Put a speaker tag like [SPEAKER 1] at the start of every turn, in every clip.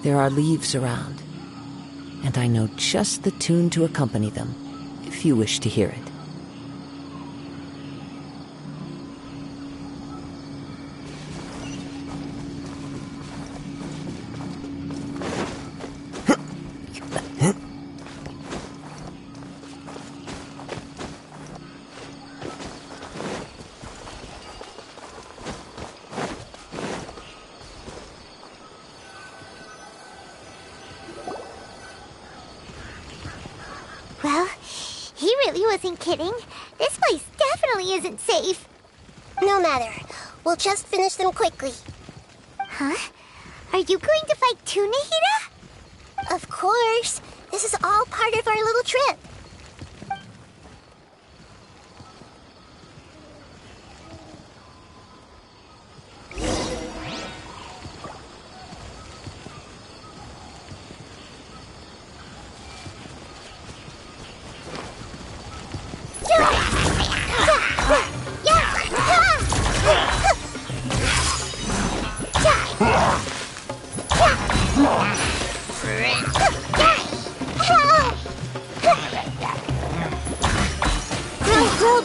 [SPEAKER 1] There are leaves around, and I know just the tune to accompany them, if you wish to hear it.
[SPEAKER 2] Well, he really wasn't kidding. This place definitely isn't safe.
[SPEAKER 3] No matter. We'll just finish them quickly.
[SPEAKER 2] Huh? Are you going to fight too, Nahida?
[SPEAKER 3] Of course. This is all part of our little trip.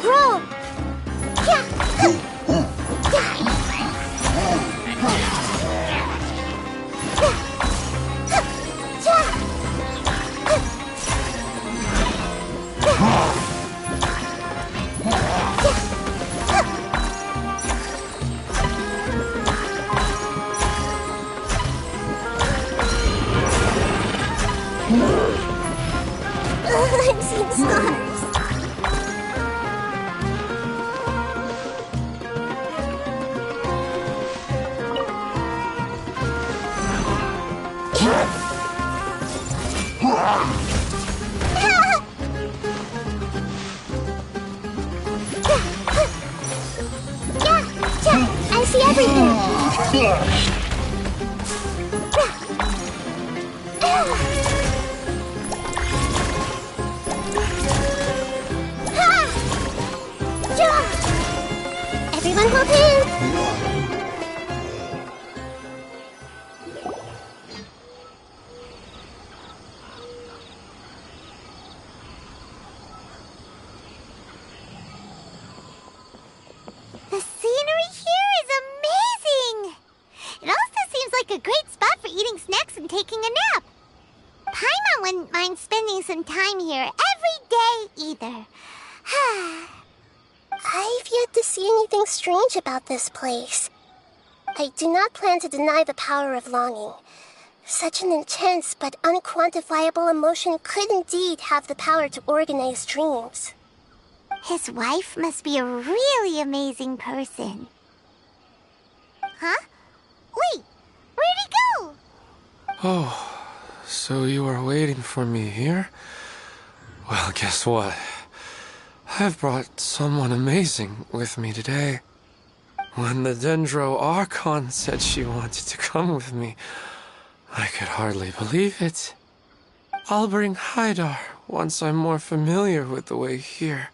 [SPEAKER 3] Grow! I'm seeing stars. I see everything. Everyone hold hands.
[SPEAKER 2] The scenery here is amazing! It also seems like a great spot for eating snacks and taking a nap. Paimon wouldn't mind spending some time here every day either.
[SPEAKER 3] I've yet to see anything strange about this place. I do not plan to deny the power of longing. Such an intense but unquantifiable emotion could indeed have the power to organize dreams.
[SPEAKER 2] His wife must be a really amazing person. Huh? Wait, where'd he go?
[SPEAKER 4] Oh, so you are waiting for me here? Well, guess what? I've brought someone amazing with me today. When the Dendro Archon said she wanted to come with me, I could hardly believe it. I'll bring Haidar once I'm more familiar with the way here.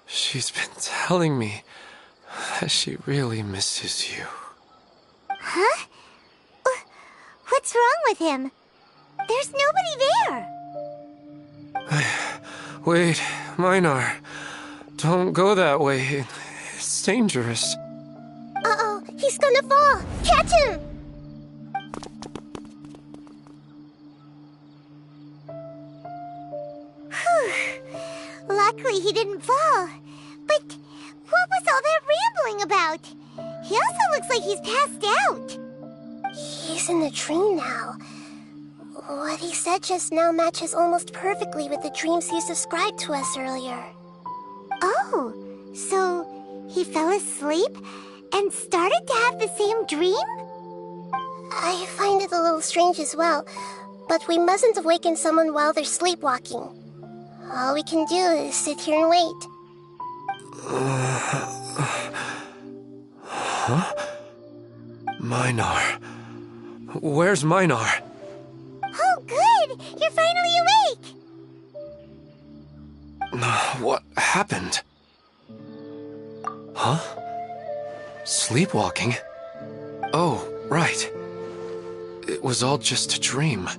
[SPEAKER 4] She's been telling me that she really misses you.
[SPEAKER 2] Huh? What's wrong with him? There's nobody there.
[SPEAKER 4] Wait, Minar. Don't go that way. It's dangerous.
[SPEAKER 3] Uh-oh, he's gonna fall! Catch him!
[SPEAKER 2] Luckily he didn't fall. But what was all that rambling about? He also looks like he's passed out.
[SPEAKER 3] He's in a dream now. What he said just now matches almost perfectly with the dreams he's described to us earlier.
[SPEAKER 2] Oh, so he fell asleep and started to have the same dream?
[SPEAKER 3] I find it a little strange as well, but we mustn't awaken someone while they're sleepwalking. All we can do is sit here and wait.
[SPEAKER 4] Huh? Minar. Where's Minar?
[SPEAKER 2] Oh, good! You're finally awake!
[SPEAKER 4] What happened? Huh? Sleepwalking? Oh, right. it was all just a dream.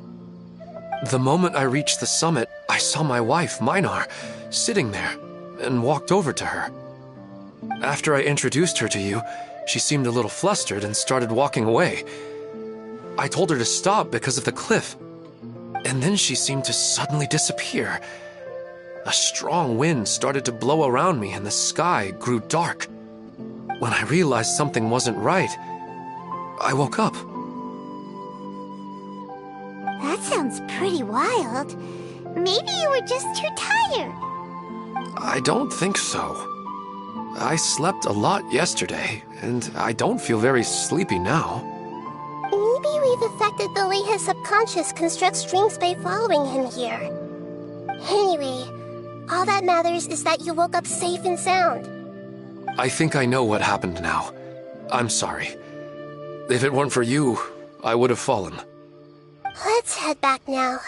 [SPEAKER 4] The moment I reached the summit, I saw my wife, Minar, sitting there, and walked over to her. After I introduced her to you, she seemed a little flustered and started walking away. I told her to stop because of the cliff, and then she seemed to suddenly disappear. A strong wind started to blow around me and the sky grew dark. When I realized something wasn't right, I woke up.
[SPEAKER 2] That sounds pretty wild. Maybe you were just too tired.
[SPEAKER 4] I don't think so. I slept a lot yesterday, and I don't feel very sleepy now.
[SPEAKER 3] Maybe we've affected the way his subconscious constructs dreams by following him here. Anyway, all that matters is that you woke up safe and sound.
[SPEAKER 4] I think I know what happened now. I'm sorry. If it weren't for you, I would have fallen.
[SPEAKER 3] Let's head back now.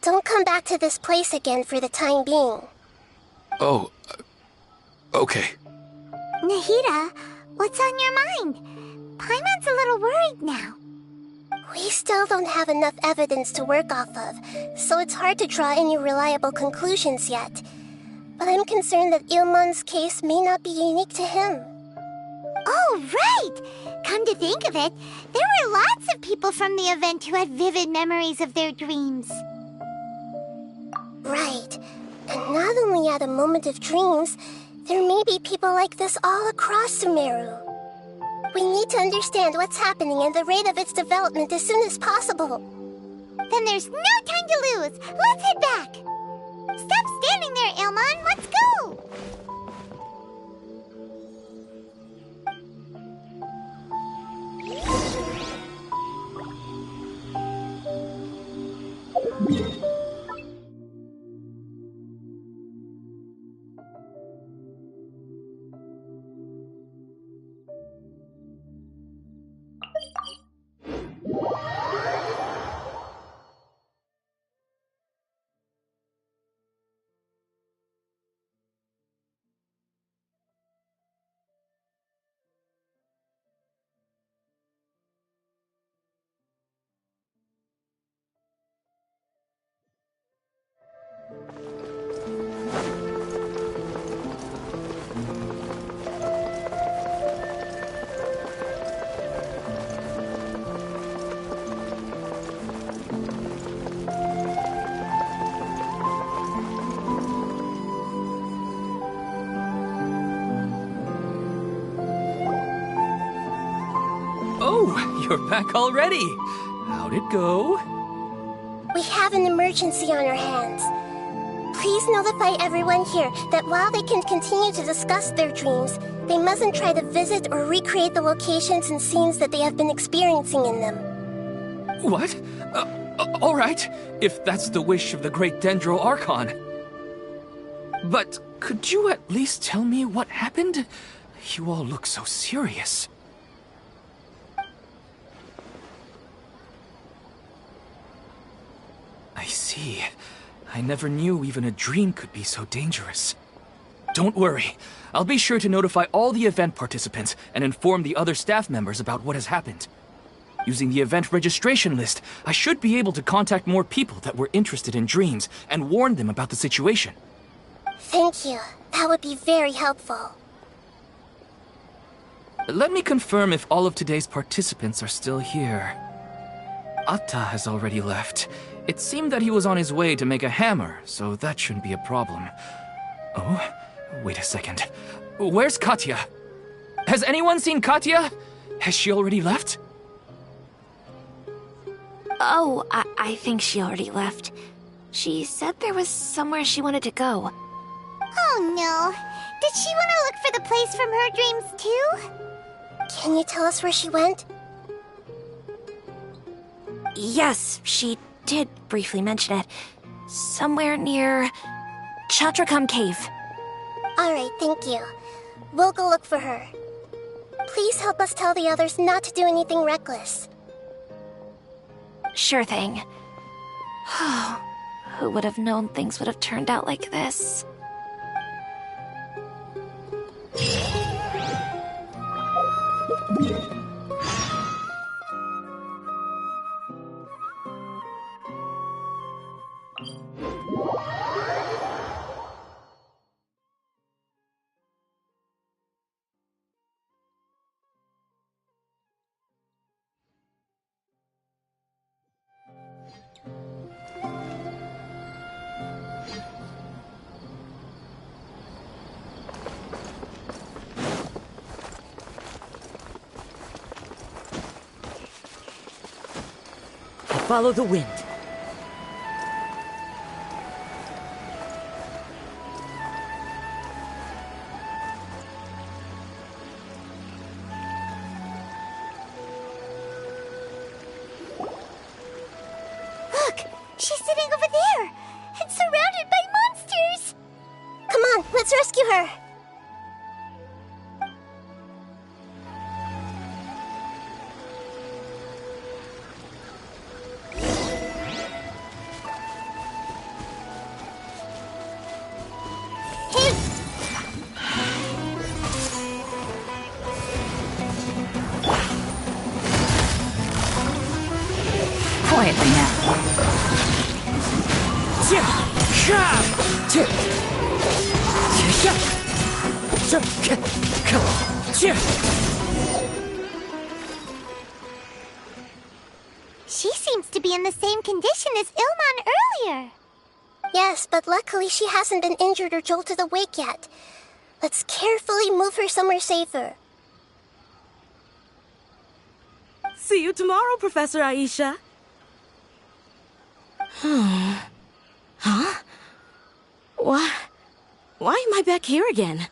[SPEAKER 3] Don't come back to this place again for the time being.
[SPEAKER 4] Oh, okay.
[SPEAKER 2] Nahida, what's on your mind? Paimon's a little worried now.
[SPEAKER 3] We still don't have enough evidence to work off of, so it's hard to draw any reliable conclusions yet. But I'm concerned that Ilmon's case may not be unique to him.
[SPEAKER 2] Oh, right! Come to think of it, there were lots of people from the event who had vivid memories of their dreams.
[SPEAKER 3] Right. And not only at a moment of dreams, there may be people like this all across Sumeru. We need to understand what's happening and the rate of its development as soon as possible.
[SPEAKER 2] Then there's no time to lose. Let's head back. Stop standing there, Ilmon. Let's go.
[SPEAKER 5] Oh, you're back already. How'd it go?
[SPEAKER 3] We have an emergency on our hands. Please notify everyone here that while they can continue to discuss their dreams, they mustn't try to visit or recreate the locations and scenes that they have been experiencing in them.
[SPEAKER 5] What? All right, if that's the wish of the great Dendro Archon. But could you at least tell me what happened? You all look so serious. I see. I never knew even a dream could be so dangerous. Don't worry. I'll be sure to notify all the event participants and inform the other staff members about what has happened. Using the event registration list, I should be able to contact more people that were interested in dreams and warn them about the situation.
[SPEAKER 3] Thank you. That would be very helpful.
[SPEAKER 5] Let me confirm if all of today's participants are still here. Atta has already left. It seemed that he was on his way to make a hammer, so that shouldn't be a problem. Oh, wait a second. Where's Katya? Has anyone seen Katya? Has she already left?
[SPEAKER 6] Oh, I think she already left. She said there was somewhere she wanted to go.
[SPEAKER 2] Oh no. Did she want to look for the place from her dreams too?
[SPEAKER 3] Can you tell us where she went?
[SPEAKER 6] Yes, she did briefly mention it. Somewhere near Chatrakam Cave.
[SPEAKER 3] Alright, thank you. We'll go look for her. Please help us tell the others not to do anything reckless.
[SPEAKER 6] Sure thing. Who would have known things would have turned out like this?
[SPEAKER 1] follow the wind.
[SPEAKER 2] Look! She's sitting over there! And surrounded by monsters!
[SPEAKER 3] Come on, let's rescue her.
[SPEAKER 1] Quietly now.
[SPEAKER 2] She seems to be in the same condition as Ilman earlier.
[SPEAKER 3] Yes, but luckily she hasn't been injured or jolted awake yet. Let's carefully move her somewhere safer.
[SPEAKER 7] See you tomorrow, Professor Aisha. Huh? Why am I back here again?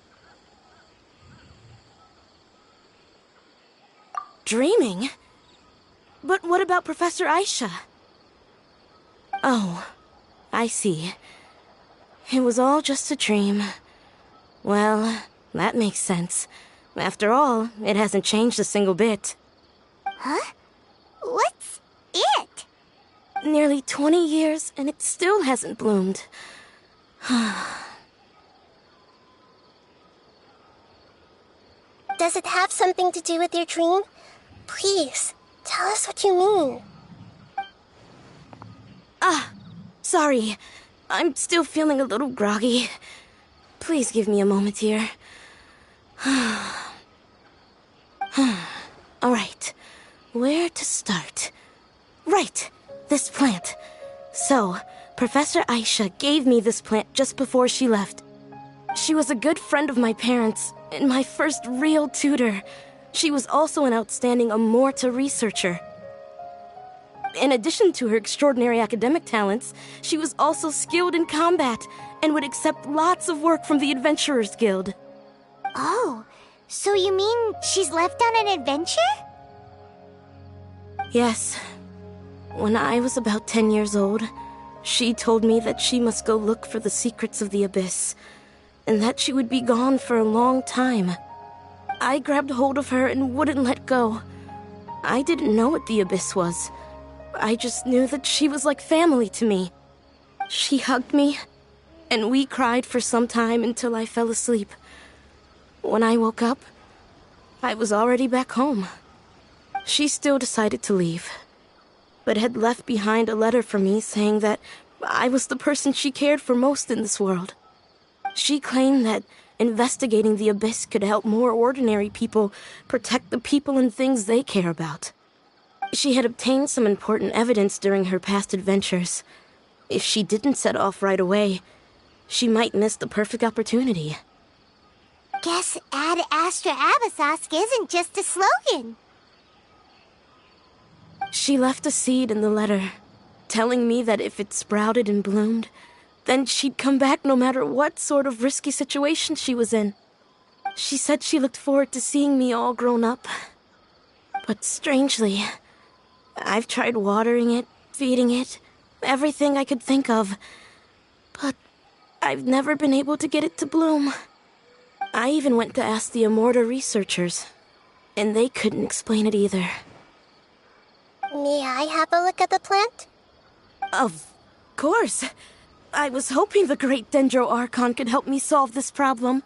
[SPEAKER 7] Dreaming? But what about Professor Aisha? Oh, I see. It was all just a dream. Well, that makes sense. After all, it hasn't changed a single bit.
[SPEAKER 2] Huh? What's it?
[SPEAKER 7] Nearly 20 years, and it still hasn't bloomed.
[SPEAKER 3] Does it have something to do with your dream? Please, tell us what you mean.
[SPEAKER 7] Sorry. I'm still feeling a little groggy. Please give me a moment here. Alright. Where to start? Right! This plant. So, Professor Aisha gave me this plant just before she left. She was a good friend of my parents, and my first real tutor. She was also an outstanding Amorta researcher. In addition to her extraordinary academic talents, she was also skilled in combat and would accept lots of work from the Adventurers Guild.
[SPEAKER 2] Oh, so you mean she's left on an adventure?
[SPEAKER 7] Yes. When I was about 10 years old, she told me that she must go look for the secrets of the Abyss, and that she would be gone for a long time. I grabbed hold of her and wouldn't let go. I didn't know what the Abyss was. I just knew that she was like family to me. She hugged me, and we cried for some time until I fell asleep. When I woke up, I was already back home. She still decided to leave, but had left behind a letter for me saying that I was the person she cared for most in this world. She claimed that investigating the Abyss could help more ordinary people protect the people and things they care about. She had obtained some important evidence during her past adventures. If she didn't set off right away, she might miss the perfect opportunity.
[SPEAKER 2] Guess Ad Astra Abyssosque isn't just a slogan.
[SPEAKER 7] She left a seed in the letter, telling me that if it sprouted and bloomed, then she'd come back no matter what sort of risky situation she was in. She said she looked forward to seeing me all grown up. But strangely, I've tried watering it, feeding it, everything I could think of. But I've never been able to get it to bloom. I even went to ask the Amorta researchers, and they couldn't explain it either.
[SPEAKER 3] May I have a look at the plant?
[SPEAKER 7] Of course. I was hoping the great Dendro Archon could help me solve this problem.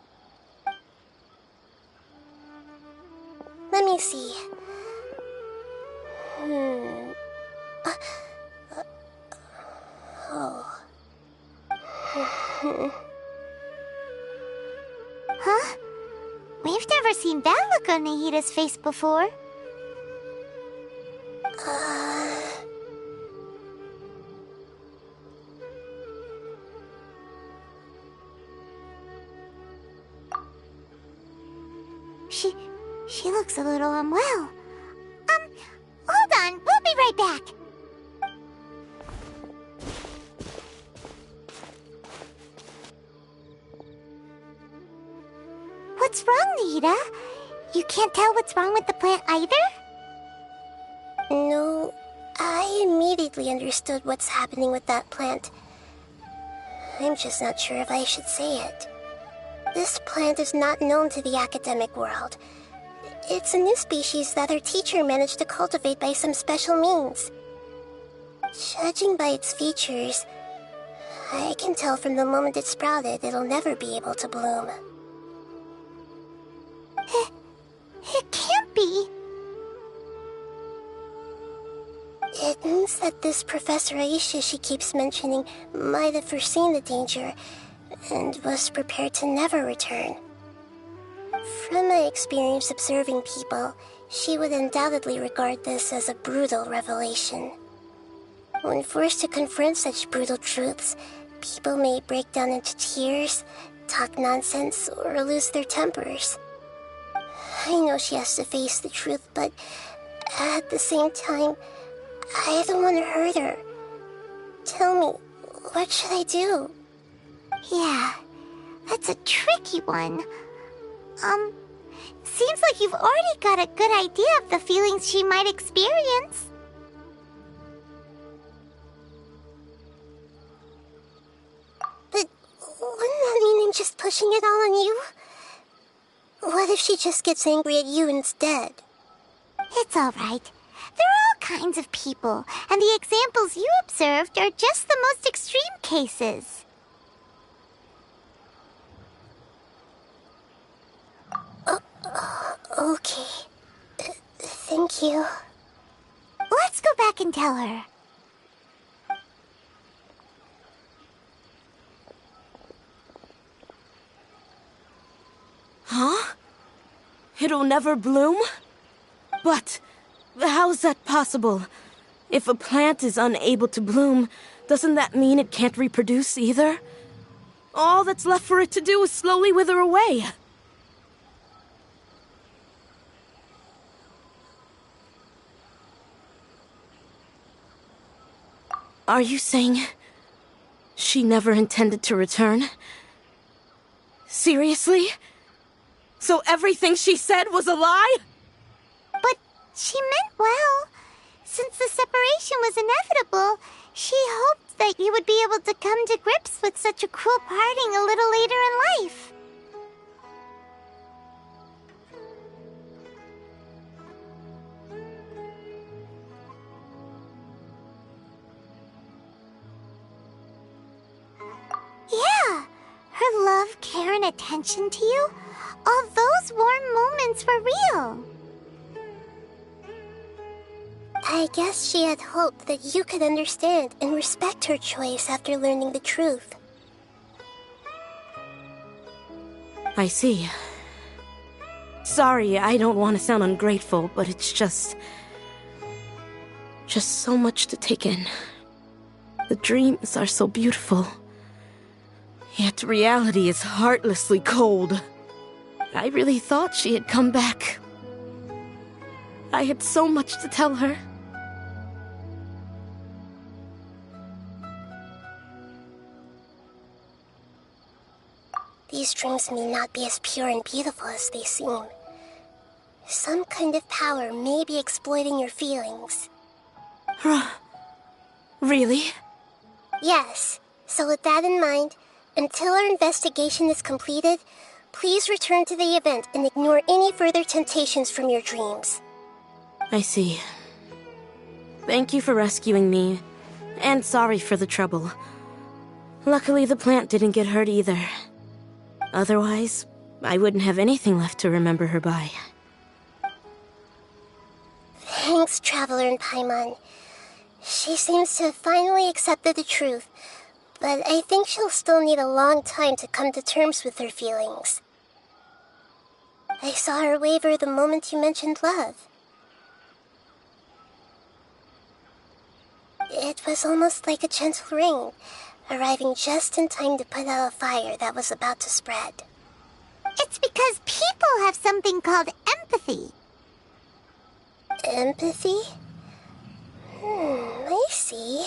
[SPEAKER 3] Let me see.
[SPEAKER 2] Huh? We've never seen that look on Nahida's face before. She looks a little unwell. Hold on, we'll be right back. Lita. You can't tell what's wrong with the plant either?
[SPEAKER 3] No, I immediately understood what's happening with that plant. I'm just not sure if I should say it. This plant is not known to the academic world. It's a new species that our teacher managed to cultivate by some special means. Judging by its features, I can tell from the moment it sprouted it'll never be able to bloom.
[SPEAKER 2] It can't be.
[SPEAKER 3] It means that this Professor Aisha she keeps mentioning might have foreseen the danger and was prepared to never return. From my experience observing people, she would undoubtedly regard this as a brutal revelation. When forced to confront such brutal truths, people may break down into tears, talk nonsense, or lose their tempers. I know she has to face the truth, but at the same time, I don't want to hurt her. Tell me, what should I do?
[SPEAKER 2] Yeah, that's a tricky one. Seems like you've already got a good idea of the feelings she might experience.
[SPEAKER 3] But wouldn't that mean I'm just pushing it all on you? What if she just gets angry at you instead?
[SPEAKER 2] It's alright. There are all kinds of people, and the examples you observed are just the most extreme cases.
[SPEAKER 3] Okay. Thank you.
[SPEAKER 2] Let's go back and tell her.
[SPEAKER 7] Huh? It'll never bloom? But how's that possible? If a plant is unable to bloom, doesn't that mean it can't reproduce either? All that's left for it to do is slowly wither away. Are you saying she never intended to return? Seriously? So everything she said was a lie?
[SPEAKER 2] But she meant well. Since the separation was inevitable, she hoped that you would be able to come to grips with such a cruel parting a little later in life. Yeah, her love, care, and attention to you, all those warm moments were real.
[SPEAKER 3] I guess she had hoped that you could understand and respect her choice after learning the truth.
[SPEAKER 7] I see. Sorry, I don't want to sound ungrateful, but it's just so much to take in. The dreams are so beautiful. Yet reality is heartlessly cold. I really thought she had come back. I had so much to tell her.
[SPEAKER 3] These dreams may not be as pure and beautiful as they seem. Some kind of power may be exploiting your feelings.
[SPEAKER 7] Really?
[SPEAKER 3] Yes. So with that in mind, until our investigation is completed, please return to the event and ignore any further temptations from your dreams.
[SPEAKER 7] I see. Thank you for rescuing me, and sorry for the trouble. Luckily, the plant didn't get hurt either. Otherwise, I wouldn't have anything left to remember her by.
[SPEAKER 3] Thanks, Traveler and Paimon. She seems to have finally accepted the truth, but I think she'll still need a long time to come to terms with her feelings. I saw her waver the moment you mentioned love. It was almost like a gentle rain, arriving just in time to put out a fire that was about to spread.
[SPEAKER 2] It's because people have something called empathy.
[SPEAKER 3] Empathy? I see.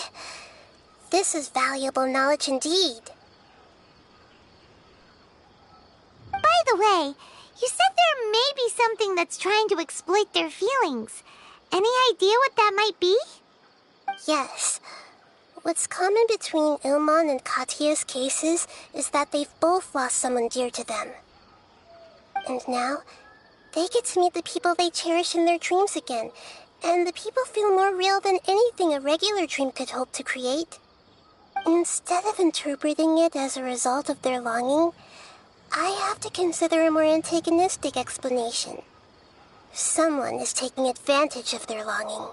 [SPEAKER 3] This is valuable knowledge indeed.
[SPEAKER 2] By the way, You said there may be something that's trying to exploit their feelings. Any idea what that might be?
[SPEAKER 3] Yes. What's common between Ilmon and Katya's cases is that they've both lost someone dear to them. And now, they get to meet the people they cherish in their dreams again, and the people feel more real than anything a regular dream could hope to create. Instead of interpreting it as a result of their longing, I have to consider a more antagonistic explanation. Someone is taking advantage of their longing.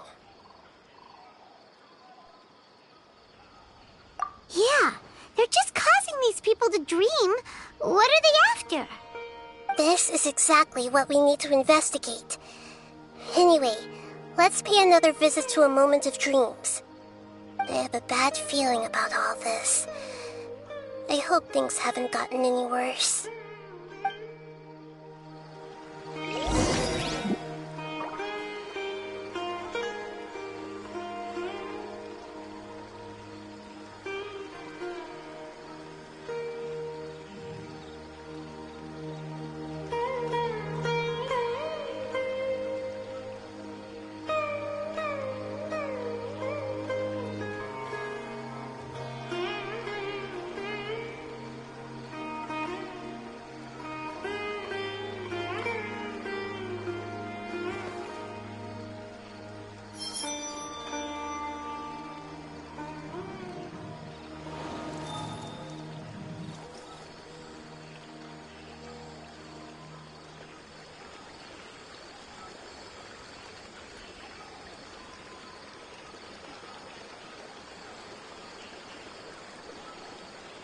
[SPEAKER 2] Yeah, they're just causing these people to dream. What are they after?
[SPEAKER 3] This is exactly what we need to investigate. Anyway, let's pay another visit to a moment of dreams. I have a bad feeling about all this. I hope things haven't gotten any worse.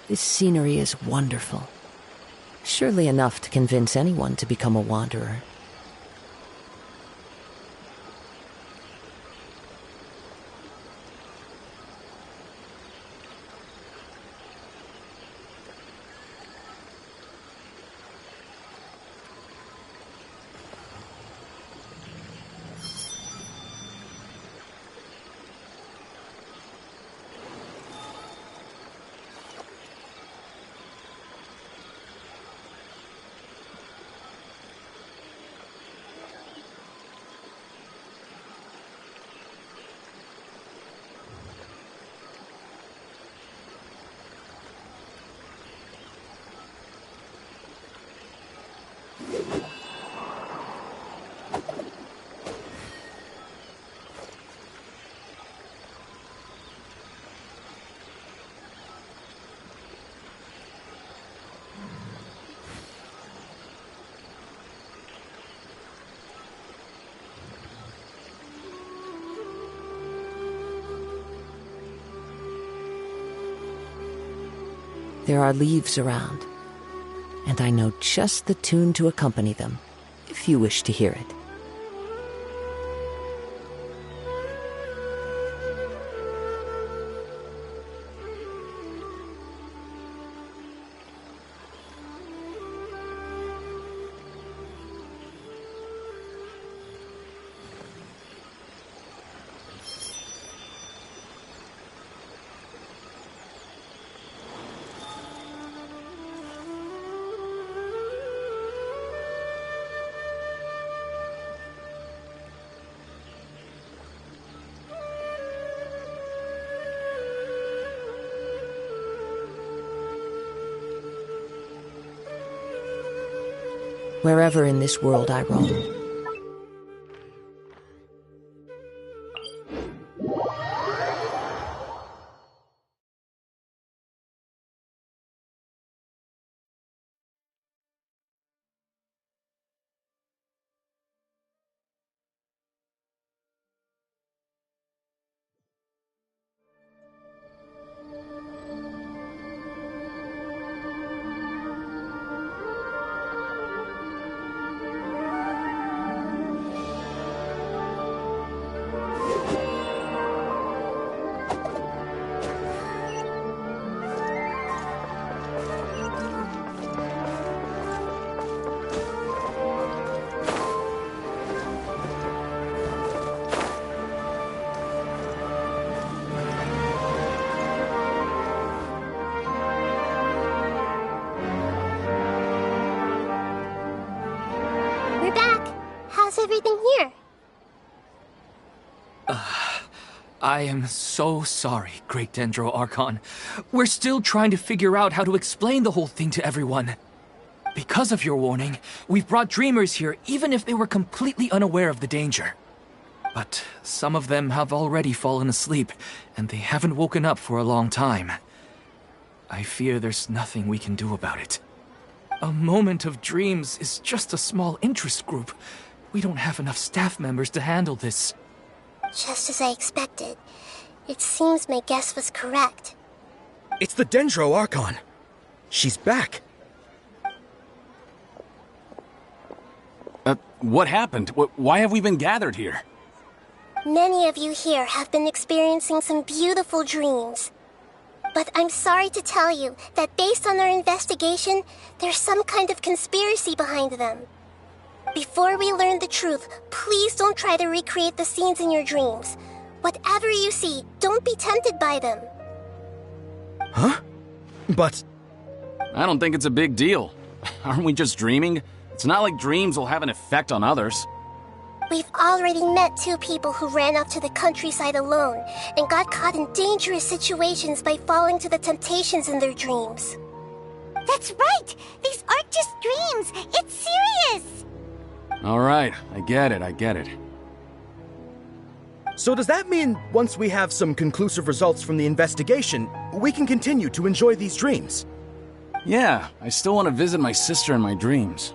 [SPEAKER 1] This scenery is wonderful. Surely enough to convince anyone to become a wanderer. There are leaves around, and I know just the tune to accompany them, if you wish to hear it. Wherever in this world I roam,
[SPEAKER 5] I am so sorry, Great Dendro Archon. We're still trying to figure out how to explain the whole thing to everyone. Because of your warning, we've brought dreamers here even if they were completely unaware of the danger. But some of them have already fallen asleep, and they haven't woken up for a long time. I fear there's nothing we can do about it. A moment of dreams is just a small interest group. We don't have enough staff members to handle this.
[SPEAKER 3] Just as I expected. It seems my guess was correct.
[SPEAKER 8] It's the Dendro Archon. She's back.
[SPEAKER 9] What happened? Why have we been gathered here?
[SPEAKER 3] Many of you here have been experiencing some beautiful dreams. But I'm sorry to tell you that based on our investigation, there's some kind of conspiracy behind them. Before we learn the truth, please don't try to recreate the scenes in your dreams. Whatever you see, don't be tempted by them.
[SPEAKER 8] Huh? But...
[SPEAKER 9] I don't think it's a big deal. Aren't we just dreaming? It's not like dreams will have an effect on others.
[SPEAKER 3] We've already met 2 people who ran off to the countryside alone and got caught in dangerous situations by falling to the temptations in their dreams.
[SPEAKER 2] That's right! These aren't just dreams! It's serious!
[SPEAKER 9] Alright, I get it.
[SPEAKER 8] so does that mean once we have some conclusive results from the investigation, we can continue to enjoy these dreams?
[SPEAKER 9] Yeah, I still want to visit my sister in my dreams.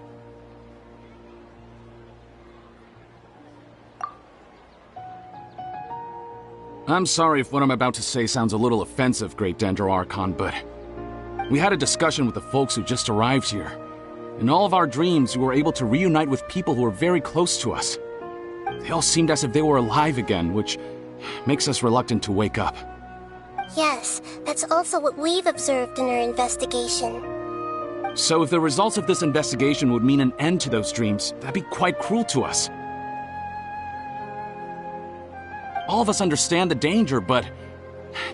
[SPEAKER 9] I'm sorry if what I'm about to say sounds a little offensive, Great Dendro Archon, but we had a discussion with the folks who just arrived here. In all of our dreams, we were able to reunite with people who were very close to us. They all seemed as if they were alive again, which makes us reluctant to wake up.
[SPEAKER 3] Yes, that's also what we've observed in our investigation.
[SPEAKER 9] So if the results of this investigation would mean an end to those dreams, that'd be quite cruel to us. All of us understand the danger, but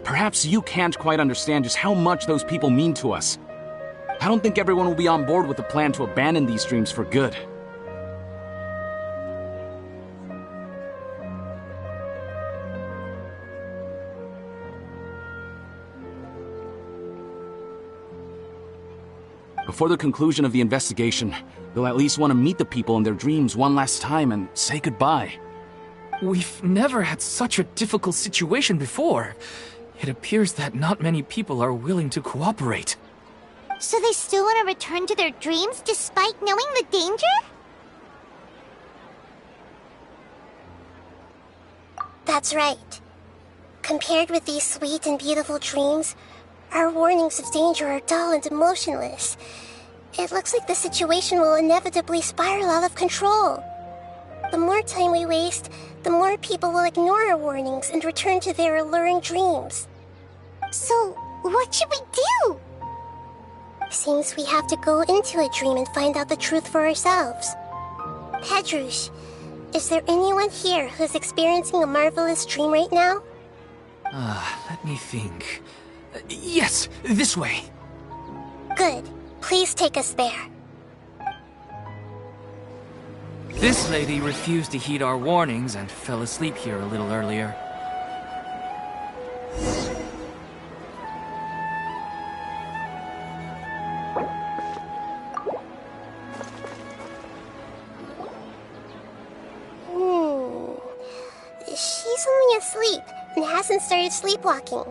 [SPEAKER 9] perhaps you can't quite understand just how much those people mean to us. I don't think everyone will be on board with the plan to abandon these dreams for good. Before the conclusion of the investigation, they'll at least want to meet the people in their dreams one last time and say goodbye.
[SPEAKER 5] We've never had such a difficult situation before. It appears that not many people are willing to cooperate.
[SPEAKER 2] So they still want to return to their dreams despite knowing the danger?
[SPEAKER 3] That's right. Compared with these sweet and beautiful dreams, our warnings of danger are dull and emotionless. It looks like the situation will inevitably spiral out of control. The more time we waste, the more people will ignore our warnings and return to their alluring dreams.
[SPEAKER 2] So, what should we do?
[SPEAKER 3] Seems we have to go into a dream and find out the truth for ourselves. Pedrush, is there anyone here who's experiencing a marvelous dream right now?
[SPEAKER 5] Let me think. Yes, this way.
[SPEAKER 3] Good. Please take us there.
[SPEAKER 5] This lady refused to heed our warnings and fell asleep here a little earlier.
[SPEAKER 3] She's only asleep and hasn't started sleepwalking.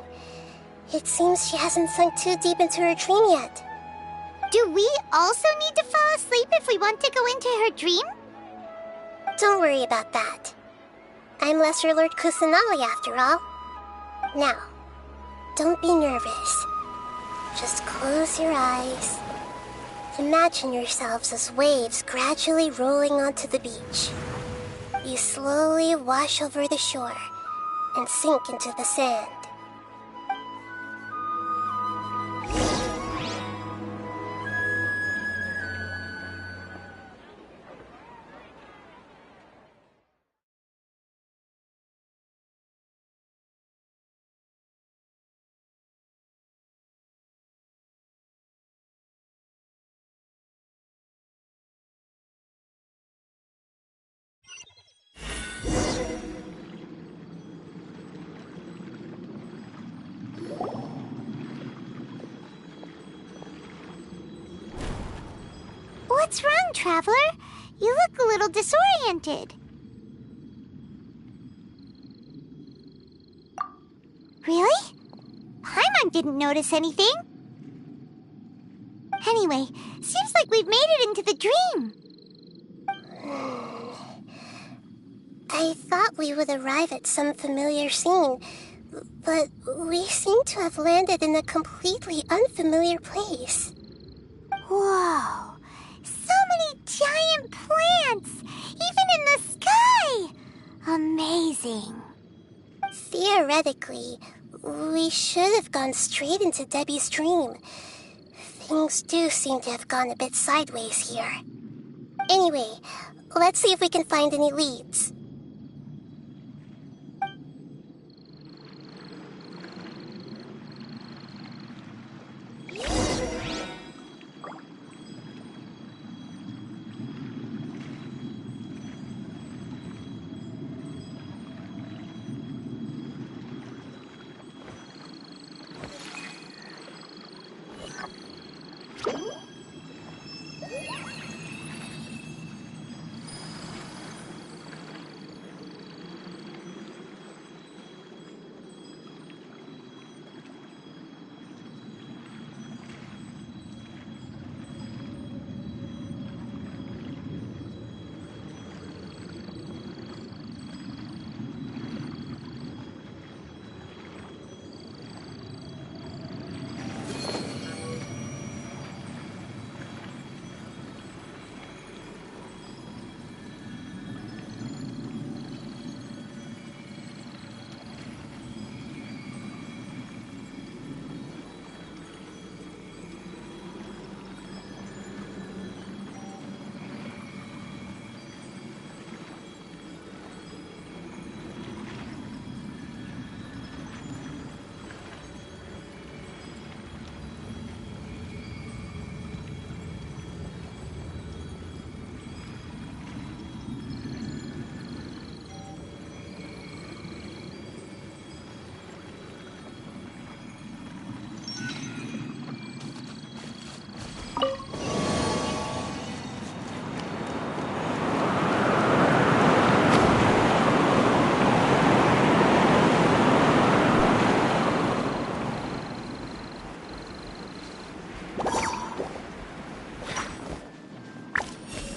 [SPEAKER 3] It seems she hasn't sunk too deep into her dream yet.
[SPEAKER 2] Do we also need to fall asleep if we want to go into her dream?
[SPEAKER 3] Don't worry about that. I'm Lesser Lord Kusanali after all. Now, don't be nervous. Just close your eyes. Imagine yourselves as waves gradually rolling onto the beach. You slowly wash over the shore and sink into the sand.
[SPEAKER 2] Traveler. You look a little disoriented. Really? Paimon didn't notice anything. Anyway, seems like we've made it into the dream.
[SPEAKER 3] I thought we would arrive at some familiar scene, but we seem to have landed in a completely unfamiliar place.
[SPEAKER 2] Whoa! So many giant plants! Even in the sky! Amazing.
[SPEAKER 3] Theoretically, we should have gone straight into Debbie's dream. Things do seem to have gone a bit sideways here. Anyway, let's see if we can find any leads.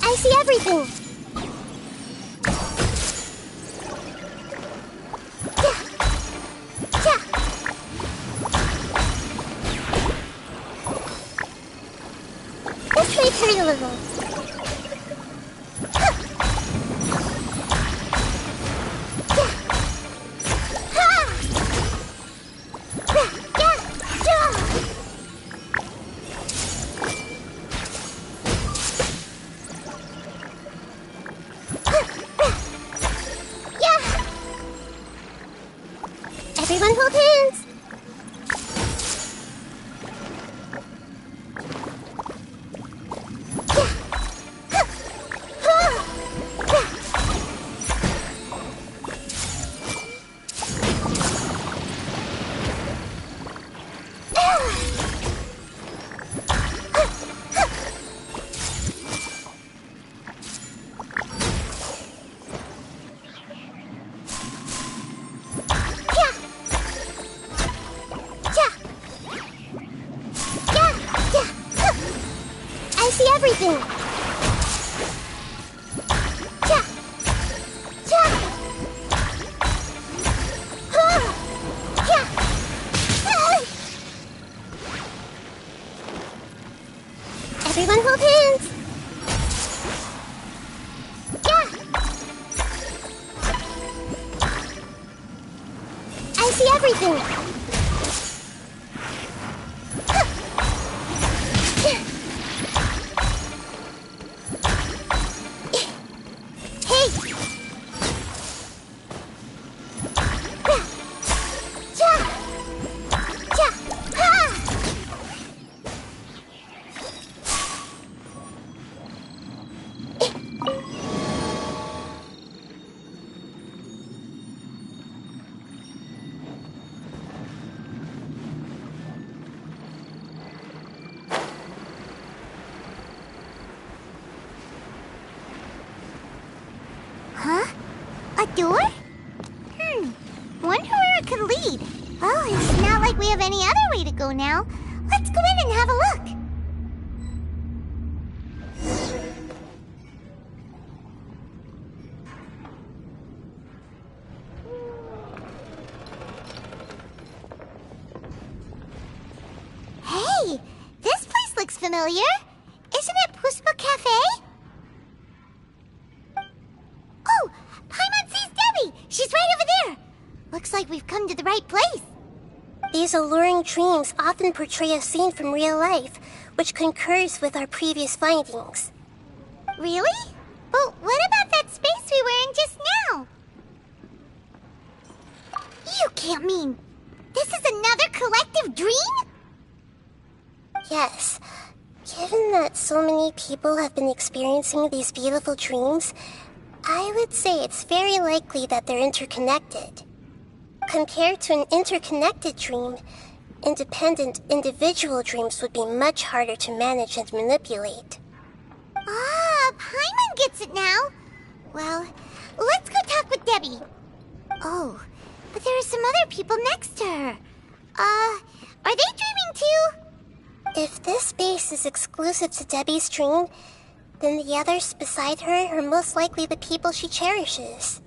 [SPEAKER 3] I see everything! This may hurt a little. Everyone hold hands! I see everything! Everyone hold hands! I see everything!
[SPEAKER 2] A door? Wonder where it could lead. Well, it's not like we have any other way to go now. Let's go in and have a look. Hey, this place looks familiar. Isn't it Puspa Cafe? Oh, Paimon sees Debbie. She's right over there. Looks like we've come to the right place.
[SPEAKER 3] These alluring dreams often portray a scene from real life, which concurs with our previous findings.
[SPEAKER 2] Really? But what about that space we were in just now? You can't mean this is another collective dream?
[SPEAKER 3] Yes. Given that so many people have been experiencing these beautiful dreams, I would say it's very likely that they're interconnected. Compared to an interconnected dream, independent individual dreams would be much harder to manage and manipulate.
[SPEAKER 2] Ah, Paimon gets it now. Well, let's go talk with Debbie. Oh, but there are some other people next to her. Are they dreaming too?
[SPEAKER 3] If this space is exclusive to Debbie's dream, then the others beside her are most likely the people she cherishes.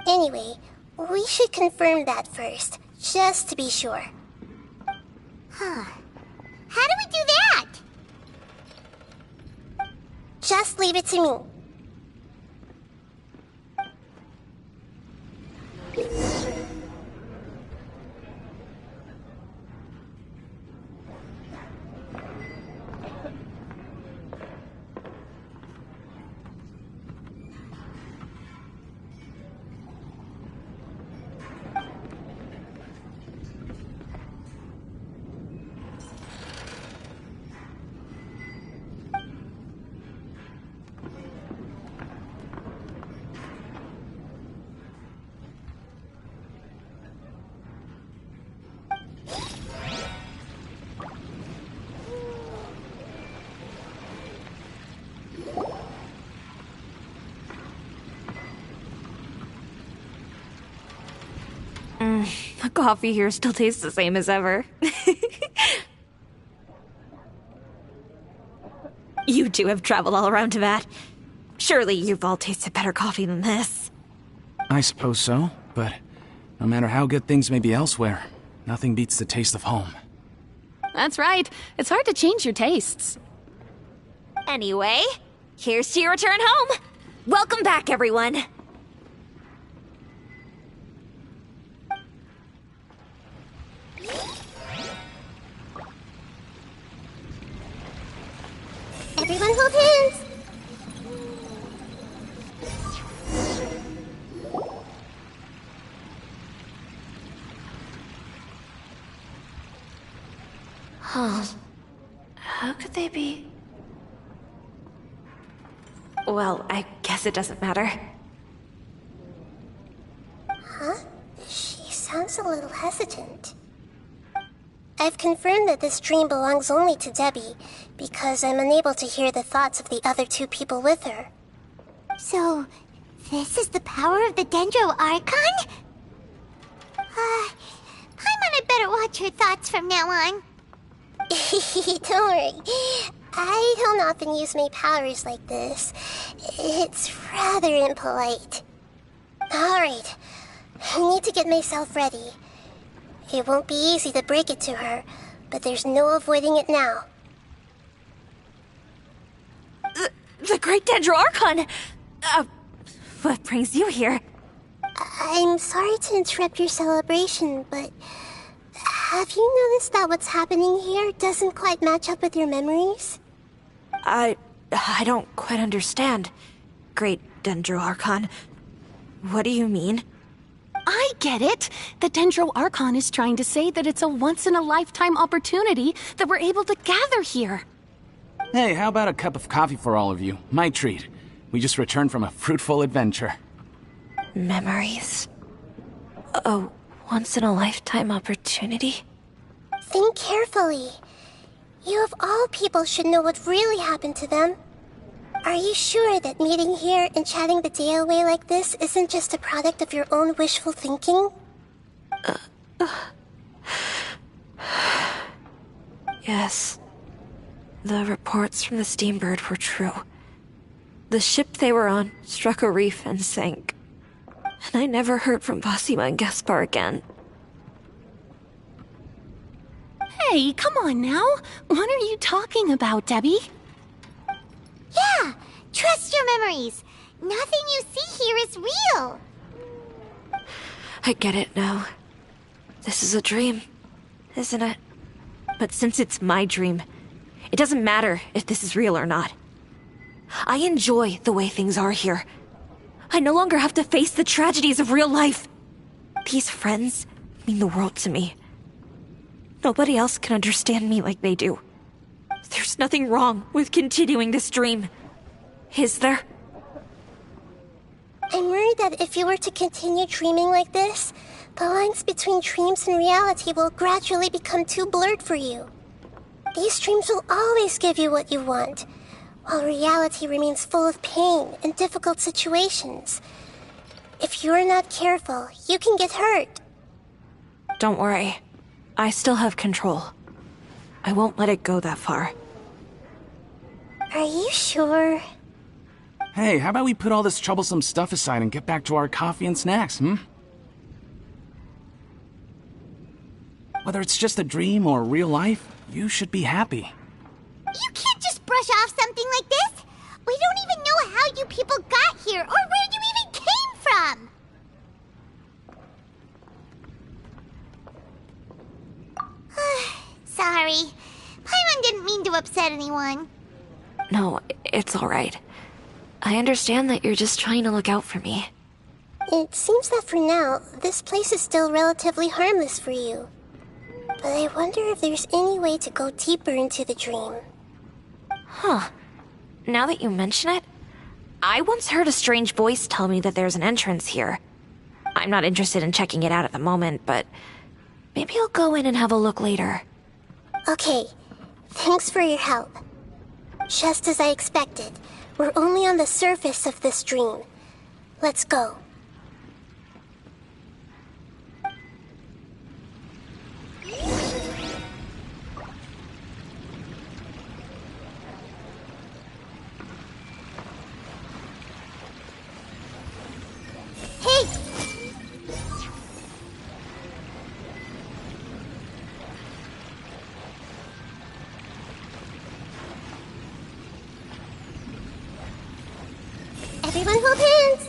[SPEAKER 3] Anyway, we should confirm that first, just to be sure.
[SPEAKER 2] Huh. How do we do that?
[SPEAKER 3] Just leave it to me.
[SPEAKER 6] The coffee here still tastes the same as ever. You two have traveled all around Tibet. Surely you've all tasted better coffee than this.
[SPEAKER 9] I suppose so, but no matter how good things may be elsewhere, nothing beats the taste of home.
[SPEAKER 10] That's right. It's hard to change your tastes.
[SPEAKER 6] Anyway, here's to your return home. Welcome back, everyone.
[SPEAKER 3] Everyone hold hands!
[SPEAKER 6] Huh. How could they be? Well, I guess it doesn't matter.
[SPEAKER 3] Huh? She sounds a little hesitant. I've confirmed that this dream belongs only to Debbie, because I'm unable to hear the thoughts of the other two people with her.
[SPEAKER 2] So, this is the power of the Dendro Archon? Paimon, I better watch her thoughts from now on.
[SPEAKER 3] Don't worry. I don't often use my powers like this. It's rather impolite. Alright, I need to get myself ready. It won't be easy to break it to her, but there's no avoiding it now.
[SPEAKER 6] The Great Dendro Archon! What brings you here?
[SPEAKER 3] I'm sorry to interrupt your celebration, but have you noticed that what's happening here doesn't quite match up with your memories?
[SPEAKER 6] I don't quite understand. Great Dendro Archon. What do you mean?
[SPEAKER 10] I get it. The Dendro Archon is trying to say that it's a once-in-a-lifetime opportunity that we're able to gather here.
[SPEAKER 9] Hey, how about a cup of coffee for all of you? My treat. We just returned from a fruitful adventure.
[SPEAKER 6] Memories. A once-in-a-lifetime opportunity?
[SPEAKER 3] Think carefully. You of all people should know what really happened to them. Are you sure that meeting here and chatting the day away like this isn't just a product of your own wishful thinking?
[SPEAKER 6] Yes. The reports from the Steambird were true. The ship they were on struck a reef and sank. And I never heard from Basima and Gaspar again.
[SPEAKER 10] Hey, come on now. What are you talking about, Debbie?
[SPEAKER 2] Yeah, trust your memories. Nothing you see here is real.
[SPEAKER 6] I get it now. This is a dream, isn't it? But since it's my dream, it doesn't matter if this is real or not. I enjoy the way things are here. I no longer have to face the tragedies of real life. These friends mean the world to me. Nobody else can understand me like they do. There's nothing wrong with continuing this dream. Is there?
[SPEAKER 3] I'm worried that if you were to continue dreaming like this, the lines between dreams and reality will gradually become too blurred for you. These dreams will always give you what you want, while reality remains full of pain and difficult situations. If you're not careful, you can get hurt.
[SPEAKER 6] Don't worry. I still have control. I won't let it go that far.
[SPEAKER 3] Are you sure?
[SPEAKER 9] Hey, how about we put all this troublesome stuff aside and get back to our coffee and snacks, Whether it's just a dream or real life, you should be happy.
[SPEAKER 2] You can't just brush off something like this. We don't even know how you people got here or where you even came from. Sorry. Paimon didn't mean to upset anyone.
[SPEAKER 6] No, it's alright. I understand that you're just trying to look out for me.
[SPEAKER 3] It seems that for now, this place is still relatively harmless for you. But I wonder if there's any way to go deeper into the dream.
[SPEAKER 6] Huh. Now that you mention it, I once heard a strange voice tell me that there's an entrance here. I'm not interested in checking it out at the moment, but maybe I'll go in and have a look later.
[SPEAKER 3] Okay, thanks for your help. Just as I expected, we're only on the surface of this dream. Let's go.
[SPEAKER 2] Hey!
[SPEAKER 3] Everyone hold hands!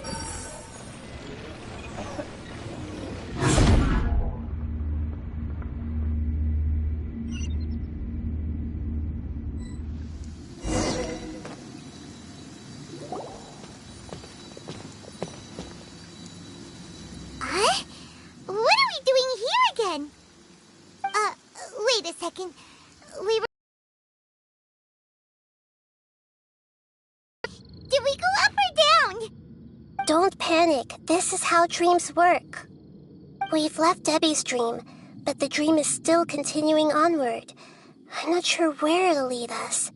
[SPEAKER 2] Huh? What are we doing here again? Wait a second. We were... Did we go up or down?
[SPEAKER 3] Don't panic. This is how dreams work. We've left Debbie's dream, but the dream is still continuing onward. I'm not sure where it'll lead us.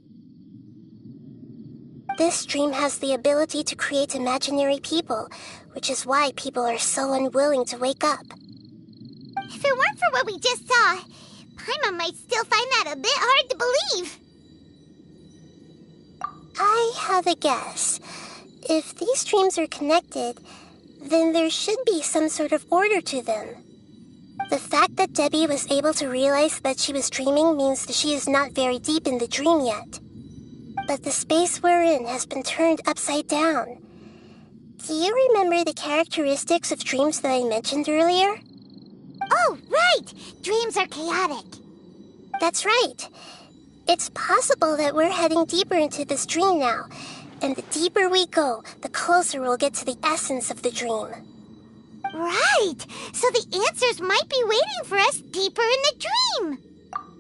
[SPEAKER 3] This dream has the ability to create imaginary people, which is why people are so unwilling to wake up.
[SPEAKER 2] If it weren't for what we just saw, Paimon might still find that a bit hard to believe.
[SPEAKER 3] I have a guess. If these dreams are connected, then there should be some sort of order to them. The fact that Debbie was able to realize that she was dreaming means that she is not very deep in the dream yet. But the space we're in has been turned upside down. Do you remember the characteristics of dreams that I mentioned earlier?
[SPEAKER 2] Oh, right! Dreams are chaotic.
[SPEAKER 3] That's right. It's possible that we're heading deeper into this dream now, and the deeper we go, the closer we'll get to the essence of the dream.
[SPEAKER 2] Right! So the answers might be waiting for us deeper in the dream!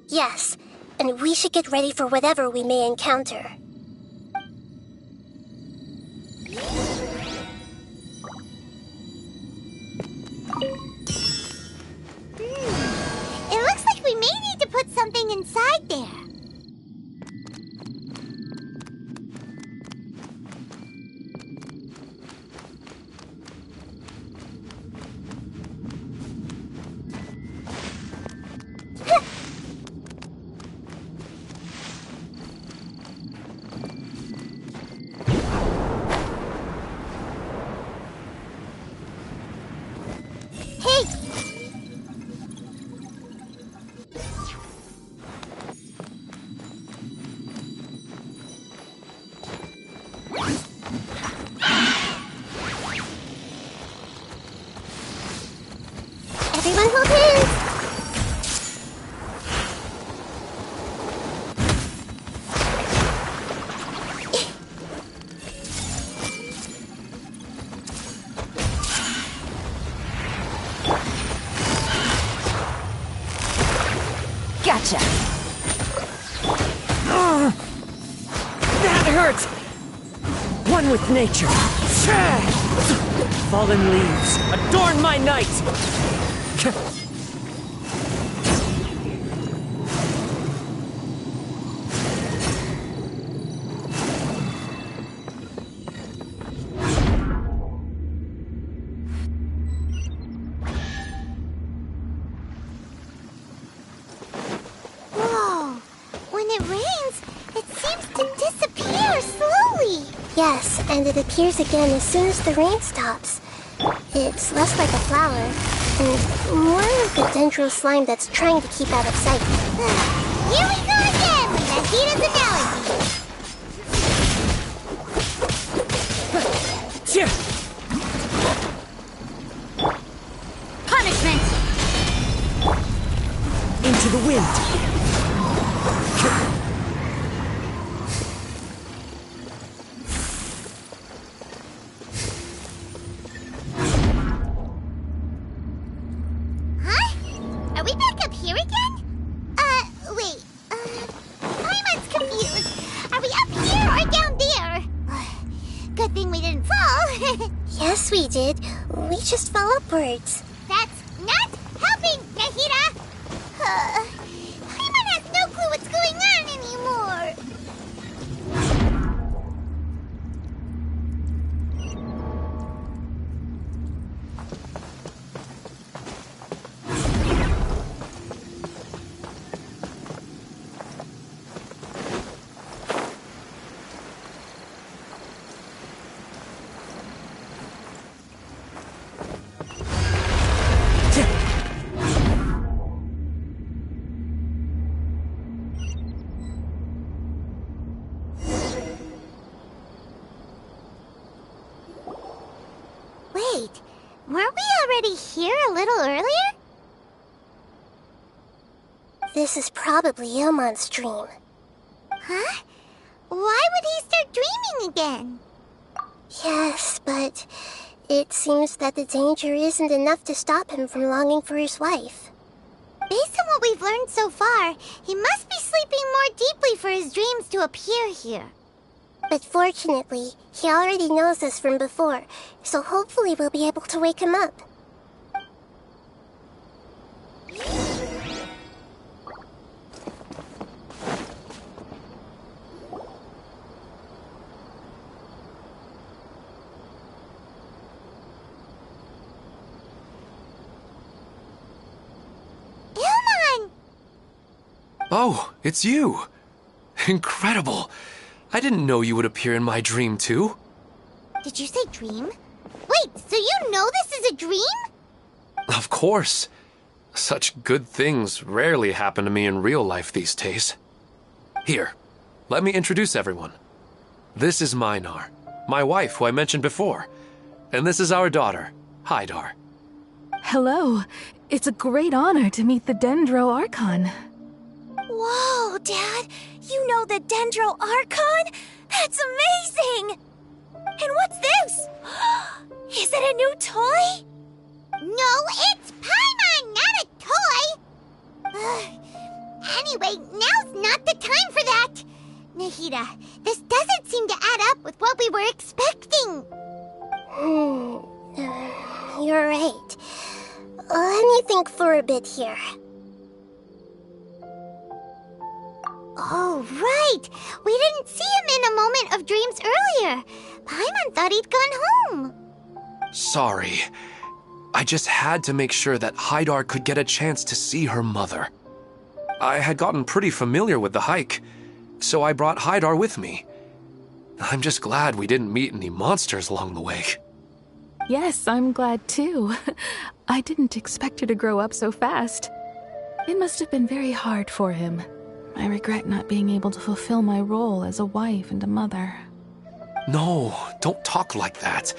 [SPEAKER 3] Yes, and we should get ready for whatever we may encounter.
[SPEAKER 2] It looks like we may need to put something inside there.
[SPEAKER 3] Everyone hold hands!
[SPEAKER 1] Gotcha! That hurts! One with nature. Fallen leaves, adorn my night!
[SPEAKER 2] Whoa! When it rains, it seems to disappear slowly.
[SPEAKER 3] Yes, and it appears again as soon as the rain stops. It's less like a flower, and more like a dendro slime that's trying to keep out of sight.
[SPEAKER 2] Here we go again with Nahita's analogy. Punishment!
[SPEAKER 1] Into the wind!
[SPEAKER 2] Huh? Are we back up here again? Wait. Paimon's confused. Are we up here or down there? Good thing we didn't fall.
[SPEAKER 3] Yes, we did. We just fell upwards.
[SPEAKER 2] That's not helping, Nahita! Paimon has no clue what's going on anymore. Wait, weren't we already here a little earlier?
[SPEAKER 3] This is probably Ilmon's dream.
[SPEAKER 2] Huh? Why would he start dreaming again?
[SPEAKER 3] Yes, but it seems that the danger isn't enough to stop him from longing for his wife.
[SPEAKER 2] Based on what we've learned so far, he must be sleeping more deeply for his dreams to appear here.
[SPEAKER 3] But fortunately, he already knows us from before, so hopefully we'll be able to wake him up.
[SPEAKER 2] Ilmon!
[SPEAKER 4] Oh, it's you! Incredible! I didn't know you would appear in my dream, too.
[SPEAKER 2] Did you say dream? Wait, so you know this is a dream?
[SPEAKER 4] Of course. Such good things rarely happen to me in real life these days. Here, let me introduce everyone. This is Minar, my wife who I mentioned before. And this is our daughter, Hydar.
[SPEAKER 11] Hello. It's a great honor to meet the Dendro Archon.
[SPEAKER 7] Whoa, Dad! You know the Dendro Archon? That's amazing! And what's this? Is it a new toy?
[SPEAKER 2] No, it's Paimon, not a toy! Anyway, now's not the time for that! Nahita, this doesn't seem to add up with what we were expecting.
[SPEAKER 3] You're right. Let me think for a bit here.
[SPEAKER 2] Oh, right! We didn't see him in a moment of dreams earlier. Paimon thought he'd gone home.
[SPEAKER 4] Sorry. I just had to make sure that Hydar could get a chance to see her mother. I had gotten pretty familiar with the hike, so I brought Hydar with me. I'm just glad we didn't meet any monsters along the way.
[SPEAKER 11] Yes, I'm glad too. I didn't expect her to grow up so fast. It must have been very hard for him. I regret not being able to fulfill my role as a wife and a mother.
[SPEAKER 4] No, don't talk like that.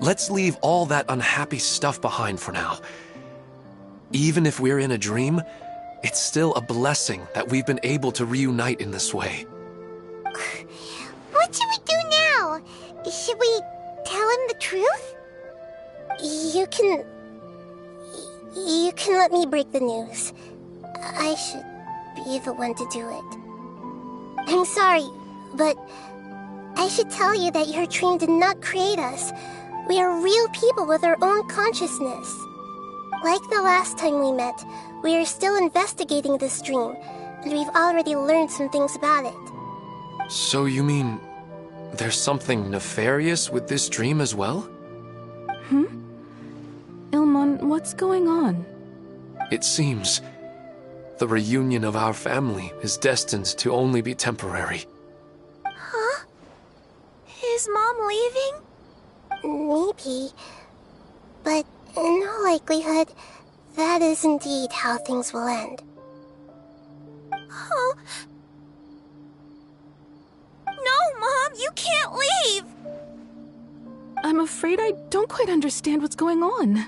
[SPEAKER 4] Let's leave all that unhappy stuff behind for now. Even if we're in a dream, it's still a blessing that we've been able to reunite in this way.
[SPEAKER 2] What should we do now? Should we tell him the truth?
[SPEAKER 3] You can let me break the news. I should be the one to do it. I'm sorry, but I should tell you that your dream did not create us. We are real people with our own consciousness. Like the last time we met, we are still investigating this dream, and we've already learned some things about it.
[SPEAKER 4] So you mean there's something nefarious with this dream as well?
[SPEAKER 11] Ilmon, what's going on?
[SPEAKER 4] It seems the reunion of our family is destined to only be temporary.
[SPEAKER 2] Huh? Is Mom leaving?
[SPEAKER 3] Maybe. But in all likelihood, that is indeed how things will end.
[SPEAKER 2] Oh. No, Mom, you can't leave!
[SPEAKER 11] I'm afraid I don't quite understand what's going on.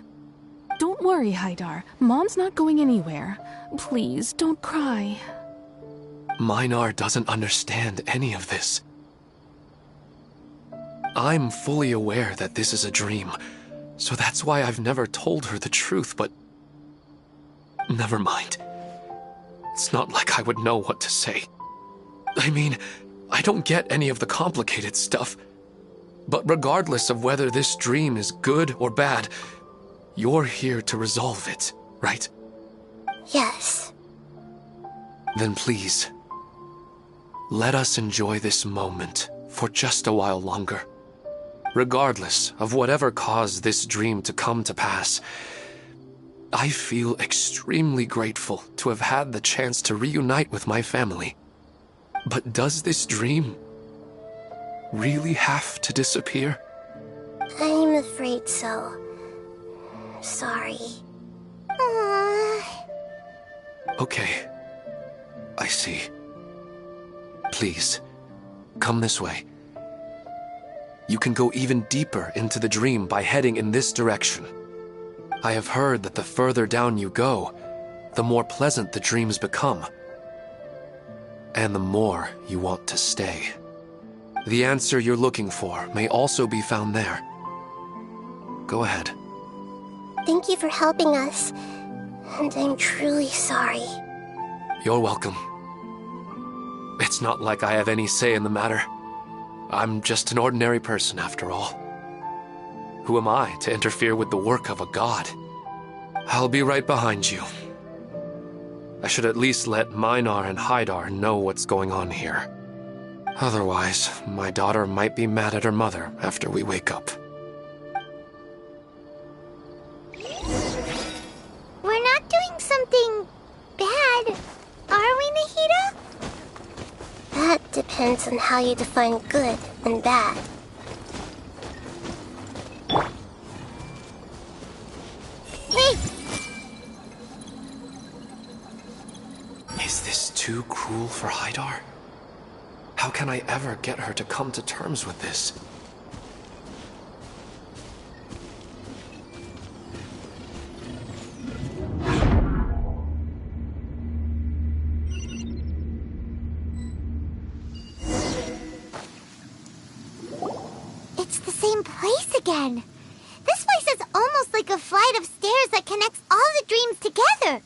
[SPEAKER 11] Don't worry, Haidar. Mom's not going anywhere. Please, don't cry.
[SPEAKER 4] Minar doesn't understand any of this. I'm fully aware that this is a dream, so that's why I've never told her the truth, but... Never mind. It's not like I would know what to say. I mean, I don't get any of the complicated stuff. But regardless of whether this dream is good or bad, you're here to resolve it, right?
[SPEAKER 3] Yes.
[SPEAKER 4] Then please, let us enjoy this moment for just a while longer. Regardless of whatever caused this dream to come to pass, I feel extremely grateful to have had the chance to reunite with my family. But does this dream really have to disappear?
[SPEAKER 3] I'm afraid so. Sorry.
[SPEAKER 4] Okay. I see. Please, come this way. You can go even deeper into the dream by heading in this direction. I have heard that the further down you go, the more pleasant the dreams become. And the more you want to stay. The answer you're looking for may also be found there. Go ahead.
[SPEAKER 3] Thank you for helping us, and I'm truly sorry.
[SPEAKER 4] You're welcome. It's not like I have any say in the matter. I'm just an ordinary person, after all. Who am I to interfere with the work of a god? I'll be right behind you. I should at least let Minar and Haidar know what's going on here. Otherwise, my daughter might be mad at her mother after we wake up.
[SPEAKER 2] We're not doing something bad, are we, Nahida?
[SPEAKER 3] That depends on how you define good and bad.
[SPEAKER 2] Hey!
[SPEAKER 4] Is this too cruel for Haidar? How can I ever get her to come to terms with this?
[SPEAKER 2] It's the same place again. This place is almost like a flight of stairs that connects all the dreams together.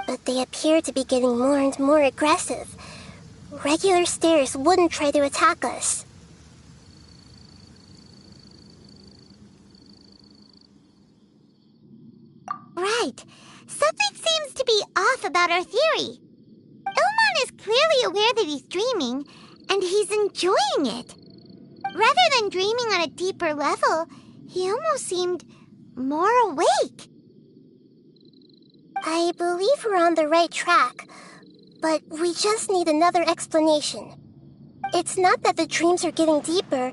[SPEAKER 3] But they appear to be getting more and more aggressive. Regular stairs wouldn't try to attack us.
[SPEAKER 2] Right. Something seems to be off about our theory. Ilmon is clearly aware that he's dreaming, and he's enjoying it. Rather than dreaming on a deeper level, he almost seemed more awake.
[SPEAKER 3] I believe we're on the right track, but we just need another explanation. It's not that the dreams are getting deeper,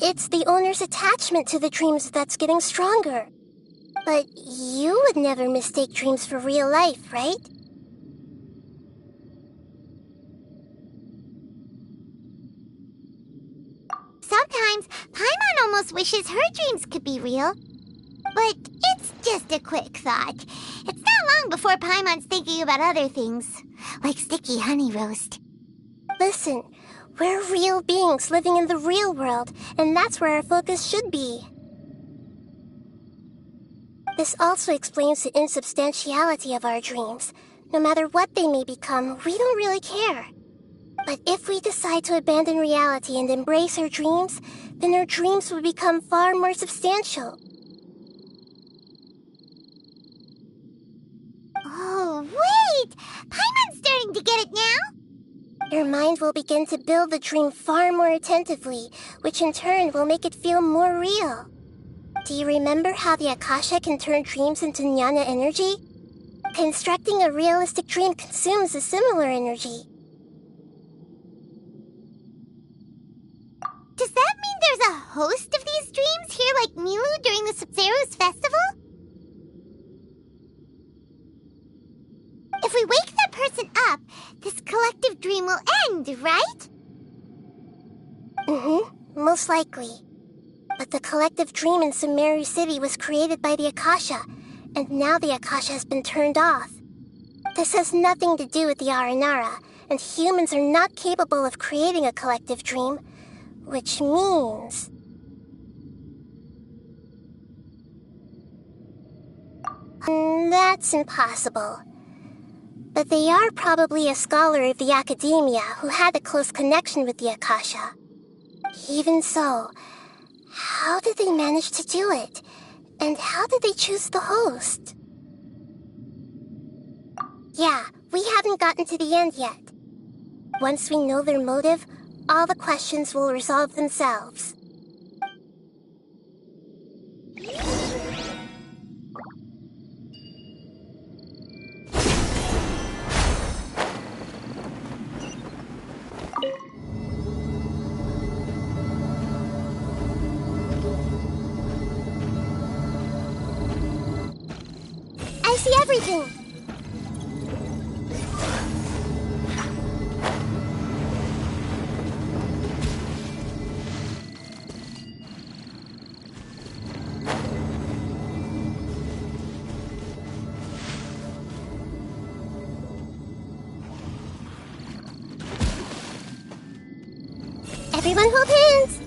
[SPEAKER 3] it's the owner's attachment to the dreams that's getting stronger. But you would never mistake dreams for real life, right?
[SPEAKER 2] Sometimes, Paimon almost wishes her dreams could be real. But it's just a quick thought. It's not before Paimon's thinking about other things, like sticky honey roast.
[SPEAKER 3] Listen, we're real beings living in the real world, and that's where our focus should be. This also explains the insubstantiality of our dreams. No matter what they may become, we don't really care. But if we decide to abandon reality and embrace our dreams, then our dreams will become far more substantial.
[SPEAKER 2] Oh, wait! Paimon's starting to get it now!
[SPEAKER 3] Your mind will begin to build the dream far more attentively, which in turn will make it feel more real. Do you remember how the Akasha can turn dreams into jnana energy? Constructing a realistic dream consumes a similar energy.
[SPEAKER 2] Does that mean there's a host of these dreams here like Milu during the Sub-Zero's festival? If we wake that person up, this collective dream will end, right?
[SPEAKER 3] Most likely. But the collective dream in Sumeru City was created by the Akasha, and now the Akasha has been turned off. This has nothing to do with the Aranara, and humans are not capable of creating a collective dream, which means... That's impossible. But they are probably a scholar of the Academia who had a close connection with the Akasha. Even so, how did they manage to do it? And how did they choose the host? Yeah, we haven't gotten to the end yet. Once we know their motive, all the questions will resolve themselves. I see everything! Everyone hold hands!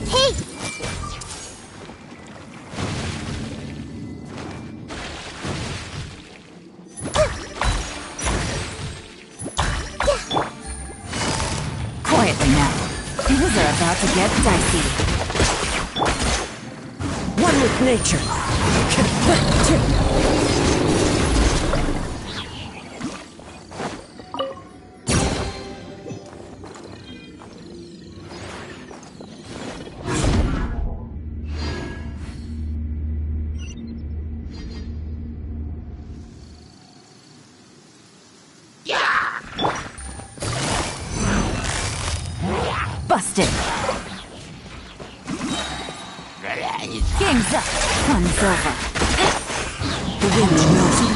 [SPEAKER 3] Hey!
[SPEAKER 1] Quietly now. Things are about to get dicey. One with nature. Busted. Game's up. Fun's over. The wind knows me.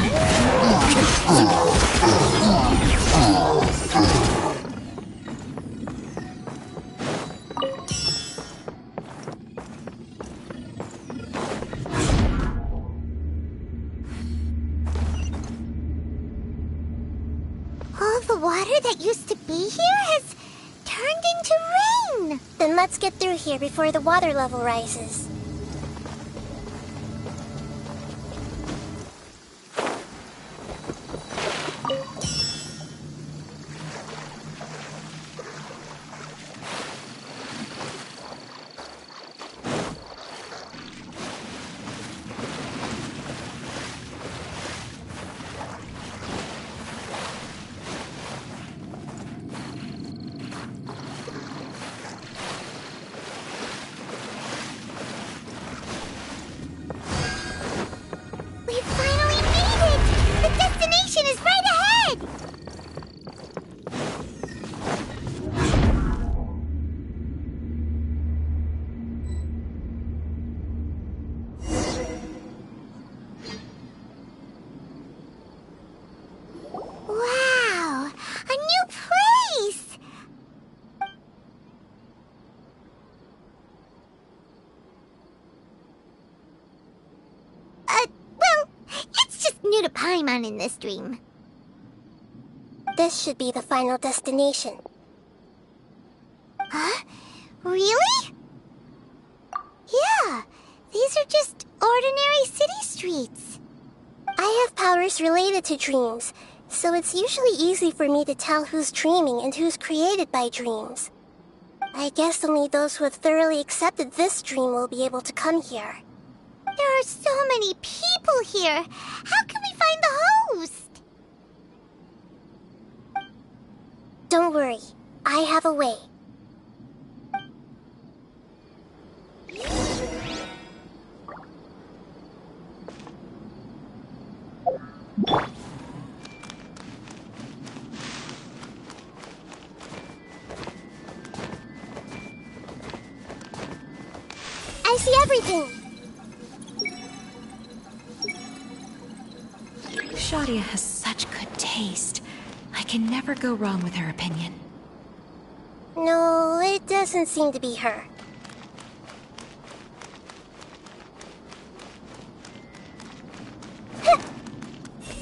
[SPEAKER 2] All the water that used to be here has turned into rain!
[SPEAKER 3] Then let's get through here before the water level rises.
[SPEAKER 2] Paimon in this dream.
[SPEAKER 3] This should be the final destination.
[SPEAKER 2] Huh? Really? Yeah, these are just ordinary city streets.
[SPEAKER 3] I have powers related to dreams, so it's usually easy for me to tell who's dreaming and who's created by dreams. I guess only those who have thoroughly accepted this dream will be able to come here.
[SPEAKER 2] There are so many people here. How can we find the host?
[SPEAKER 3] Don't worry, I have a way. I see everything!
[SPEAKER 6] Shadia has such good taste. I can never go wrong with her opinion.
[SPEAKER 3] No, it doesn't seem to be her.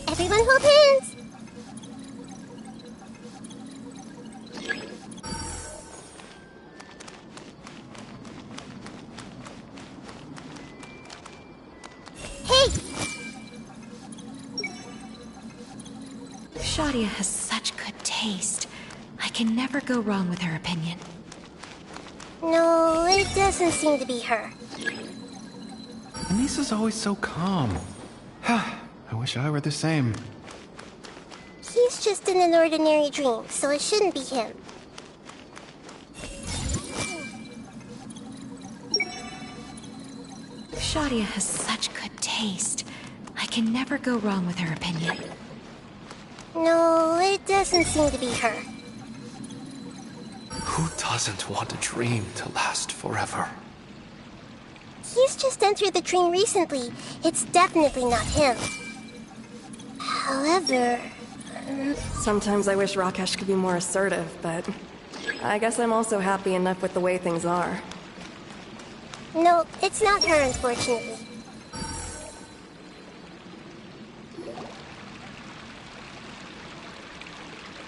[SPEAKER 3] Everyone hold hands! Hey!
[SPEAKER 6] Shadia has such good taste. I can never go wrong with her opinion.
[SPEAKER 3] No, it doesn't seem to be her.
[SPEAKER 12] Anissa's always so calm. I wish I were the same.
[SPEAKER 3] He's just in an ordinary dream, so it shouldn't be him.
[SPEAKER 6] Shadia has such good taste. I can never go wrong with her opinion.
[SPEAKER 3] No, it doesn't seem to be her.
[SPEAKER 4] Who doesn't want a dream to last forever?
[SPEAKER 3] He's just entered the dream recently. It's definitely not him. However...
[SPEAKER 13] Sometimes I wish Rakesh could be more assertive, but... I guess I'm also happy enough with the way things are.
[SPEAKER 3] No, it's not her, unfortunately.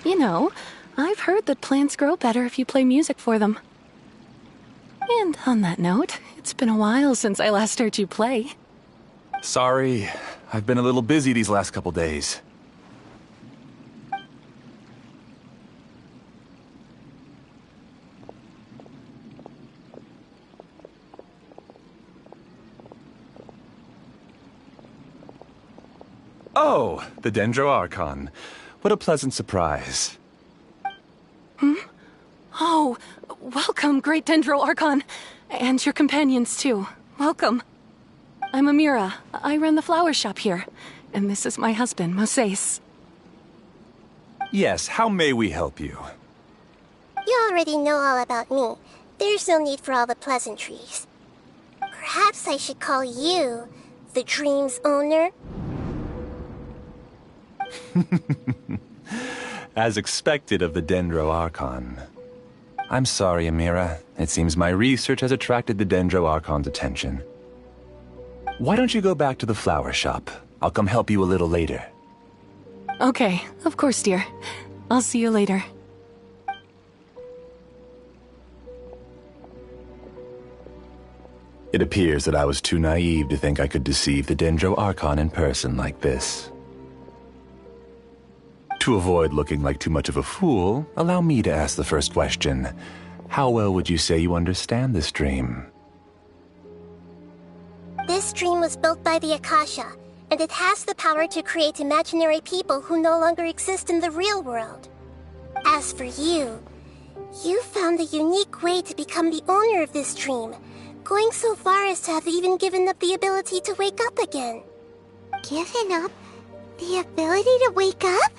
[SPEAKER 11] You know, I've heard that plants grow better if you play music for them. And on that note, it's been a while since I last heard you play.
[SPEAKER 12] Sorry, I've been a little busy these last couple days. Oh, the Dendro Archon. What a pleasant surprise.
[SPEAKER 11] Oh, welcome, Great Dendro Archon. And your companions, too. Welcome. I'm Amira. I run the flower shop here. And this is my husband, Moses.
[SPEAKER 12] Yes, how may we help you?
[SPEAKER 3] You already know all about me. There's no need for all the pleasantries. Perhaps I should call you the dream's owner?
[SPEAKER 12] As expected of the Dendro Archon. I'm sorry, Amira. It seems my research has attracted the Dendro Archon's attention. Why don't you go back to the flower shop? I'll come help you a little later.
[SPEAKER 11] Okay, of course, dear. I'll see you later.
[SPEAKER 12] It appears that I was too naive to think I could deceive the Dendro Archon in person like this. To avoid looking like too much of a fool, allow me to ask the first question. How well would you say you understand this dream?
[SPEAKER 3] This dream was built by the Akasha, and it has the power to create imaginary people who no longer exist in the real world. As for you, you found a unique way to become the owner of this dream, going so far as to have even given up the ability to wake up again.
[SPEAKER 2] Given up the ability to wake up?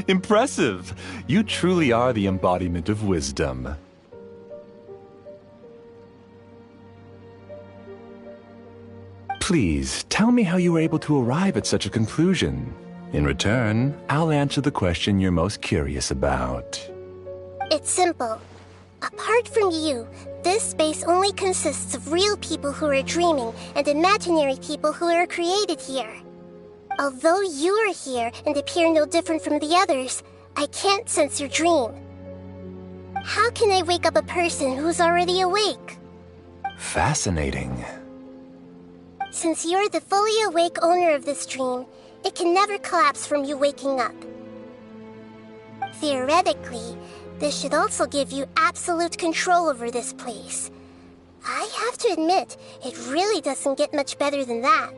[SPEAKER 12] Impressive! You truly are the embodiment of wisdom. Please, tell me how you were able to arrive at such a conclusion. In return, I'll answer the question you're most curious about.
[SPEAKER 3] It's simple. Apart from you, this space only consists of real people who are dreaming and imaginary people who are created here. Although you are here and appear no different from the others, I can't sense your dream. How can I wake up a person who's already awake?
[SPEAKER 12] Fascinating.
[SPEAKER 3] Since you're the fully awake owner of this dream, it can never collapse from you waking up. Theoretically, this should also give you absolute control over this place. I have to admit, it really doesn't get much better than that.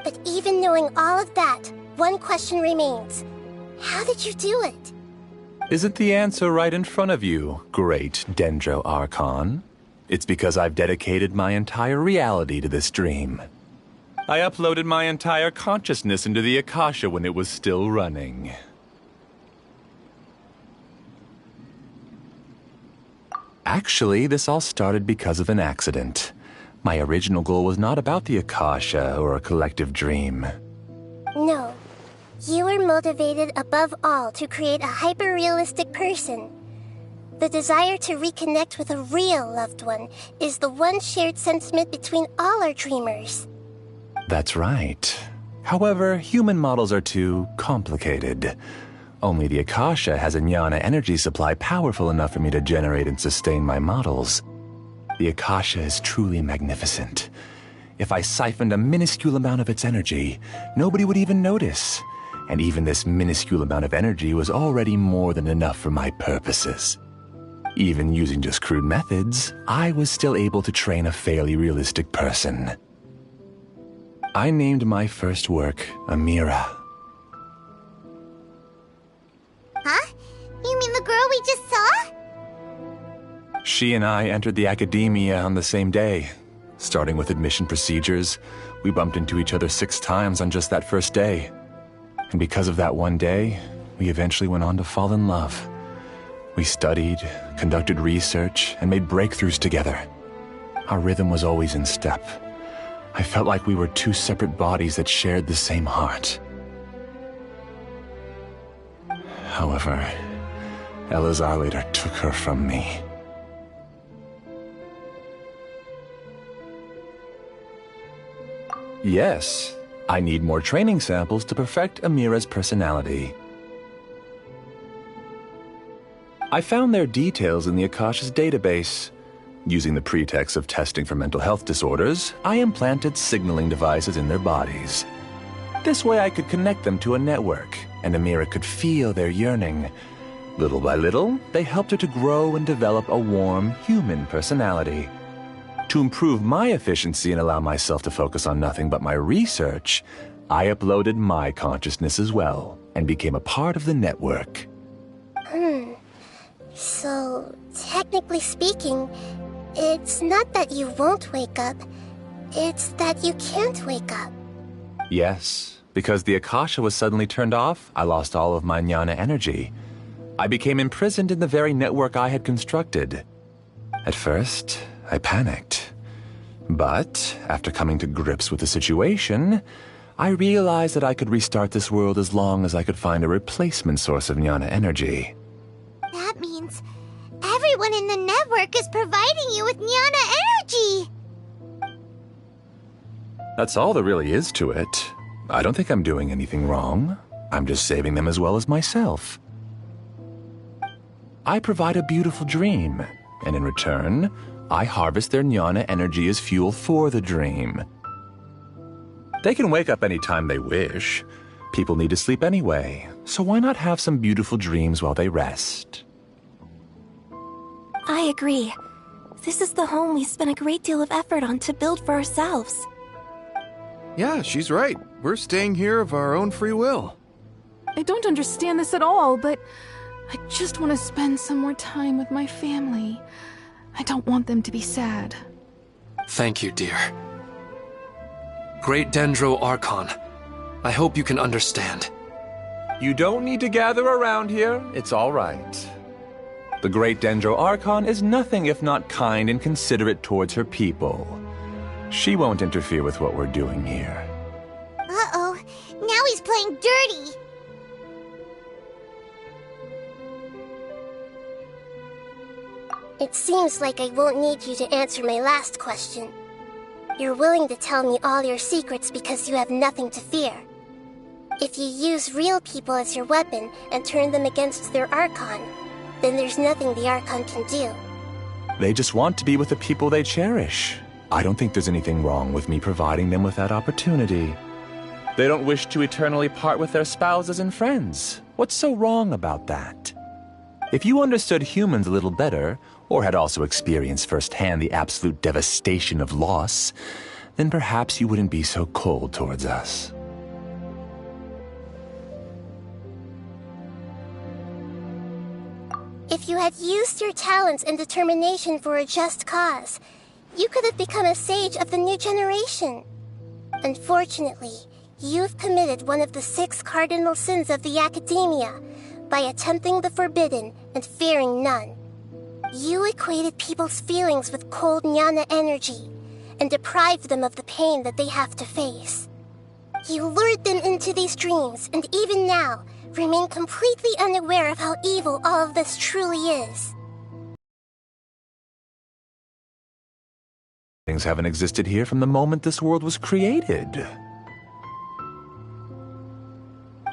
[SPEAKER 3] But even knowing all of that, one question remains. How did you do it?
[SPEAKER 12] Isn't the answer right in front of you, great Dendro Archon? It's because I've dedicated my entire reality to this dream. I uploaded my entire consciousness into the Akasha when it was still running. Actually, this all started because of an accident. My original goal was not about the Akasha or a collective dream.
[SPEAKER 3] No. You were motivated above all to create a hyper-realistic person. The desire to reconnect with a real loved one is the one shared sentiment between all our dreamers.
[SPEAKER 12] That's right. However, human models are too complicated. Only the Akasha has a jnana energy supply powerful enough for me to generate and sustain my models. The Akasha is truly magnificent. If I siphoned a minuscule amount of its energy, nobody would even notice. And even this minuscule amount of energy was already more than enough for my purposes. Even using just crude methods, I was still able to train a fairly realistic person. I named my first work Amira.
[SPEAKER 2] Huh? You mean the girl we just saw?
[SPEAKER 12] She and I entered the academia on the same day. Starting with admission procedures, we bumped into each other 6 times on just that first day. And because of that one day, we eventually went on to fall in love. We studied, conducted research, and made breakthroughs together. Our rhythm was always in step. I felt like we were 2 separate bodies that shared the same heart. However, Elazar later took her from me. Yes, I need more training samples to perfect Amira's personality. I found their details in the Akasha's database. Using the pretext of testing for mental health disorders, I implanted signaling devices in their bodies. This way I could connect them to a network, and Amira could feel their yearning. Little by little, they helped her to grow and develop a warm, human personality. To improve my efficiency and allow myself to focus on nothing but my research, I uploaded my consciousness as well, and became a part of the network.
[SPEAKER 3] So, technically speaking, it's not that you won't wake up, it's that you can't wake up.
[SPEAKER 12] Yes, because the Akasha was suddenly turned off, I lost all of my jnana energy. I became imprisoned in the very network I had constructed. At first, I panicked. But, after coming to grips with the situation, I realized that I could restart this world as long as I could find a replacement source of jnana energy.
[SPEAKER 2] That means everyone in the network is providing you with jnana energy!
[SPEAKER 12] That's all there really is to it. I don't think I'm doing anything wrong. I'm just saving them as well as myself. I provide a beautiful dream, and in return, I harvest their jnana energy as fuel for the dream. They can wake up any time they wish. People need to sleep anyway, so why not have some beautiful dreams while they rest?
[SPEAKER 7] I agree. This is the home we spent a great deal of effort on to build for ourselves.
[SPEAKER 14] Yeah, she's right. We're staying here of our own free will.
[SPEAKER 11] I don't understand this at all, but I just want to spend some more time with my family. I don't want them to be sad.
[SPEAKER 4] Thank you, dear. Great Dendro Archon, I hope you can understand.
[SPEAKER 12] You don't need to gather around here. It's all right. The Great Dendro Archon is nothing if not kind and considerate towards her people. She won't interfere with what we're doing here.
[SPEAKER 2] Uh-oh, now he's playing dirty!
[SPEAKER 3] It seems like I won't need you to answer my last question. You're willing to tell me all your secrets because you have nothing to fear. If you use real people as your weapon and turn them against their Archon, then there's nothing the Archon can do.
[SPEAKER 12] They just want to be with the people they cherish. I don't think there's anything wrong with me providing them with that opportunity. They don't wish to eternally part with their spouses and friends. What's so wrong about that? If you understood humans a little better, or had also experienced firsthand the absolute devastation of loss, then perhaps you wouldn't be so cold towards us.
[SPEAKER 3] If you had used your talents and determination for a just cause, you could have become a sage of the new generation. Unfortunately, you've committed one of the 6 cardinal sins of the Academia by attempting the forbidden and fearing none. You equated people's feelings with cold jnana energy and deprived them of the pain that they have to face. You lured them into these dreams, and even now, remain completely unaware of how evil all of this truly is.
[SPEAKER 12] Things haven't existed here from the moment this world was created.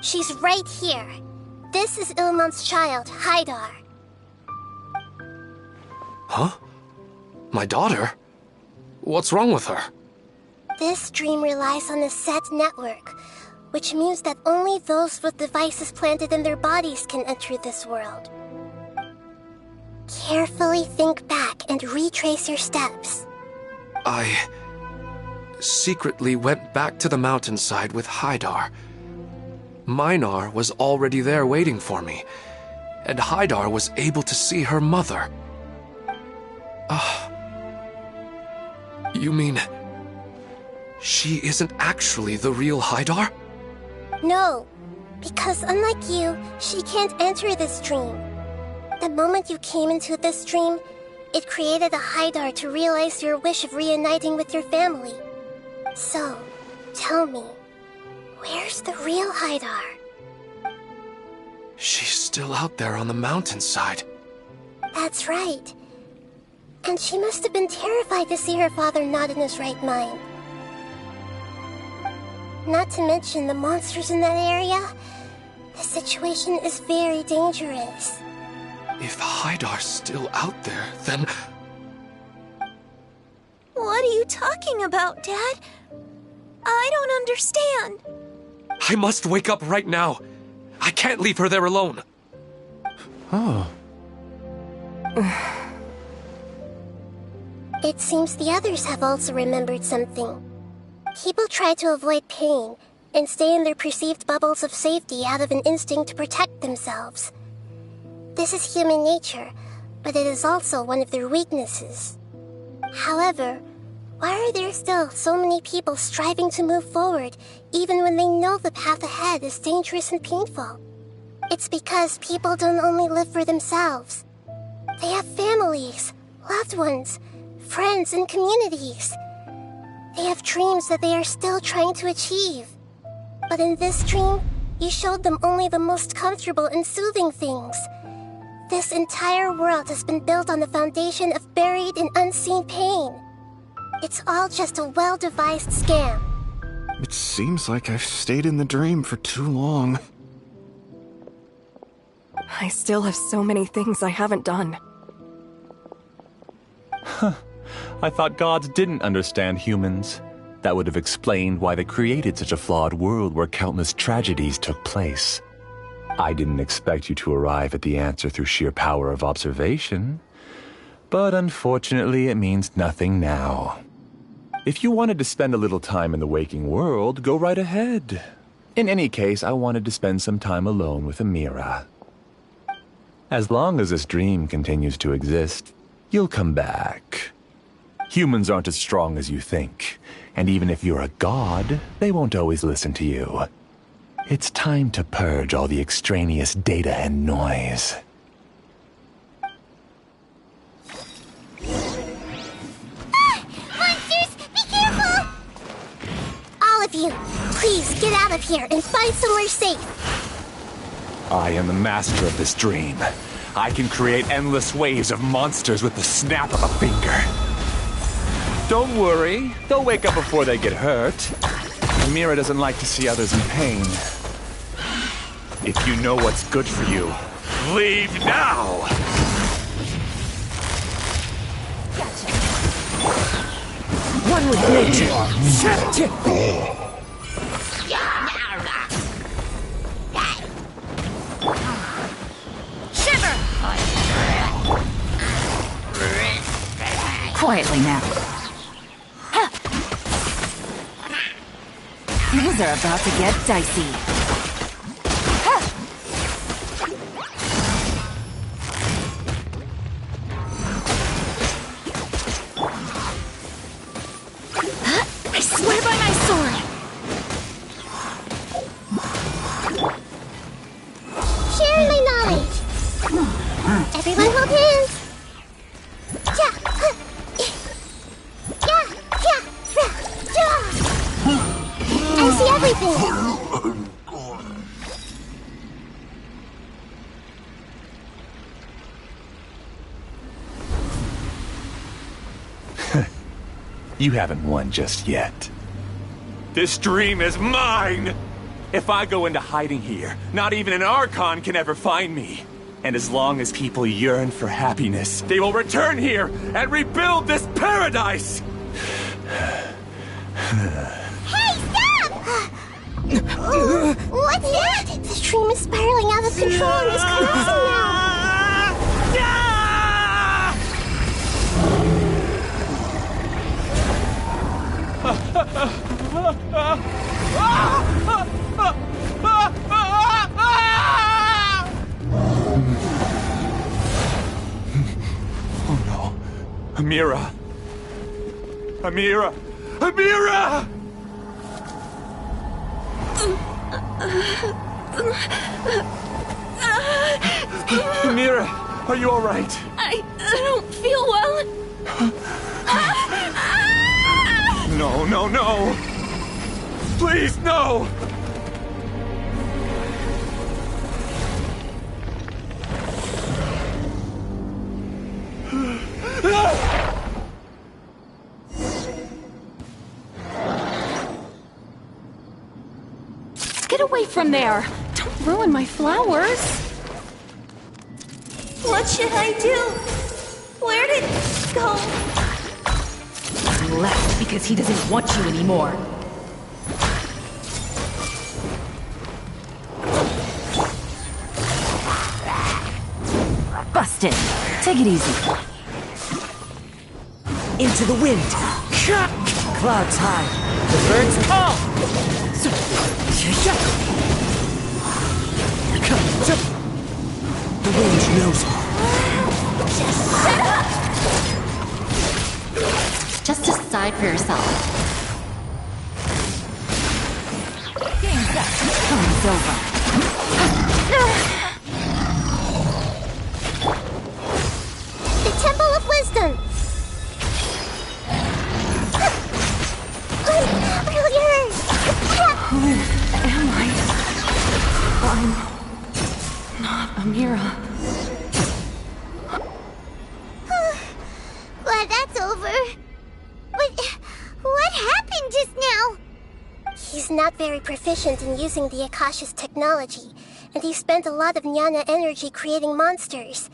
[SPEAKER 3] She's right here. This is Ilmon's child, Haidar.
[SPEAKER 4] Huh? My daughter? What's wrong with her?
[SPEAKER 3] This dream relies on a set network, which means that only those with devices planted in their bodies can enter this world. Carefully think back and retrace your steps.
[SPEAKER 4] I secretly went back to the mountainside with Haidar. Minar was already there waiting for me, and Haidar was able to see her mother. You mean she isn't actually the real Haidar?
[SPEAKER 3] No, because unlike you, she can't enter this dream. The moment you came into this dream, it created a Haidar to realize your wish of reuniting with your family. So, tell me, where's the real Haidar?
[SPEAKER 4] She's still out there on the mountainside.
[SPEAKER 3] That's right. And she must have been terrified to see her father not in his right mind. Not to mention the monsters in that area. The situation is very dangerous.
[SPEAKER 4] If Haidar's still out there, then...
[SPEAKER 2] What are you talking about, Dad? I don't understand.
[SPEAKER 4] I must wake up right now. I can't leave her there alone.
[SPEAKER 14] Oh.
[SPEAKER 3] It seems the others have also remembered something. People try to avoid pain and stay in their perceived bubbles of safety out of an instinct to protect themselves. This is human nature, but it is also one of their weaknesses. However, why are there still so many people striving to move forward even when they know the path ahead is dangerous and painful? It's because people don't only live for themselves. They have families, loved ones, friends, and communities. They have dreams that they are still trying to achieve. But in this dream, you showed them only the most comfortable and soothing things. This entire world has been built on the foundation of buried and unseen pain. It's all just a well-devised scam.
[SPEAKER 14] It seems like I've stayed in the dream for too long.
[SPEAKER 13] I still have so many things I haven't done.
[SPEAKER 12] Huh. I thought gods didn't understand humans. That would have explained why they created such a flawed world where countless tragedies took place. I didn't expect you to arrive at the answer through sheer power of observation. But unfortunately, it means nothing now. If you wanted to spend a little time in the waking world, go right ahead. In any case, I wanted to spend some time alone with Amira. As long as this dream continues to exist, you'll come back. Humans aren't as strong as you think, and even if you're a god, they won't always listen to you. It's time to purge all the extraneous data and noise.
[SPEAKER 3] Monsters, be careful! All of you, please get out of here and find somewhere safe.
[SPEAKER 12] I am the master of this dream. I can create endless waves of monsters with the snap of a finger. Don't worry, they'll wake up before they get hurt. Amira doesn't like to see others in pain. If you know what's good for you, leave now!
[SPEAKER 1] Gotcha. One with nature.
[SPEAKER 15] Shiver! Quietly now. Things are about to get dicey. I swear by my sword!
[SPEAKER 3] Sharing my knowledge. Everyone hold hands. I see everything.
[SPEAKER 12] You haven't won just yet. This dream is mine! If I go into hiding here, not even an Archon can ever find me. And as long as people yearn for happiness, they will return here and rebuild this paradise!
[SPEAKER 3] Hey, stop! What's that? This dream is spiraling out of control and is collapsing now.
[SPEAKER 12] Oh no. Amira! Amira! Amira! Amira, are you all right?
[SPEAKER 7] I don't feel well.
[SPEAKER 12] No, no, no! Please, no!
[SPEAKER 10] Get away from there! Don't ruin my flowers!
[SPEAKER 15] What should I do? Where did it go?
[SPEAKER 16] He left because he doesn't want you anymore. Busted. Take it easy.
[SPEAKER 1] Into the wind. Clouds high. The birds call. The wind knows all.
[SPEAKER 15] Just shut up! Just decide for yourself.
[SPEAKER 16] Game's up. Time's over.
[SPEAKER 3] The Temple of Wisdom. Failure.
[SPEAKER 10] Who am I? I'm not Amira.
[SPEAKER 2] Glad that's over. But what happened just now?
[SPEAKER 3] He's not very proficient in using the Akasha's technology, and he spent a lot of Jnana energy creating monsters.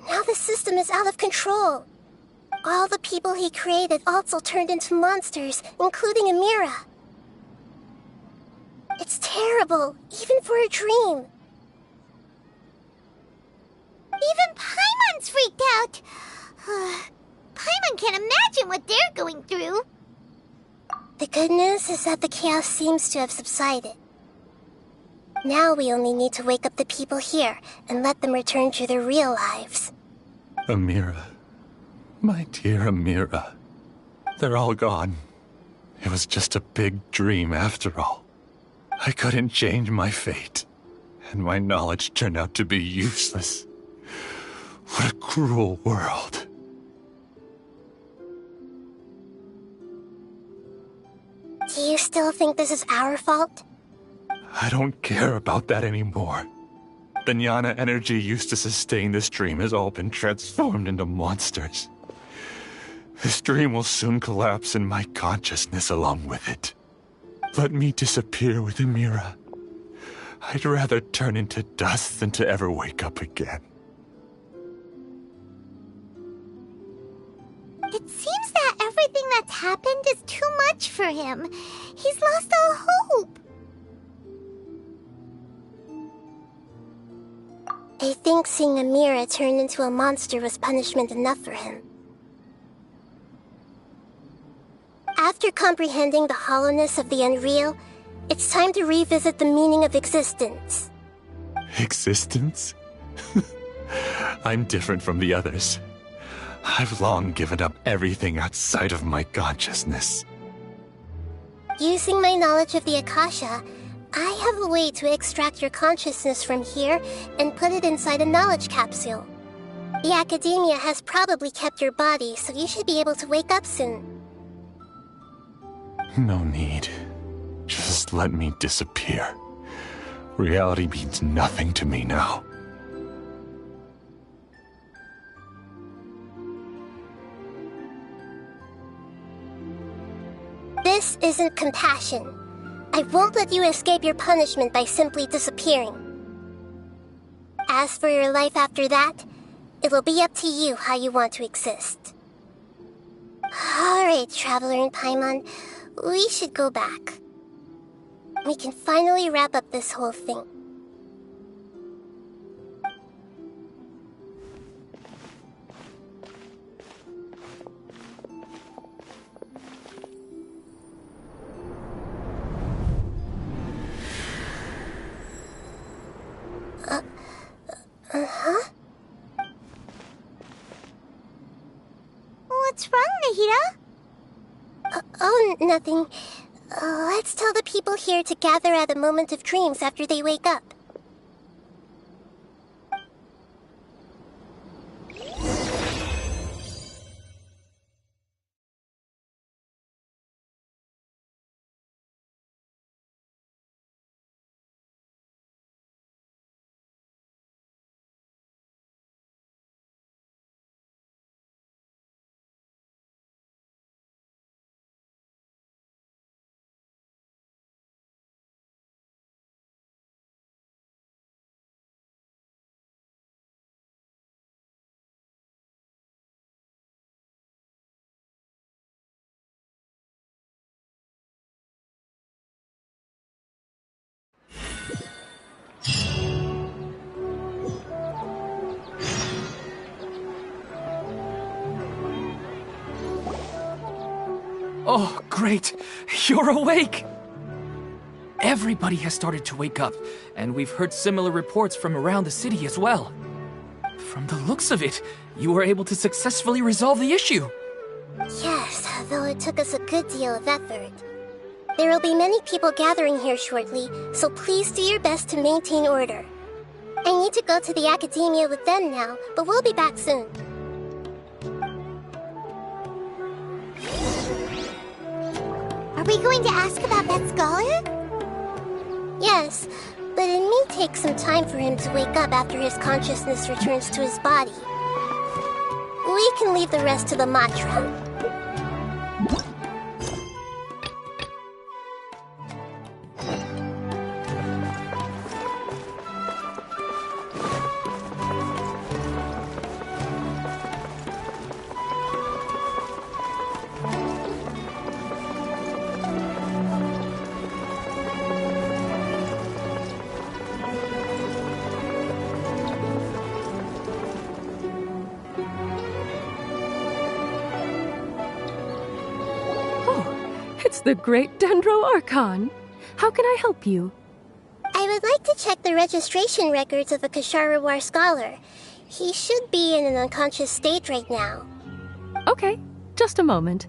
[SPEAKER 3] Now the system is out of control. All the people he created also turned into monsters, including Amira. It's terrible, even for a dream.
[SPEAKER 2] Even Paimon's freaked out. Paimon can't imagine what they're going through.
[SPEAKER 3] The good news is that the chaos seems to have subsided. Now we only need to wake up the people here and let them return to their real lives.
[SPEAKER 12] Amira. My dear Amira. They're all gone. It was just a big dream after all. I couldn't change my fate, and my knowledge turned out to be useless. What a cruel world.
[SPEAKER 3] Do you still think this is our fault?
[SPEAKER 12] I don't care about that anymore. The jnana energy used to sustain this dream has all been transformed into monsters. This dream will soon collapse and my consciousness along with it. Let me disappear with Amira. I'd rather turn into dust than to ever wake up again.
[SPEAKER 2] It seems that everything that's happened is too much for him. He's lost all hope.
[SPEAKER 3] I think seeing Amira turn into a monster was punishment enough for him. After comprehending the hollowness of the unreal, it's time to revisit the meaning of existence.
[SPEAKER 12] Existence? I'm different from the others. I've long given up everything outside of my consciousness.
[SPEAKER 3] Using my knowledge of the Akasha, I have a way to extract your consciousness from here and put it inside a knowledge capsule. The Academia has probably kept your body, so you should be able to wake up soon.
[SPEAKER 12] No need. Just let me disappear. Reality means nothing to me now.
[SPEAKER 3] This isn't compassion. I won't let you escape your punishment by simply disappearing. As for your life after that, it will be up to you how you want to exist. Alright, Traveler and Paimon, we should go back. We can finally wrap up this whole thing.
[SPEAKER 2] Huh? What's wrong, Nahida?
[SPEAKER 3] Oh, nothing. Let's tell the people here to gather at a moment of dreams after they wake up.
[SPEAKER 5] Oh, great! You're awake! Everybody has started to wake up, and we've heard similar reports from around the city as well. From the looks of it, you were able to successfully resolve the issue.
[SPEAKER 3] Yes, though it took us a good deal of effort. There will be many people gathering here shortly, so please do your best to maintain order. I need to go to the Academia with them now, but we'll be back soon.
[SPEAKER 2] Are we going to ask about that scholar?
[SPEAKER 3] Yes, but it may take some time for him to wake up after his consciousness returns to his body. We can leave the rest to the Matra.
[SPEAKER 11] It's the great Dendro Archon. How can I help you?
[SPEAKER 3] I would like to check the registration records of a Kasharawar scholar. He should be in an unconscious state right now.
[SPEAKER 11] Okay, just a moment.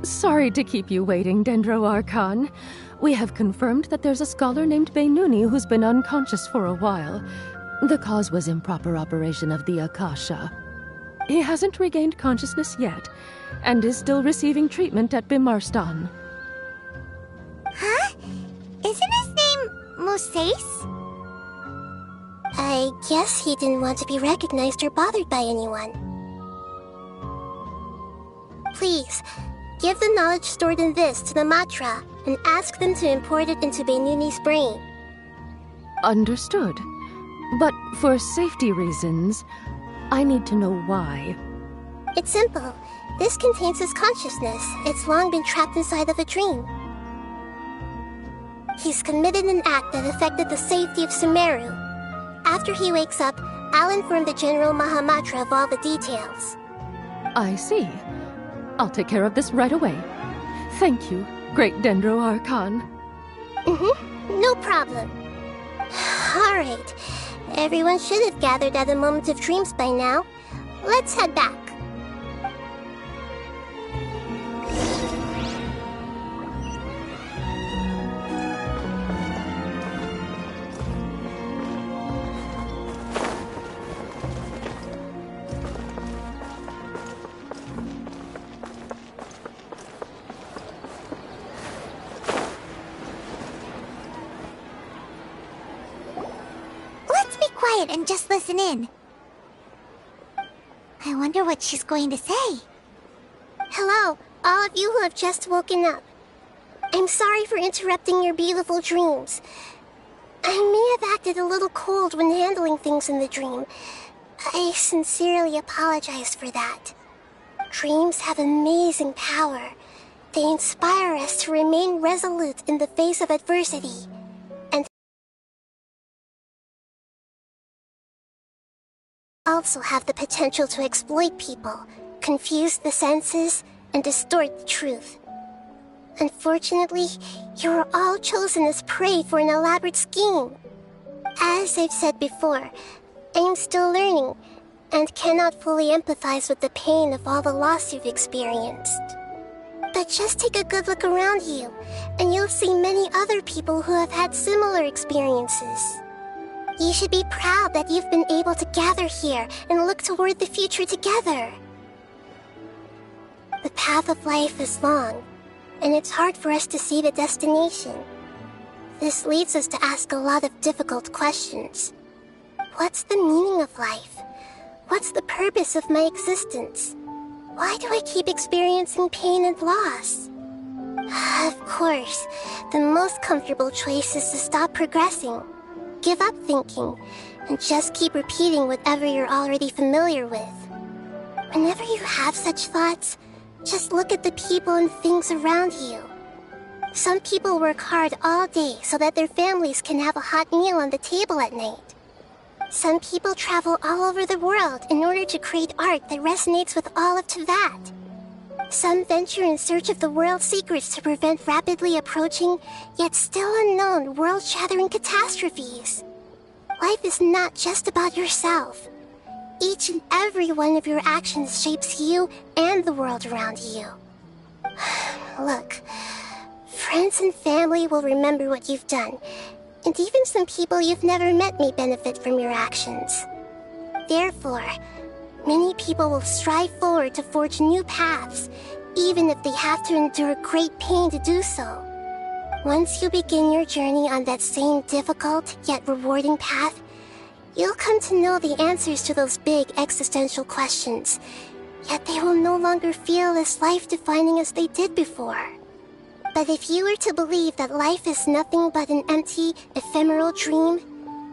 [SPEAKER 11] Sorry to keep you waiting, Dendro Archon. We have confirmed that there's a scholar named Beinuni who's been unconscious for a while. The cause was improper operation of the Akasha. He hasn't regained consciousness yet, and is still receiving treatment at Bimarstan.
[SPEAKER 2] Huh? Is almost says?
[SPEAKER 3] I guess he didn't want to be recognized or bothered by anyone. Please, give the knowledge stored in this to the Matra and ask them to import it into Benuni's brain.
[SPEAKER 11] Understood. But for safety reasons, I need to know why.
[SPEAKER 3] It's simple. This contains his consciousness. It's long been trapped inside of a dream. He's committed an act that affected the safety of Sumeru. After he wakes up, I'll inform the General Mahamatra of all the details.
[SPEAKER 11] I see. I'll take care of this right away. Thank you, Great Dendro Archon.
[SPEAKER 3] No problem. Alright. Everyone should have gathered at the Moment of Dreams by now. Let's head back.
[SPEAKER 2] And just listen in. I wonder what she's going to say.
[SPEAKER 3] Hello, all of you who have just woken up. I'm sorry for interrupting your beautiful dreams. I may have acted a little cold when handling things in the dream. I sincerely apologize for that. Dreams have amazing power. They inspire us to remain resolute in the face of adversity. Also have the potential to exploit people, confuse the senses, and distort the truth. Unfortunately, you are all chosen as prey for an elaborate scheme. As I've said before, I am still learning, and cannot fully empathize with the pain of all the loss you've experienced. But just take a good look around you, and you'll see many other people who have had similar experiences. You should be proud that you've been able to gather here and look toward the future together. The path of life is long, and it's hard for us to see the destination. This leads us to ask a lot of difficult questions. What's the meaning of life? What's the purpose of my existence? Why do I keep experiencing pain and loss? Of course, the most comfortable choice is to stop progressing. Give up thinking, and just keep repeating whatever you're already familiar with. Whenever you have such thoughts, just look at the people and things around you. Some people work hard all day so that their families can have a hot meal on the table at night. Some people travel all over the world in order to create art that resonates with all of Teyvat. Some venture in search of the world's secrets to prevent rapidly approaching, yet still unknown, world-shattering catastrophes. Life is not just about yourself. Each and every one of your actions shapes you and the world around you. Look, friends and family will remember what you've done, and even some people you've never met may benefit from your actions. Therefore, many people will strive forward to forge new paths, even if they have to endure great pain to do so. Once you begin your journey on that same difficult yet rewarding path, you'll come to know the answers to those big existential questions, yet they will no longer feel as life-defining as they did before. But if you were to believe that life is nothing but an empty, ephemeral dream,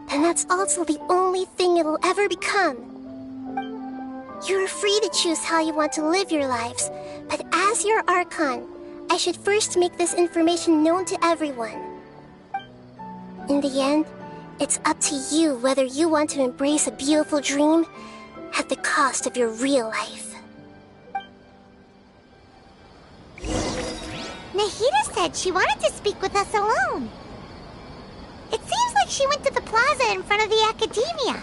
[SPEAKER 3] then that's also the only thing it'll ever become. You're free to choose how you want to live your lives, but as your Archon, I should first make this information known to everyone. In the end, it's up to you whether you want to embrace a beautiful dream at the cost of your real life.
[SPEAKER 2] Nahida said she wanted to speak with us alone. It seems like she went to the plaza in front of the Academia.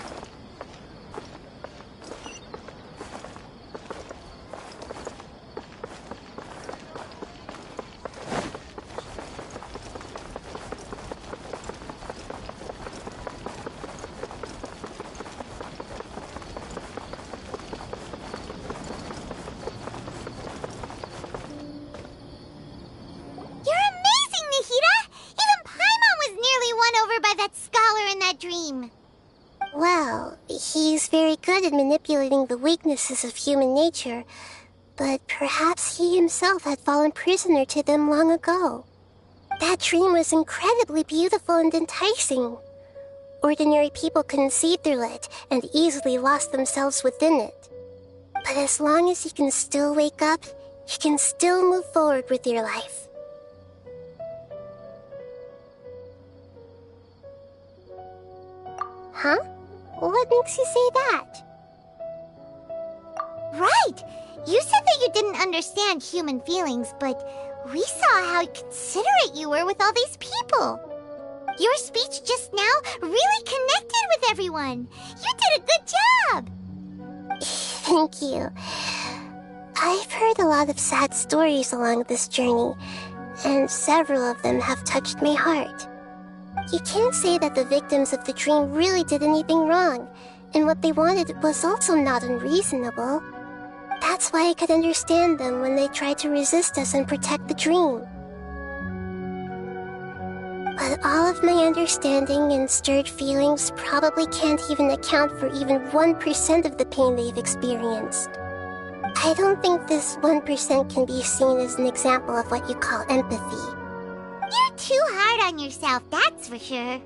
[SPEAKER 2] You're amazing, Nahida! Even Paimon was nearly won over by
[SPEAKER 3] at manipulating the weaknesses of human nature, but perhaps he himself had fallen prisoner to them long ago. That dream was incredibly beautiful and enticing. Ordinary people couldn't see through it and easily lost themselves within it. But as long as you can still wake up, you can still move forward with your life. Huh? What makes you say that?
[SPEAKER 2] Right! You said that you didn't understand human feelings, but we saw how considerate you were with all these people. Your speech just now really connected with everyone. You did a good job!
[SPEAKER 3] Thank you. I've heard a lot of sad stories along this journey, and several of them have touched my heart. You can't say that the victims of the dream really did anything wrong, and what they wanted was also not unreasonable. That's why I could understand them when they tried to resist us and protect the dream. But all of my understanding and stirred feelings probably can't even account for even 1% of the pain they've experienced. I don't think this 1% can be seen as an example of what you call empathy.
[SPEAKER 2] You're too hard on yourself, that's for sure.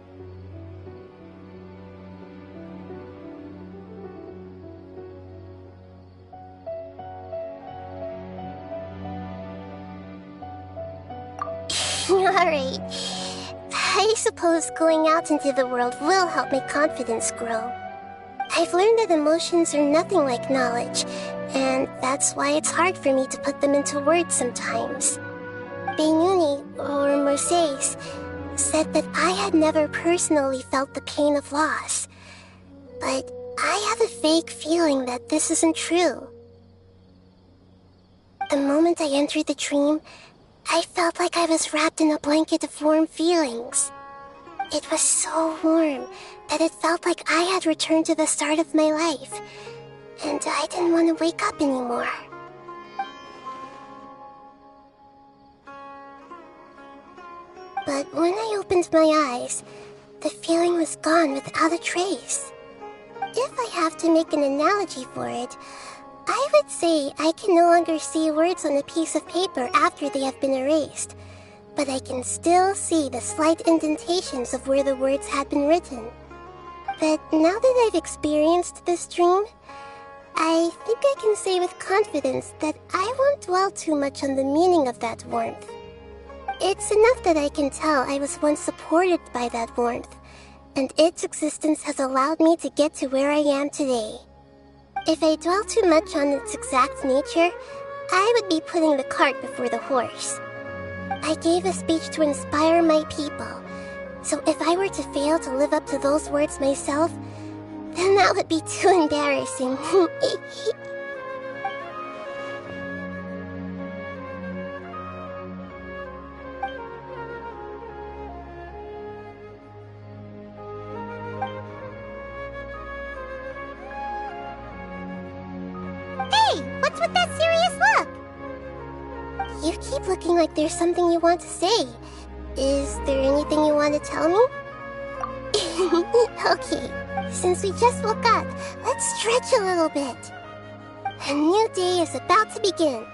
[SPEAKER 3] Alright. I suppose going out into the world will help my confidence grow. I've learned that emotions are nothing like knowledge, and that's why it's hard for me to put them into words sometimes. Beinuni, or Mercedes, said that I had never personally felt the pain of loss. But I have a vague feeling that this isn't true. The moment I entered the dream, I felt like I was wrapped in a blanket of warm feelings. It was so warm that it felt like I had returned to the start of my life, and I didn't want to wake up anymore. But when I opened my eyes, the feeling was gone without a trace. If I have to make an analogy for it, I would say I can no longer see words on a piece of paper after they have been erased, but I can still see the slight indentations of where the words had been written. But now that I've experienced this dream, I think I can say with confidence that I won't dwell too much on the meaning of that warmth. It's enough that I can tell I was once supported by that warmth, and its existence has allowed me to get to where I am today. If I dwell too much on its exact nature, I would be putting the cart before the horse. I gave a speech to inspire my people, so if I were to fail to live up to those words myself, then that would be too embarrassing.
[SPEAKER 2] What's with that serious look?
[SPEAKER 3] You keep looking like there's something you want to say. Is there anything you want to tell me? Okay, since we just woke up, let's stretch a little bit. A new day is about to begin.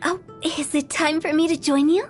[SPEAKER 2] Oh, is it time for me to join you?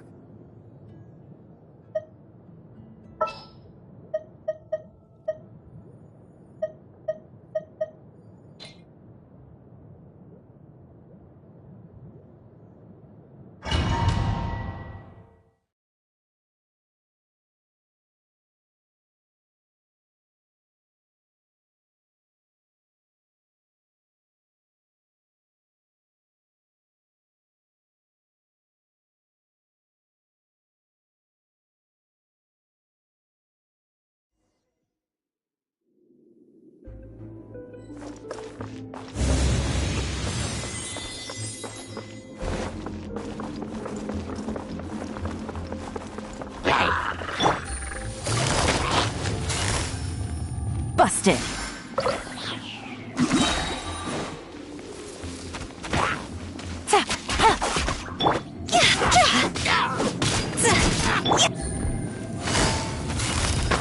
[SPEAKER 16] Busted!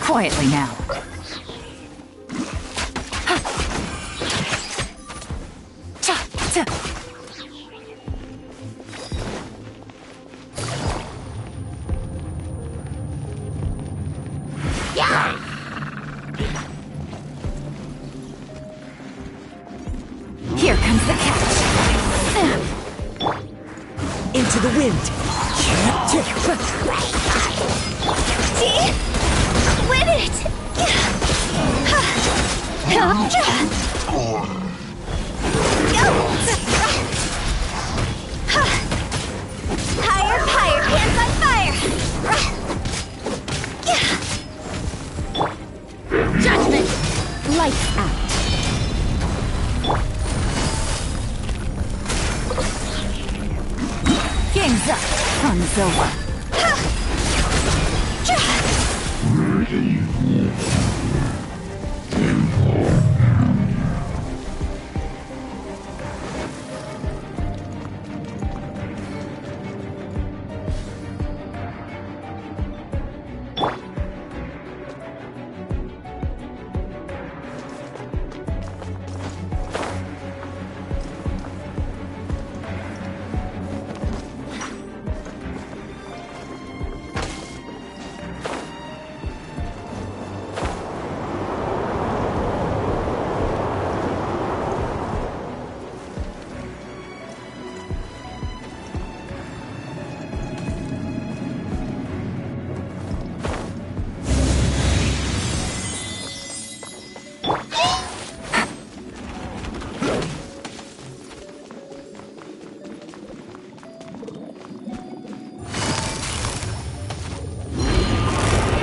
[SPEAKER 16] Quietly now. Here comes the catch. Into the wind.
[SPEAKER 2] Win it! Higher, higher, hands on fire!
[SPEAKER 16] Judgment! Lights out. Game's up. Fun's over.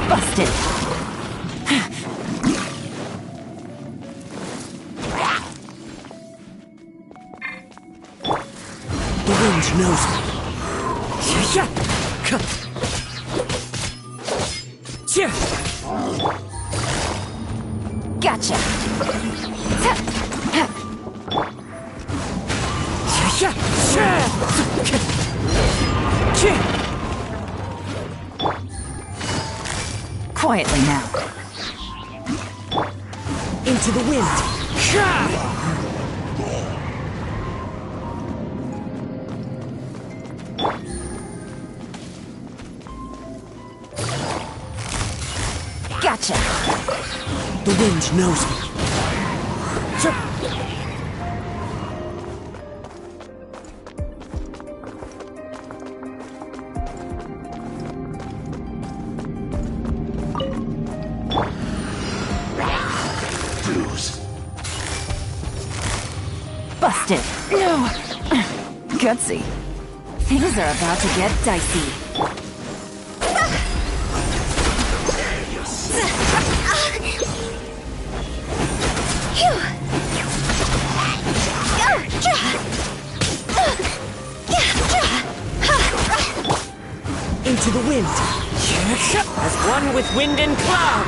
[SPEAKER 16] Busted!
[SPEAKER 17] The wind knows me.
[SPEAKER 16] Gotcha! Quietly now.
[SPEAKER 17] Into the wind.
[SPEAKER 16] Gotcha!
[SPEAKER 17] The wind knows me.
[SPEAKER 16] Busted. No. Gutsy. Things are about to get dicey.
[SPEAKER 17] Into the wind. As one with wind and cloud.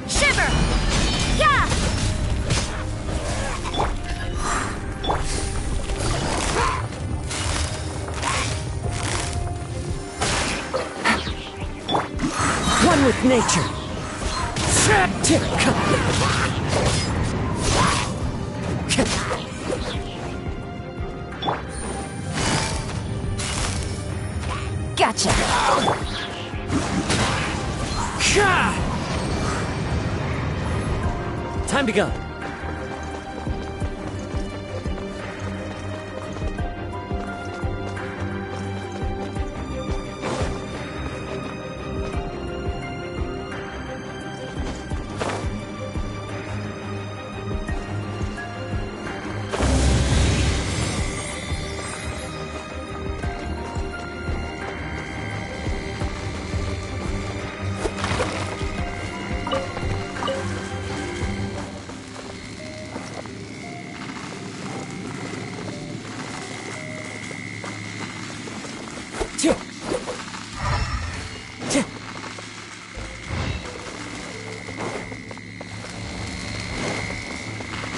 [SPEAKER 2] Shiver! Yeah!
[SPEAKER 17] One with nature.
[SPEAKER 16] Gotcha.
[SPEAKER 17] Time to go.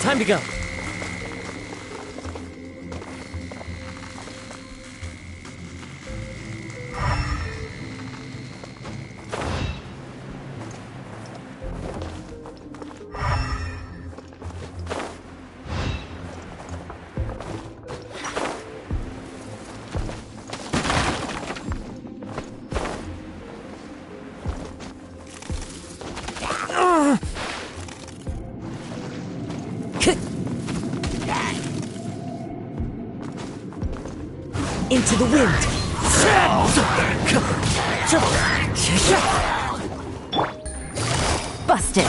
[SPEAKER 17] Time to go. Into the wind.
[SPEAKER 16] Busted.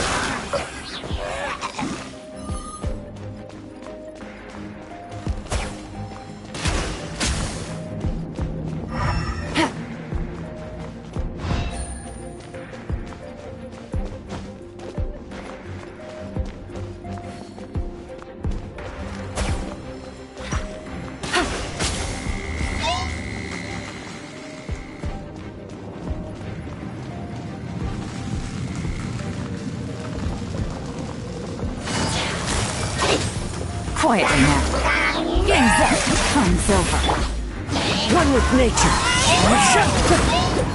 [SPEAKER 16] Quietly now. Game's up. Fun's over.
[SPEAKER 17] One with nature.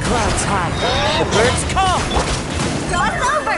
[SPEAKER 17] Clouds high. The birds call.
[SPEAKER 2] God's over!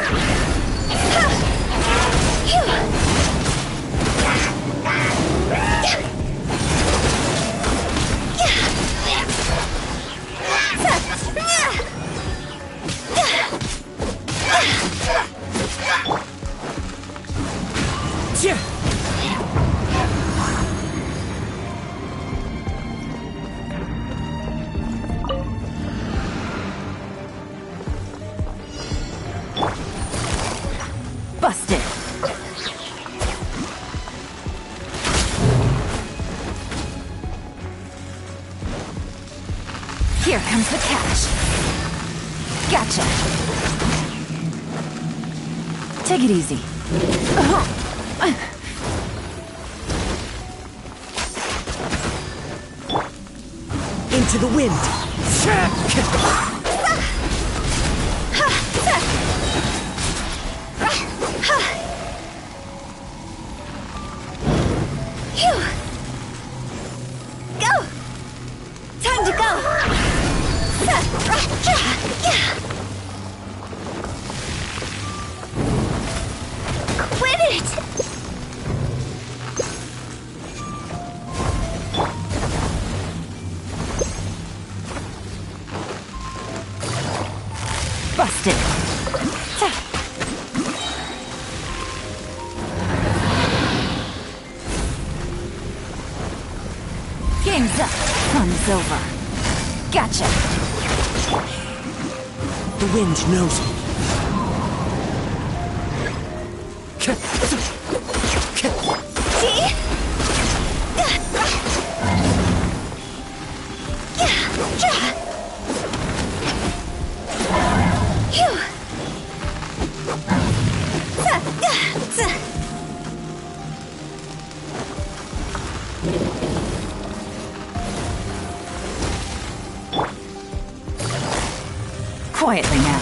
[SPEAKER 16] Busted. Here comes the catch. Gotcha. Take it easy.
[SPEAKER 17] Into the wind.
[SPEAKER 2] Go! Time to go! Quit it!
[SPEAKER 16] Busted. Game's up. Fun's over. Gotcha!
[SPEAKER 17] The wind knows me.
[SPEAKER 15] See?
[SPEAKER 16] Quietly now.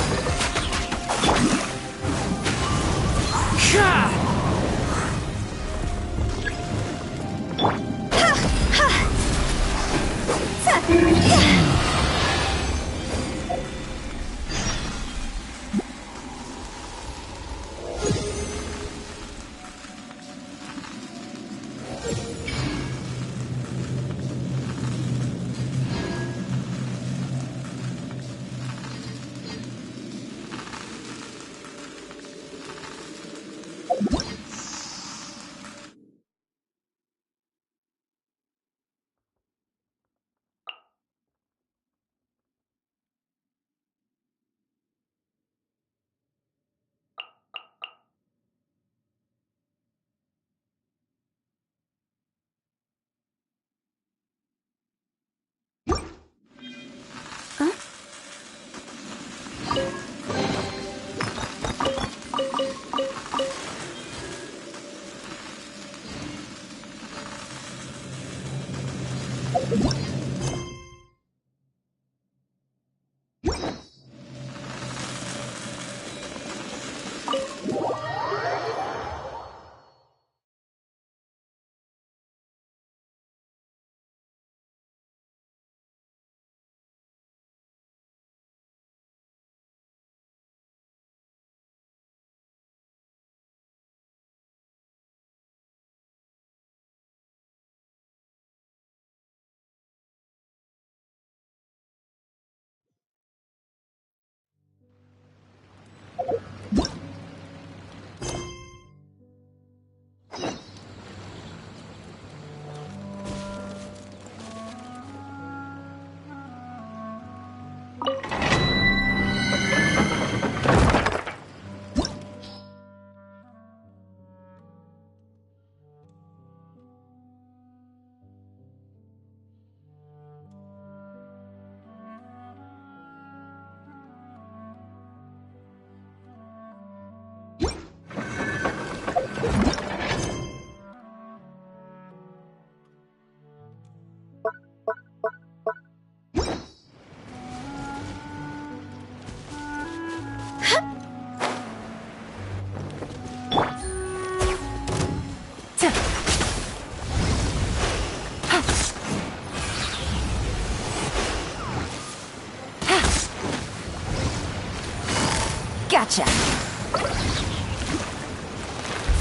[SPEAKER 16] Gotcha!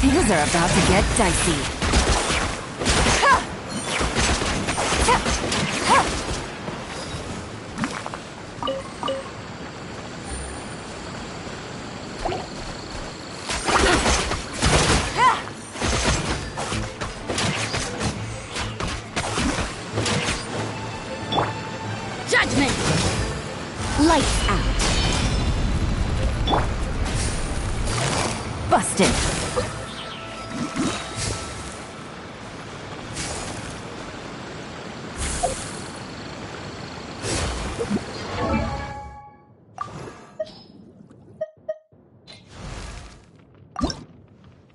[SPEAKER 16] Things are about to get dicey.
[SPEAKER 15] Judgment!
[SPEAKER 16] Lights out. Busted.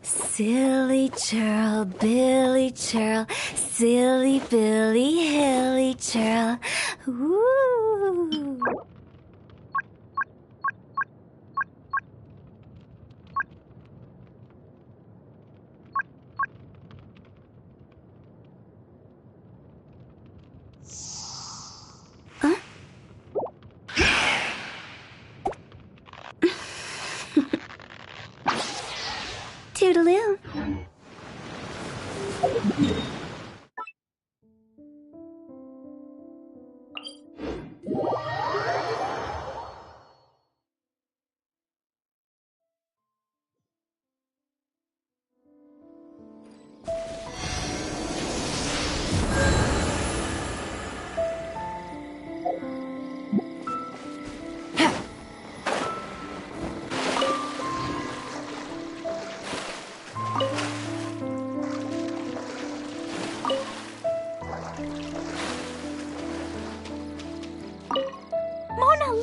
[SPEAKER 6] Silly churl, Billy churl, silly Billy, hilly churl. Ooh. Toodaloo.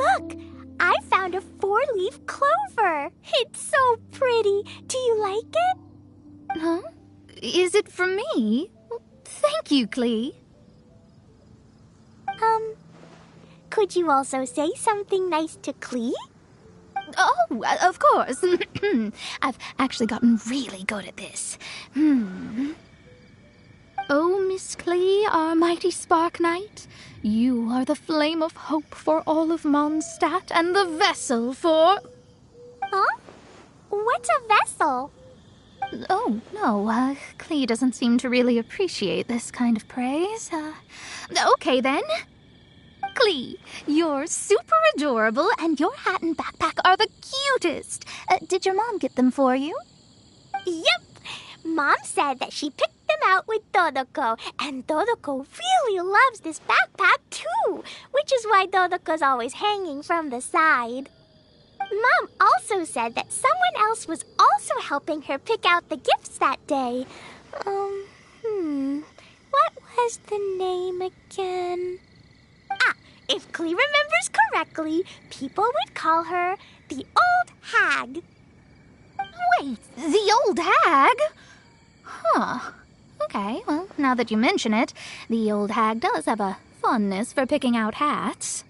[SPEAKER 2] Look! I found a 4-leaf clover. It's so pretty. Do you like it?
[SPEAKER 18] Huh? Is it from me? Thank you, Klee.
[SPEAKER 2] Could you also say something nice to Klee?
[SPEAKER 18] Oh, of course. I've actually gotten really good at this. Oh, Miss Klee, our mighty Spark Knight, you are the flame of hope for all of Mondstadt and the vessel for...
[SPEAKER 2] Huh? What's a vessel?
[SPEAKER 18] Oh, no, Klee doesn't seem to really appreciate this kind of praise. Okay, then. Klee, you're super adorable, and your hat and backpack are the cutest. Did your mom get them for you?
[SPEAKER 2] Yep. Mom said that she picked them out with Dodoko, and Dodoko really loves this backpack too, which is why Dodoko's always hanging from the side. Mom also said that someone else was also helping her pick out the gifts that day. What was the name again? If Klee remembers correctly, people would call her the Old Hag.
[SPEAKER 18] Wait, the Old Hag? Huh. Okay, well, now that you mention it, the Old Hag does have a fondness for picking out hats.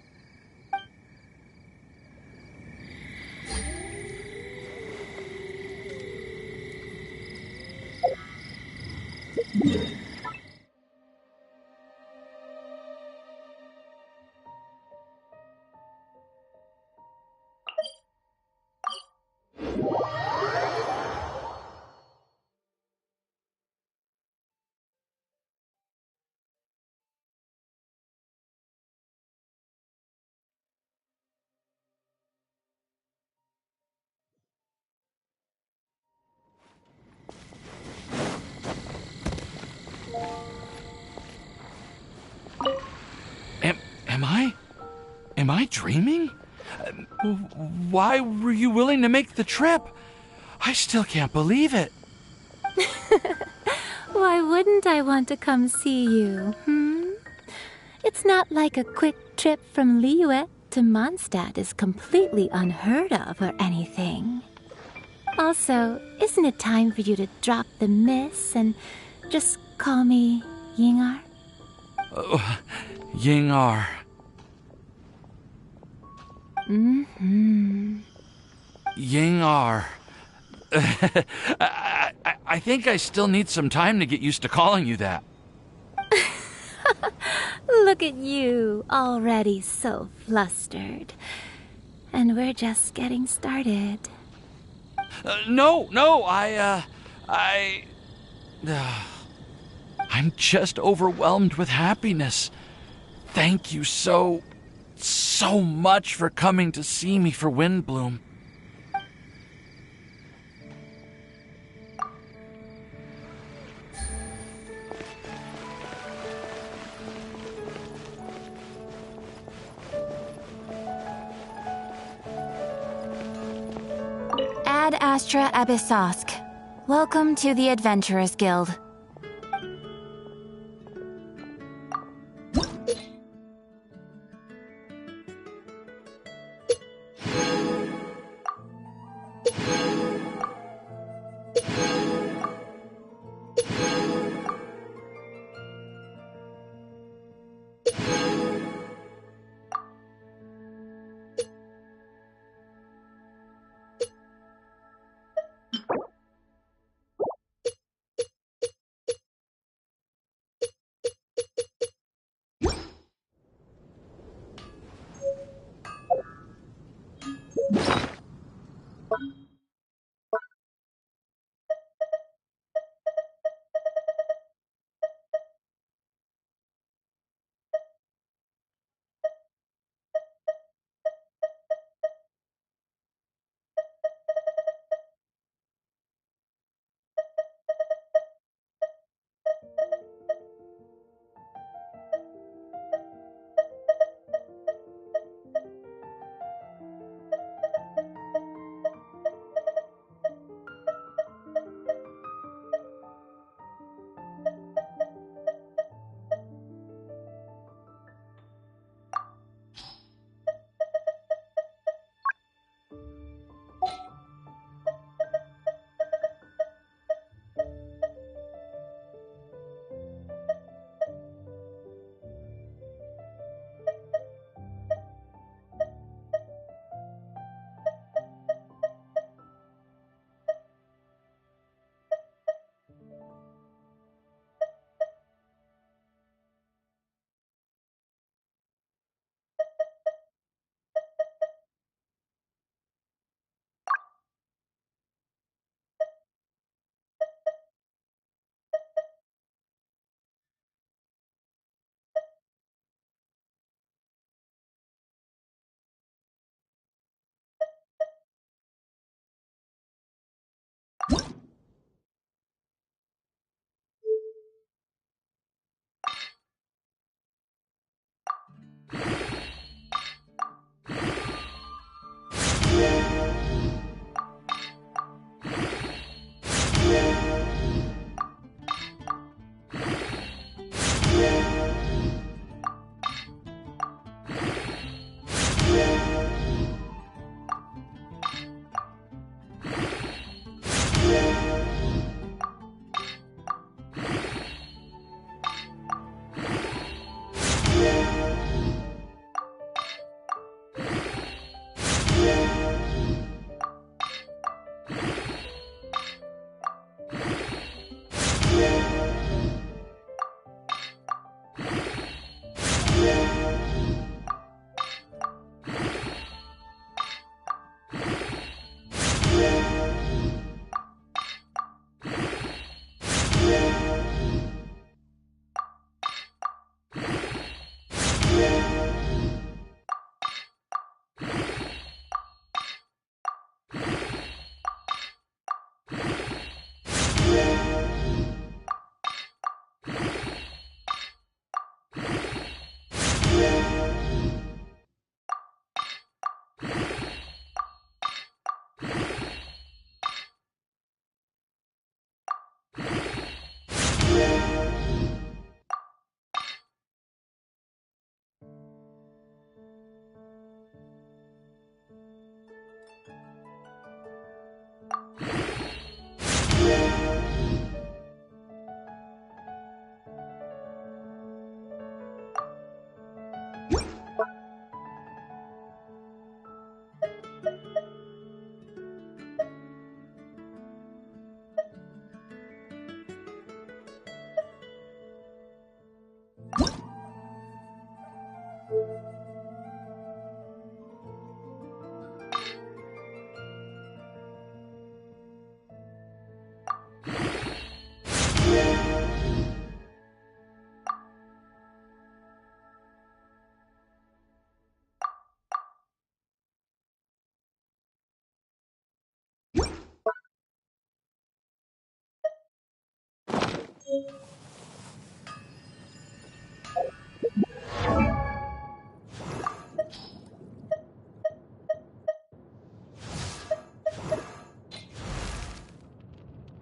[SPEAKER 19] Am I dreaming? Why were you willing to make the trip? I still can't believe it.
[SPEAKER 20] Why wouldn't I want to come see you, It's not like a quick trip from Liyue to Mondstadt is completely unheard of or anything. Also, isn't it time for you to drop the miss and just call me Yingar?
[SPEAKER 19] Yingar. Yingar. I think I still need some time to get used to calling you that.
[SPEAKER 20] Look at you, already so flustered. And we're just getting started.
[SPEAKER 19] No, I'm just overwhelmed with happiness. Thank you so much for coming to see me for Windbloom.
[SPEAKER 16] Ad Astra Abyssosk. Welcome to the Adventurers Guild.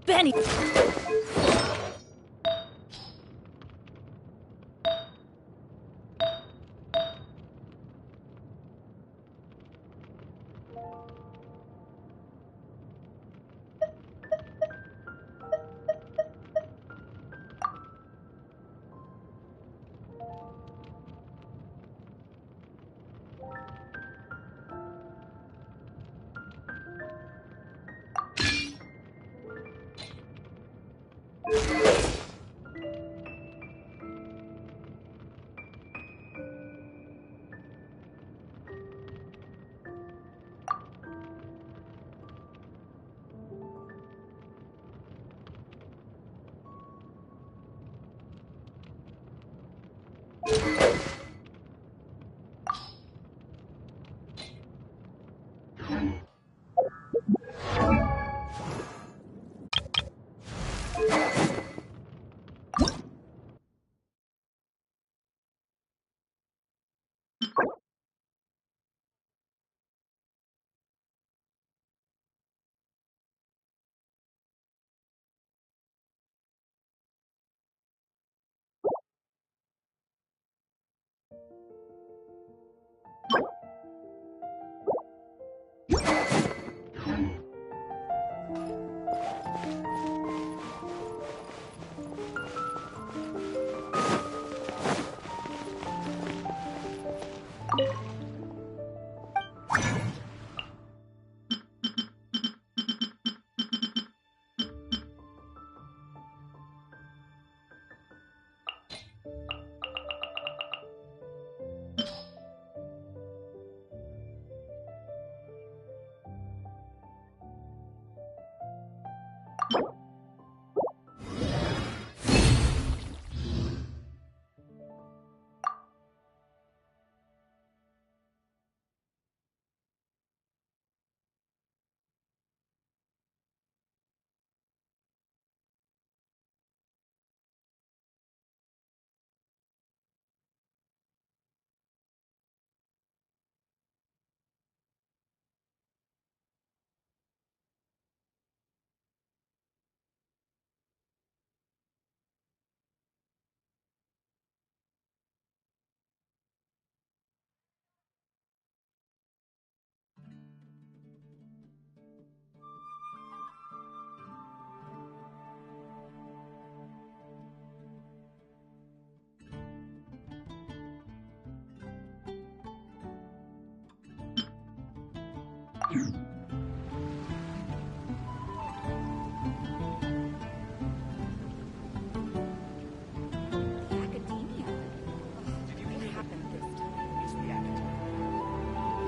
[SPEAKER 6] Benny!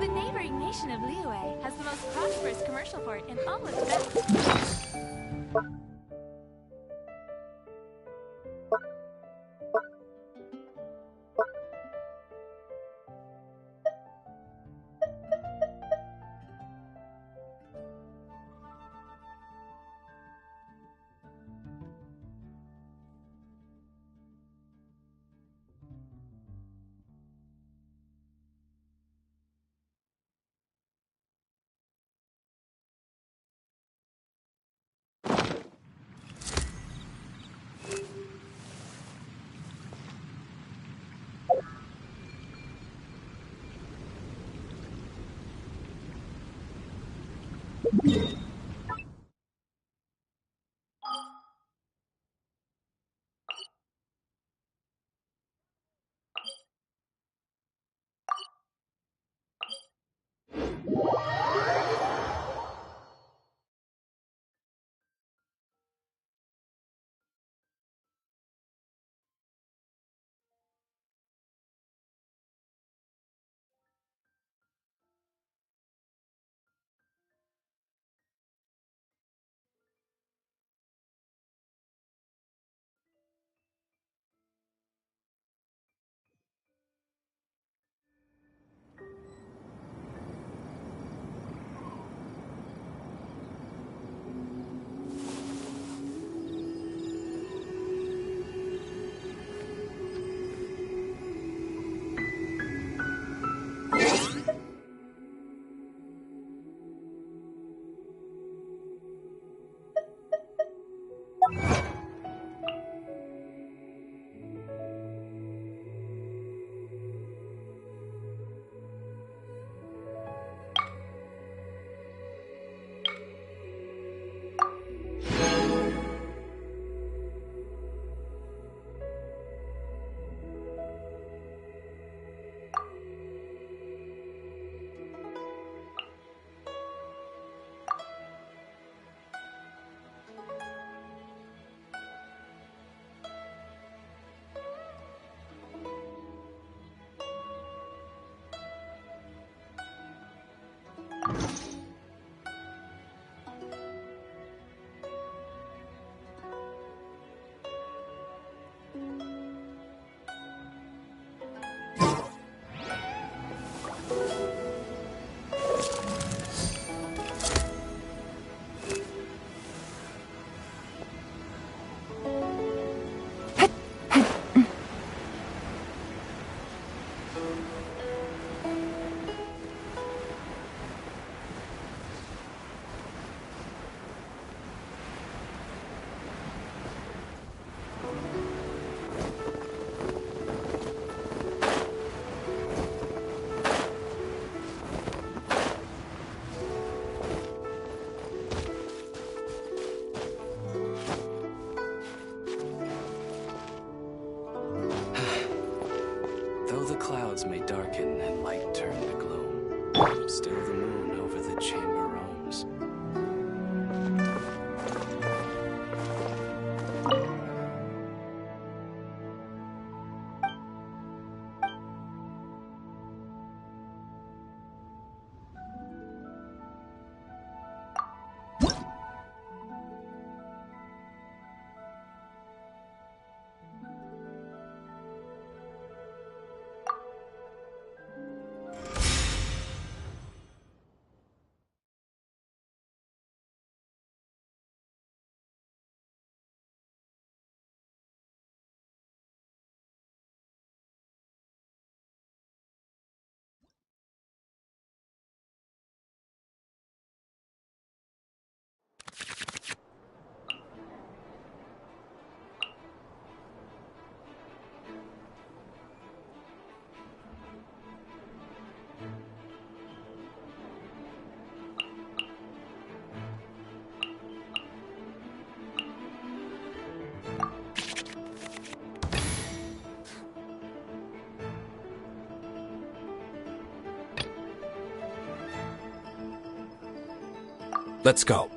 [SPEAKER 11] The neighboring nation of Liyue has the most prosperous commercial port in all of Japan.
[SPEAKER 5] clouds may darken and light turn to gloom, still the moon over the chamber roams.
[SPEAKER 8] Let's go.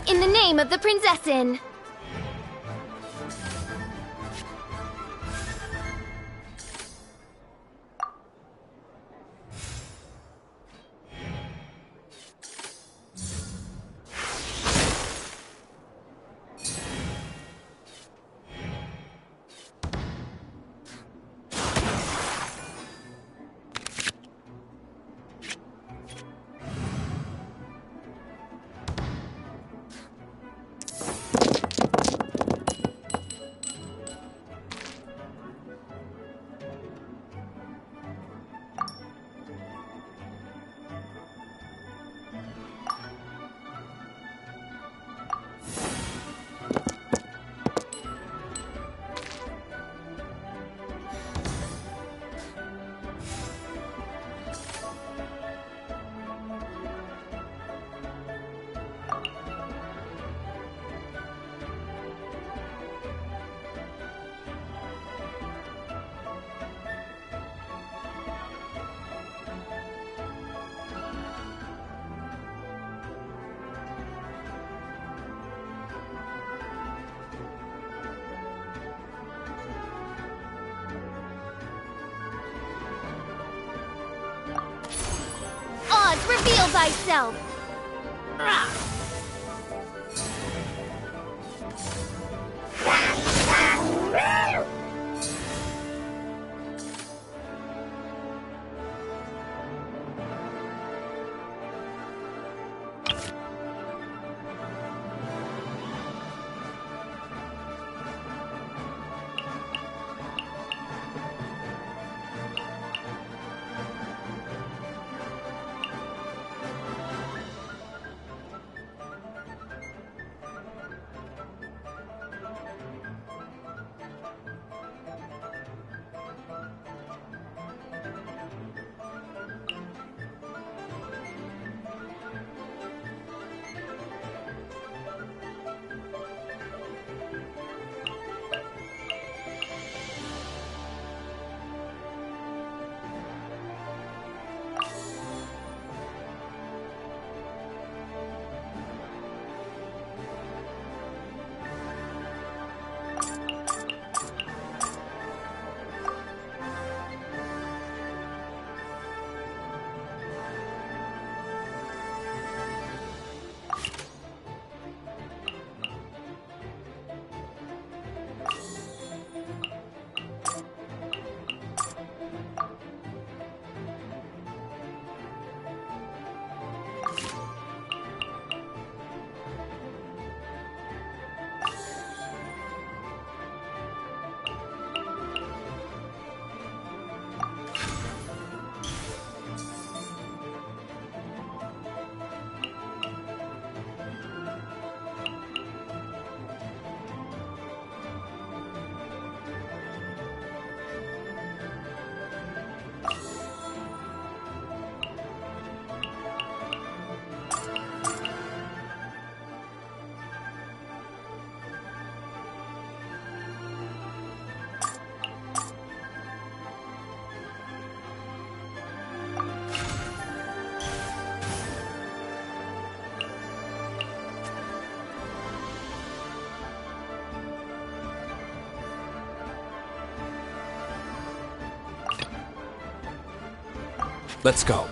[SPEAKER 21] In the name of the Prinzessin!
[SPEAKER 18] reveal thyself!
[SPEAKER 21] Let's go.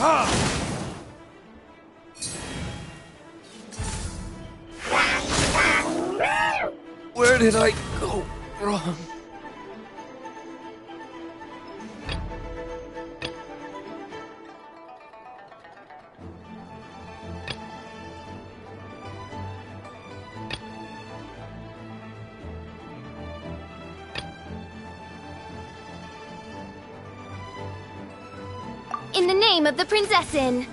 [SPEAKER 4] Where did I go wrong?
[SPEAKER 9] In the name of the Prinzessin!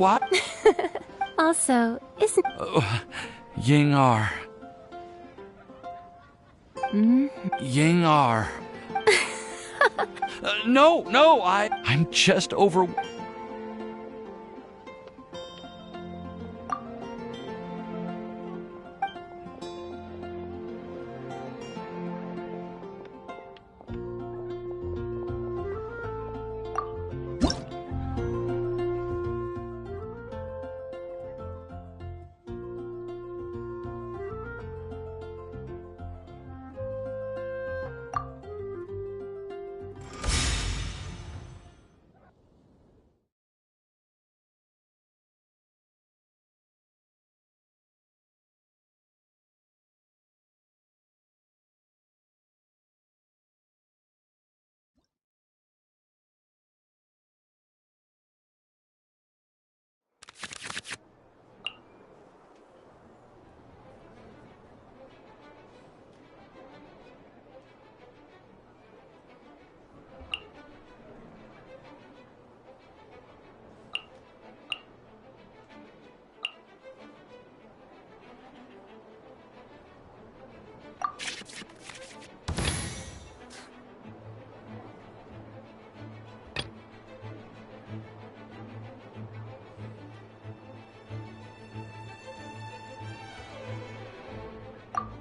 [SPEAKER 19] What?
[SPEAKER 20] Also, isn't...
[SPEAKER 19] Ying-ar. Ying-ar. No, I'm just over...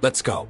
[SPEAKER 21] Let's go.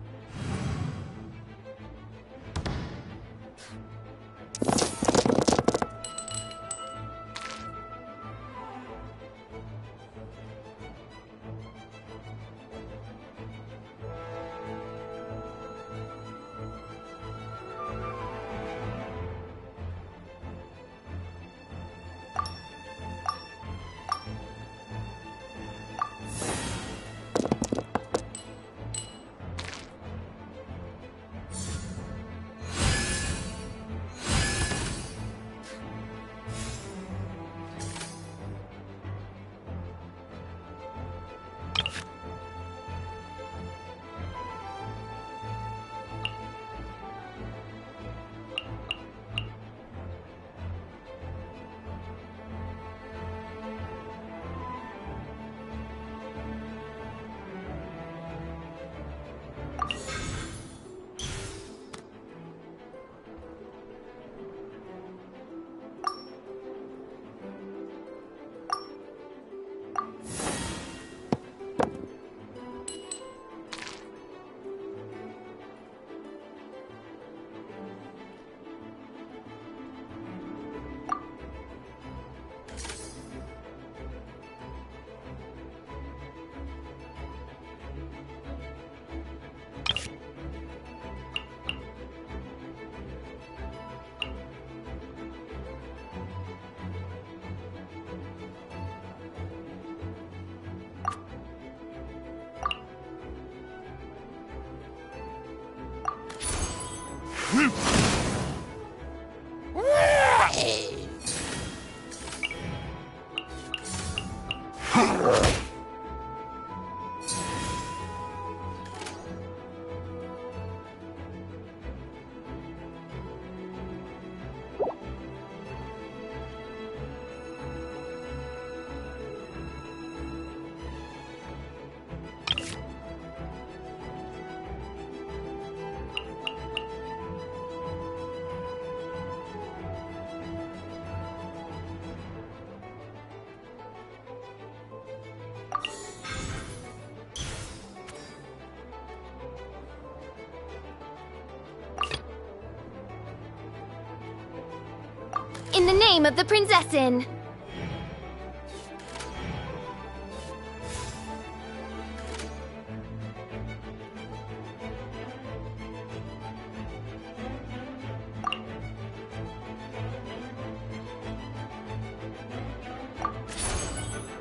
[SPEAKER 9] In the name of the Prinzessin!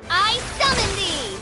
[SPEAKER 9] I summon thee!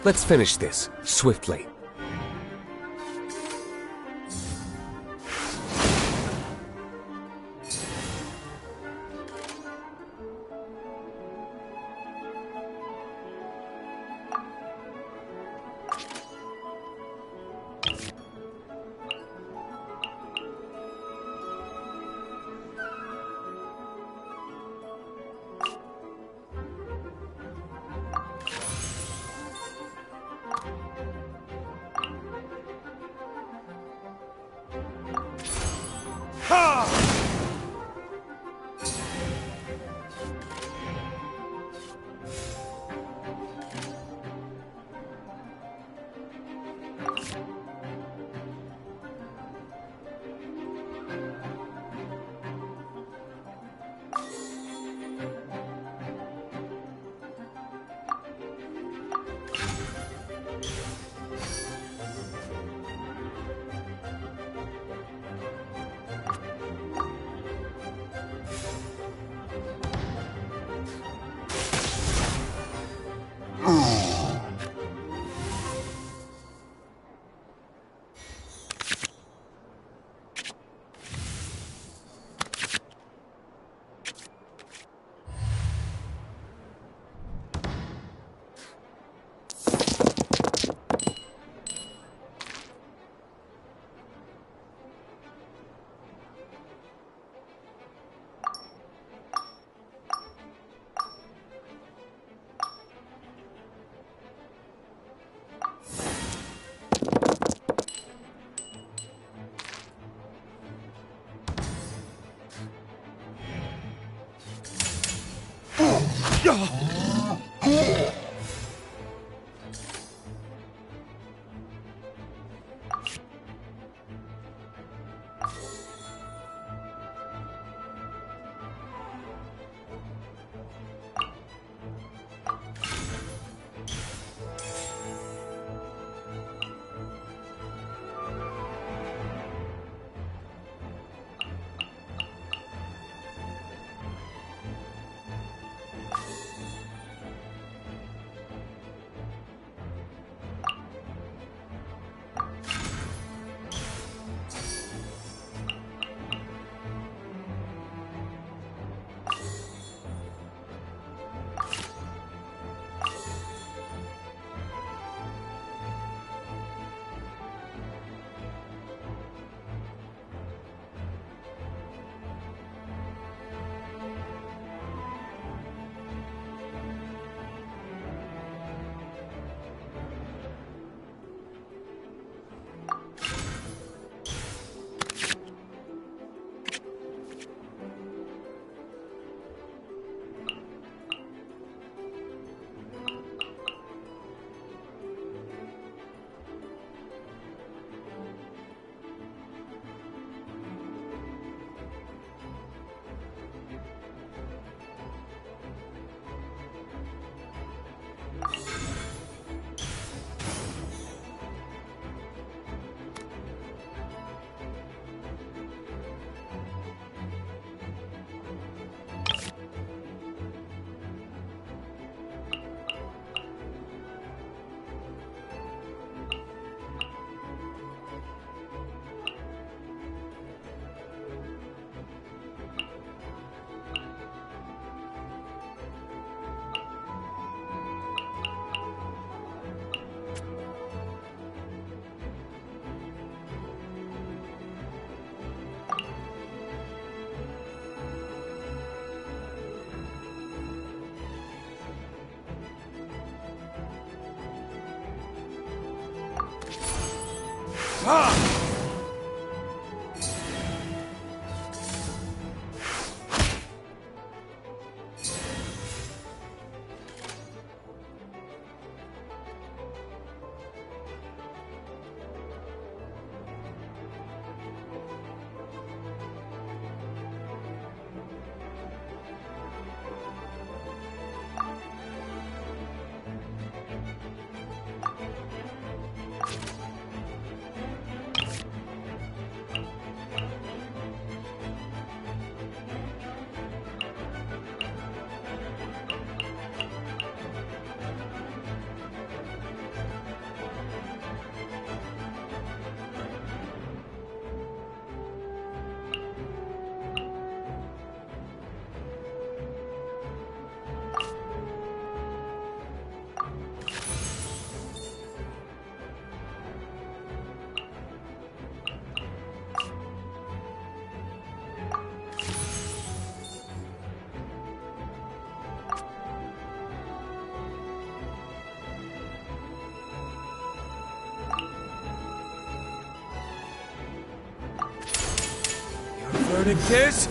[SPEAKER 17] Let's finish this, swiftly.
[SPEAKER 21] gonna get...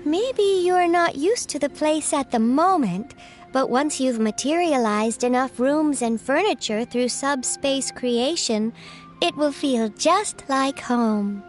[SPEAKER 2] Maybe you're not used to the place at the moment, but once you've materialized enough rooms and furniture through subspace creation, it will feel just like home.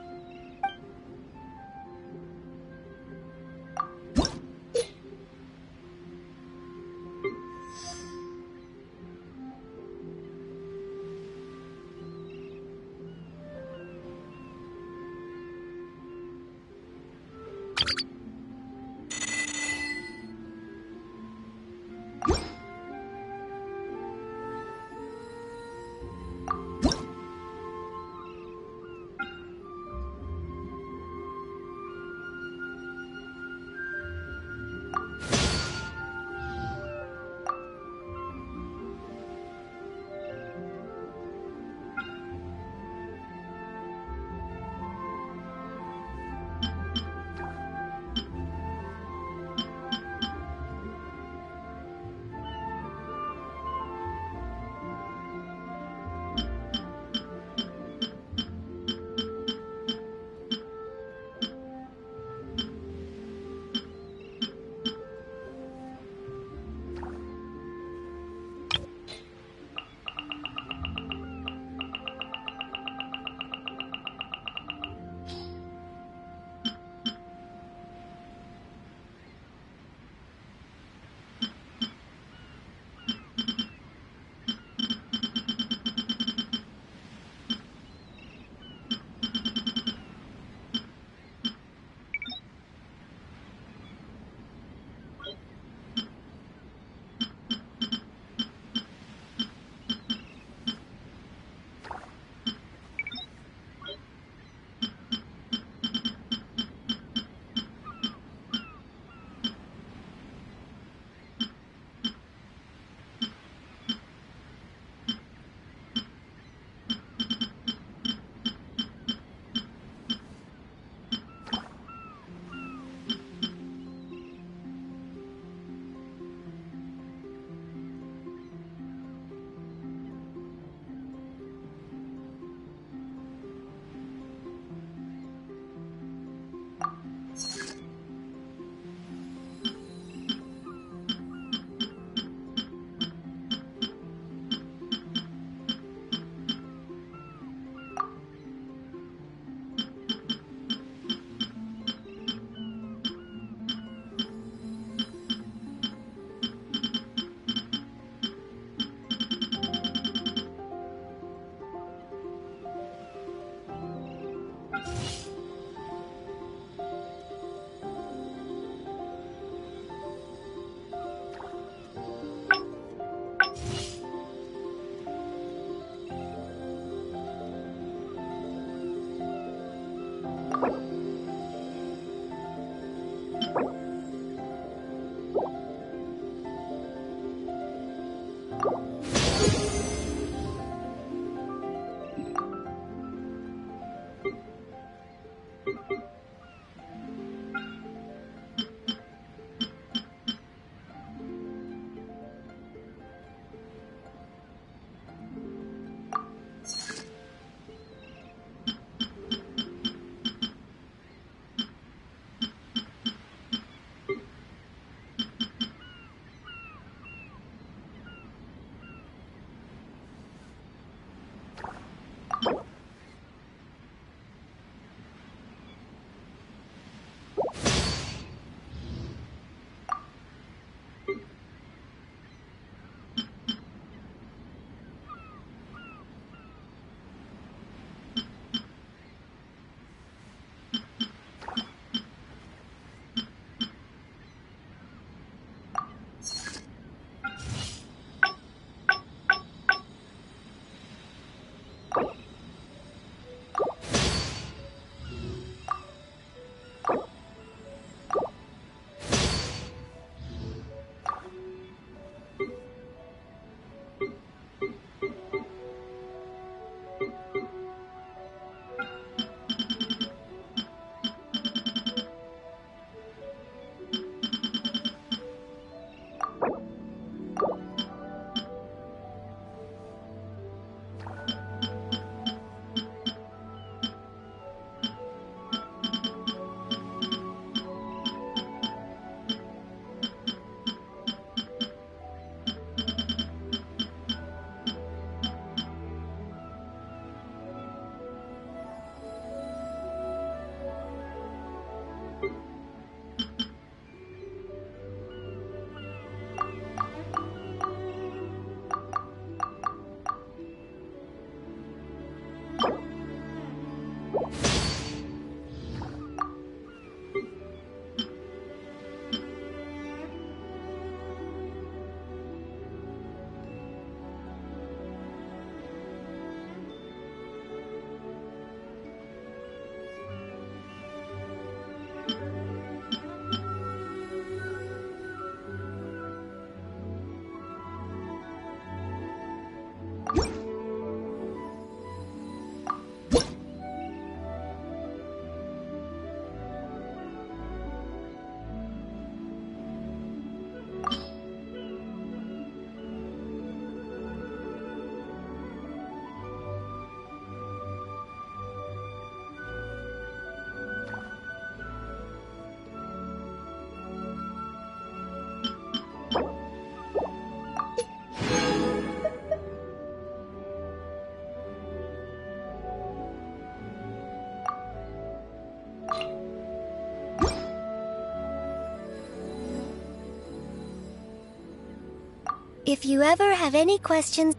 [SPEAKER 2] If you ever have any questions...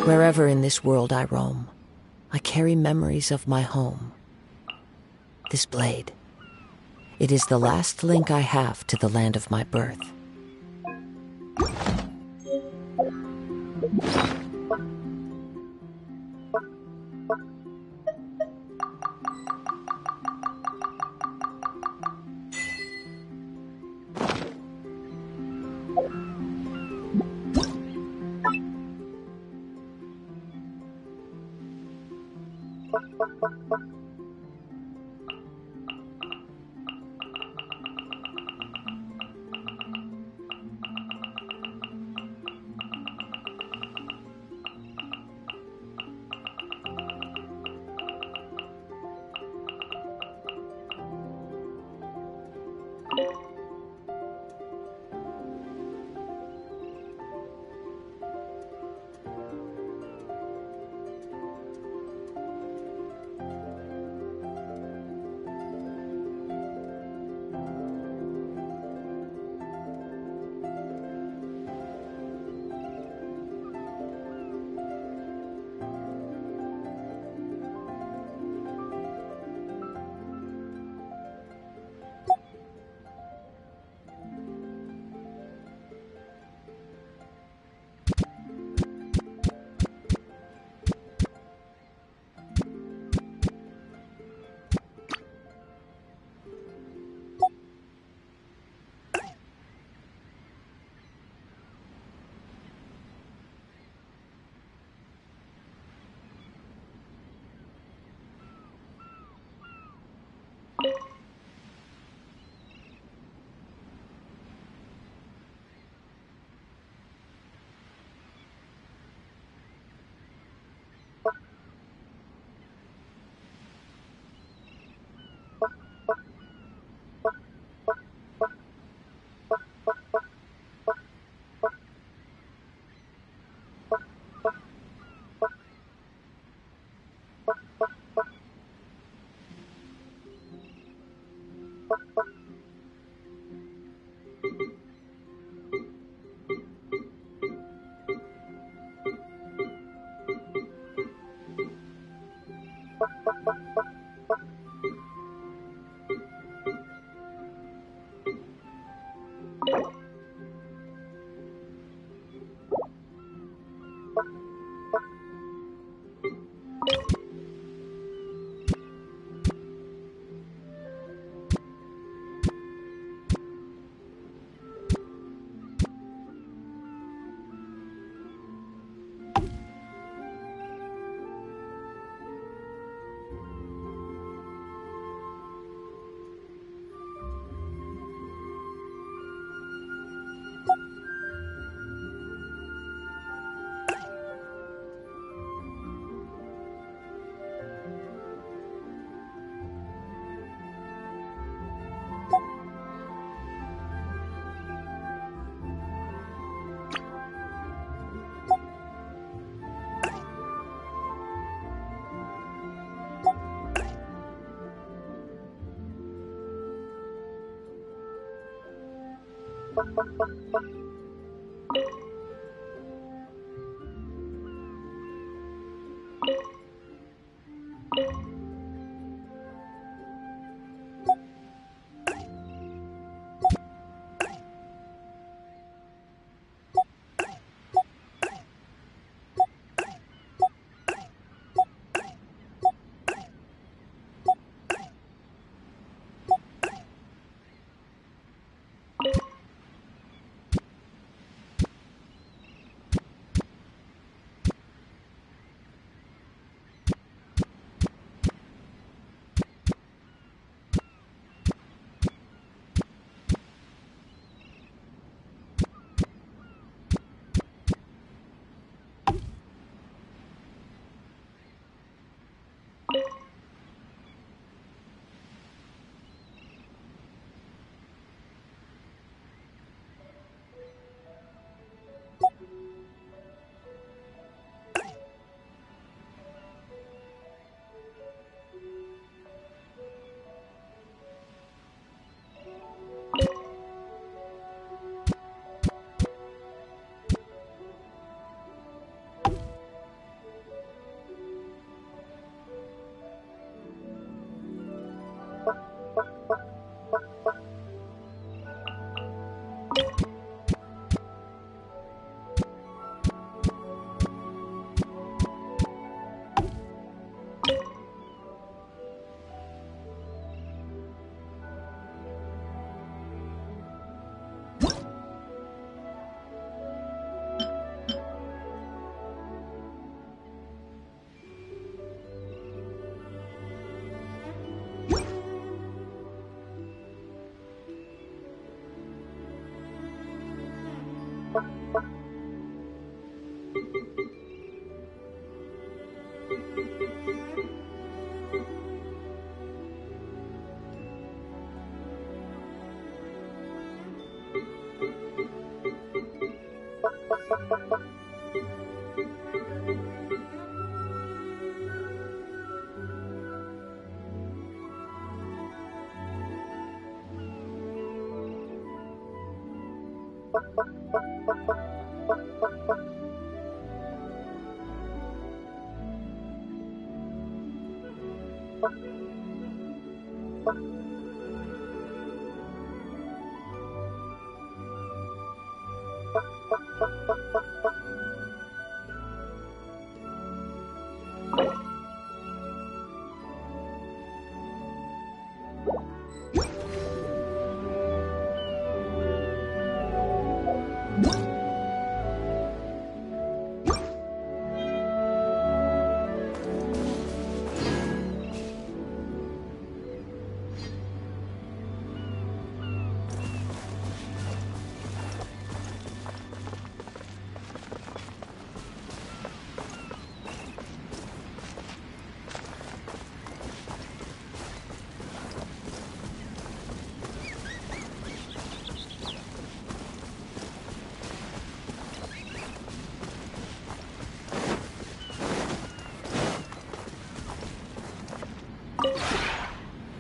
[SPEAKER 1] Wherever in this world I roam, I carry memories of my home. This blade, it is the last link I have to the land of my birth.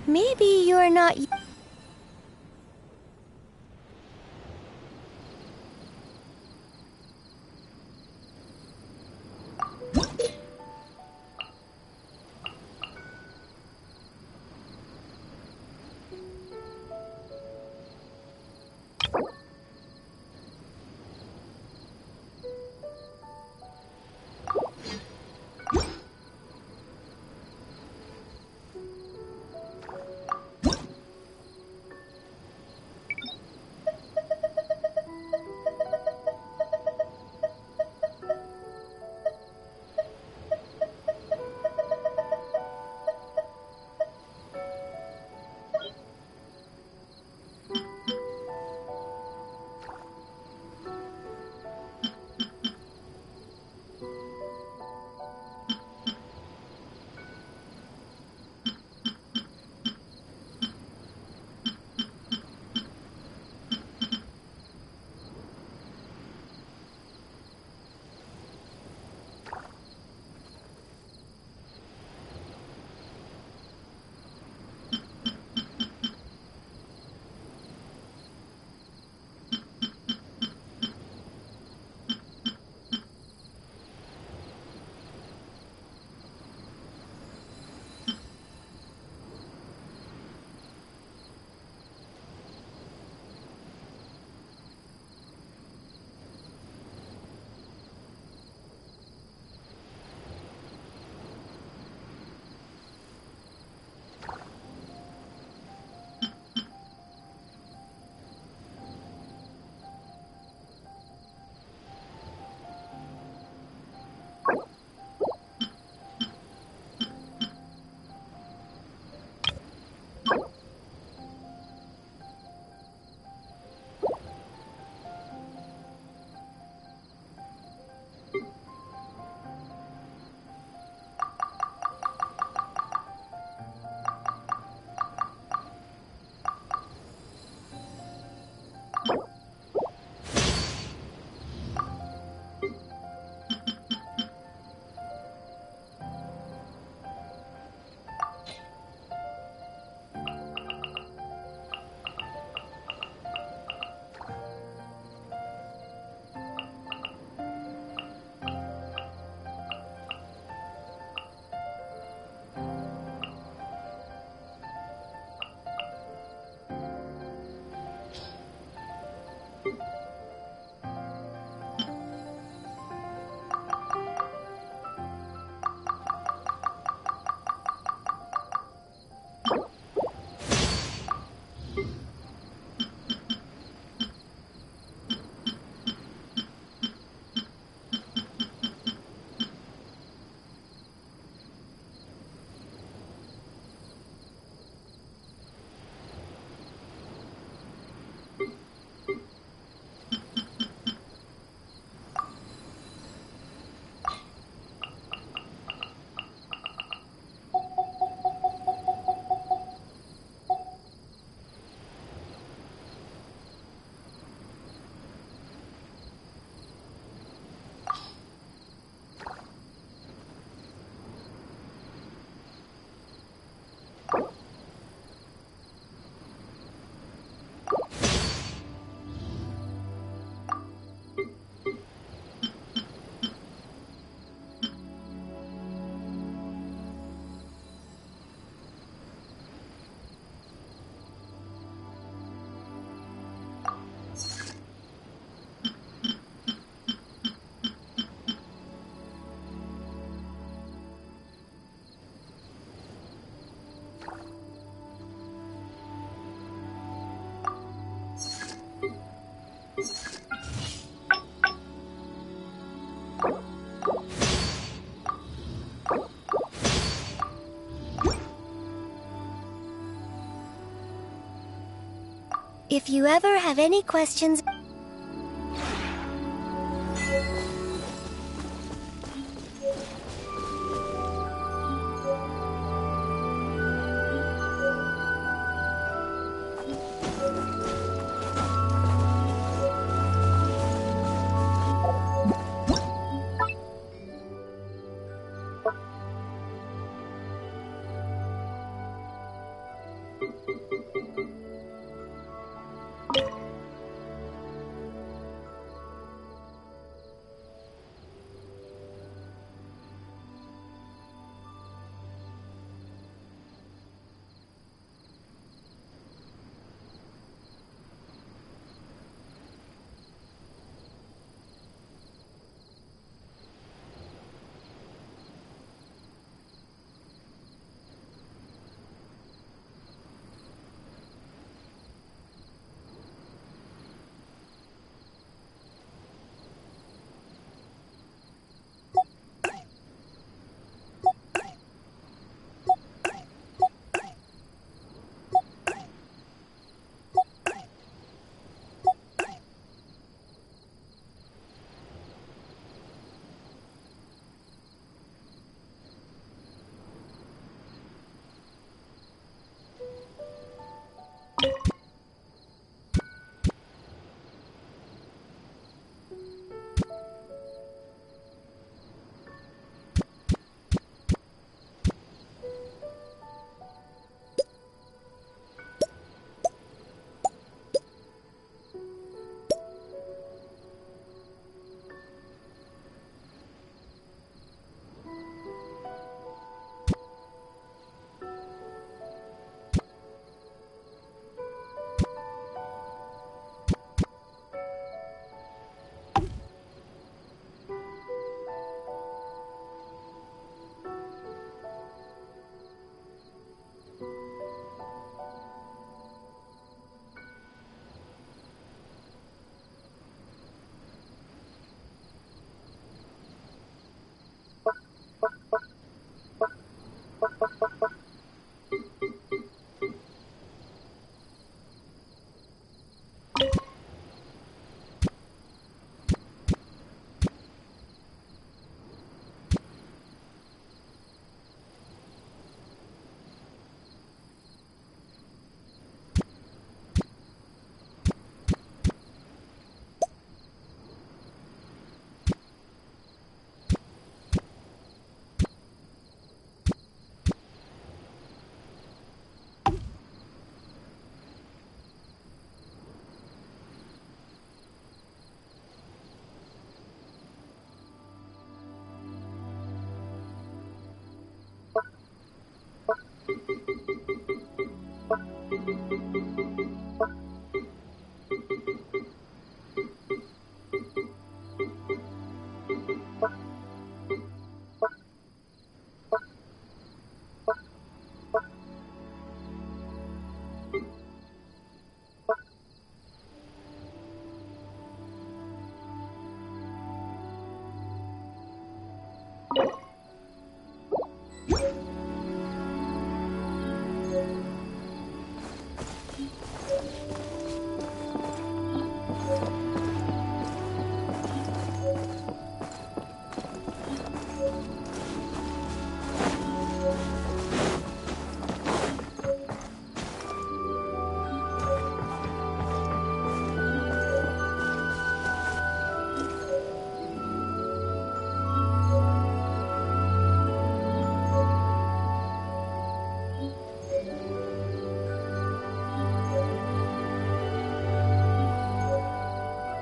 [SPEAKER 2] Maybe you're not...
[SPEAKER 3] If you ever have any questions...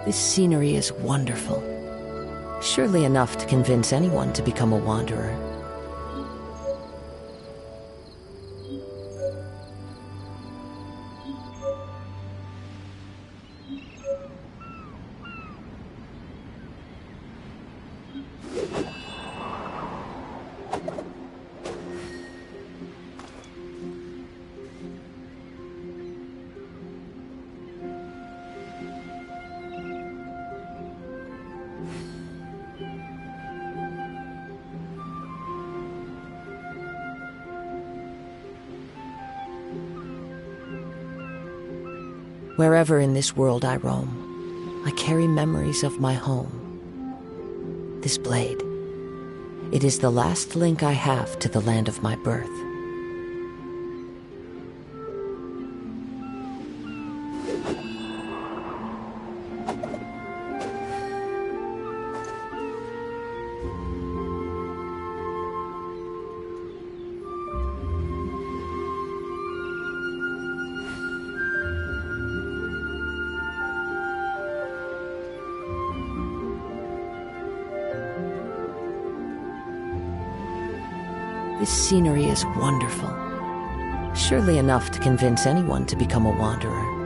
[SPEAKER 1] This scenery is wonderful. Surely enough to convince anyone to become a wanderer. Wherever in this world I roam, I carry memories of my home. This blade, it is the last link I have to the land of my birth. This scenery is wonderful. Surely enough to convince anyone to become a wanderer.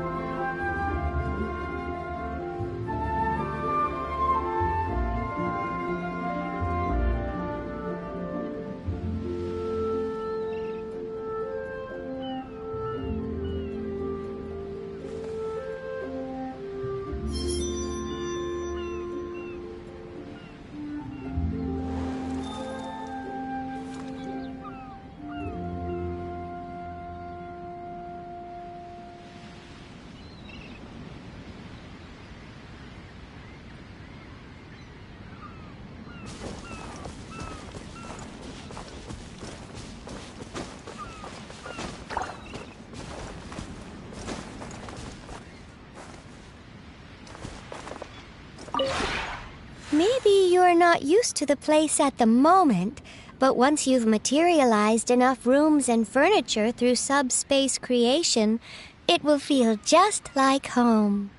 [SPEAKER 2] Maybe you're not used to the place at the moment, but once you've materialized enough rooms and furniture through subspace creation, it will feel just like home.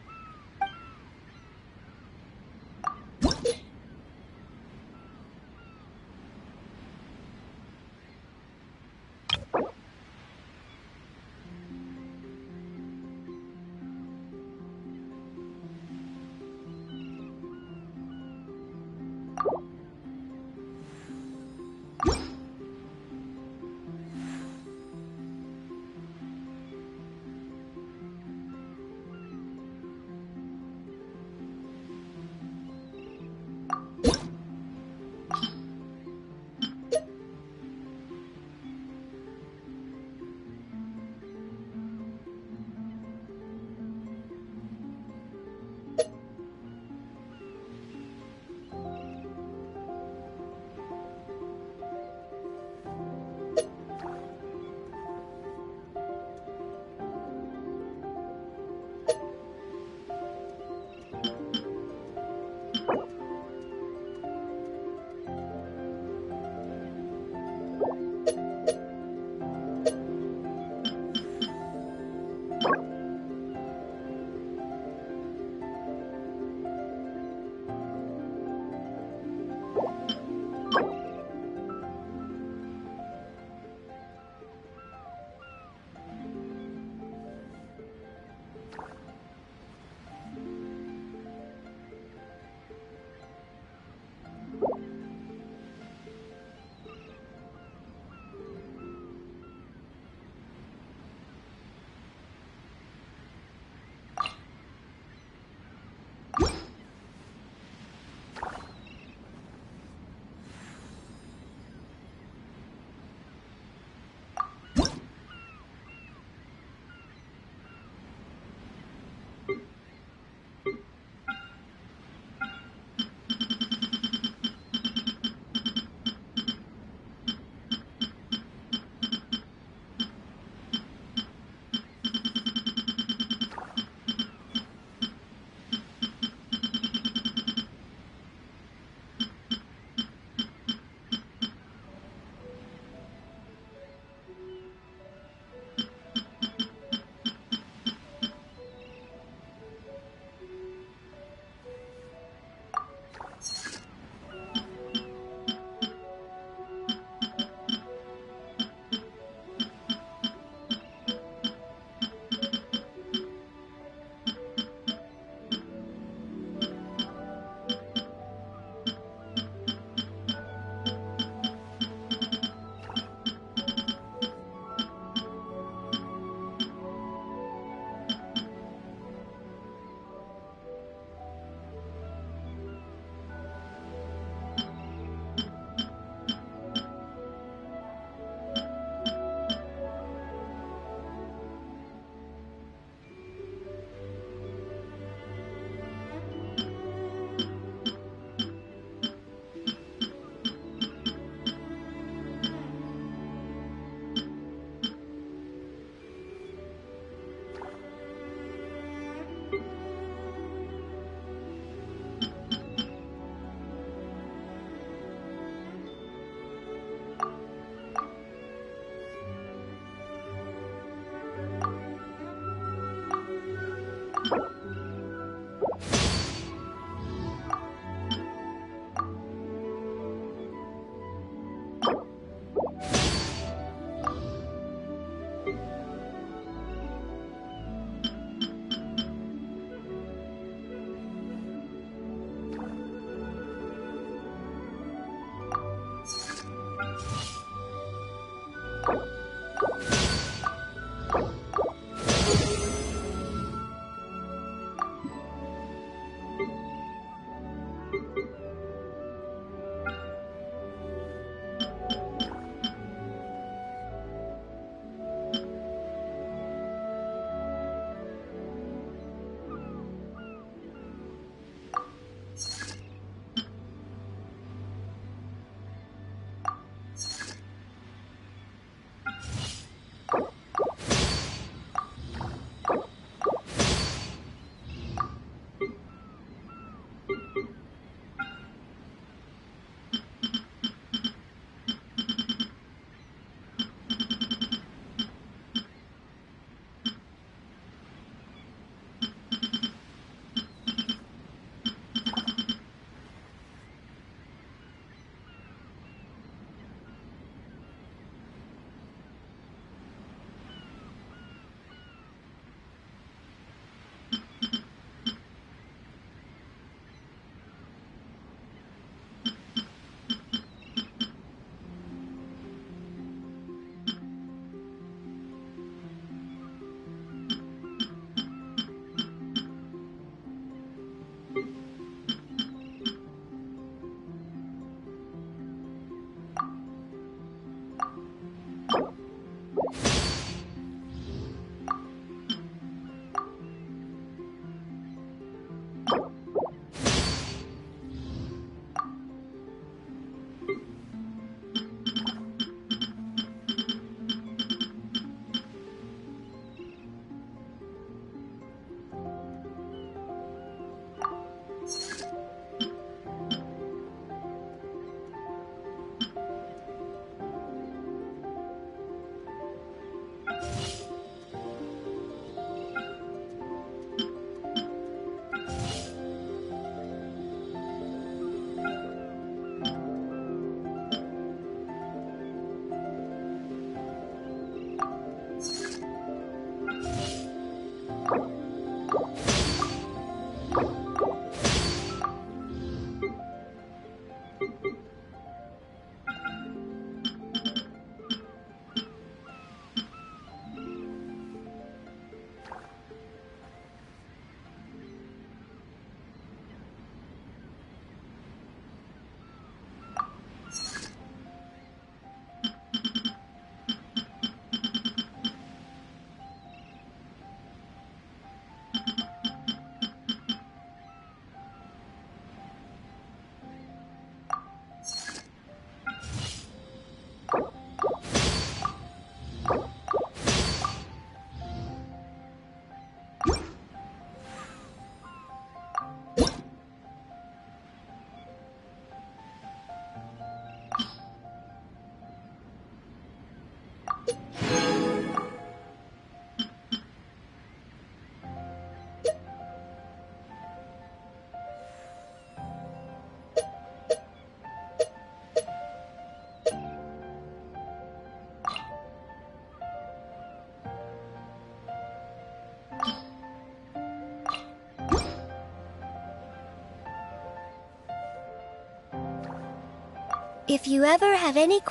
[SPEAKER 3] If you ever have any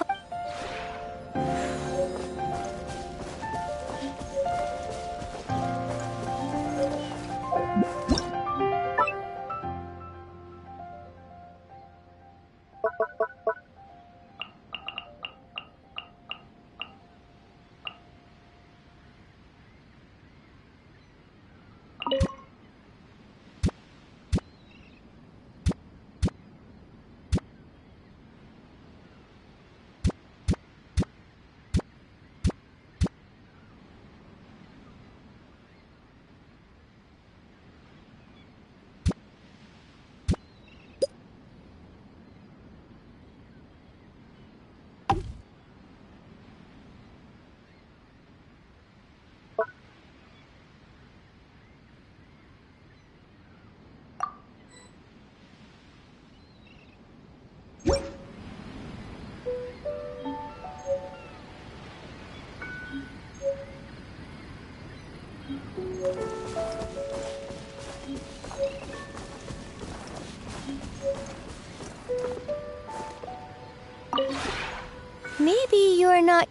[SPEAKER 3] Maybe you're not...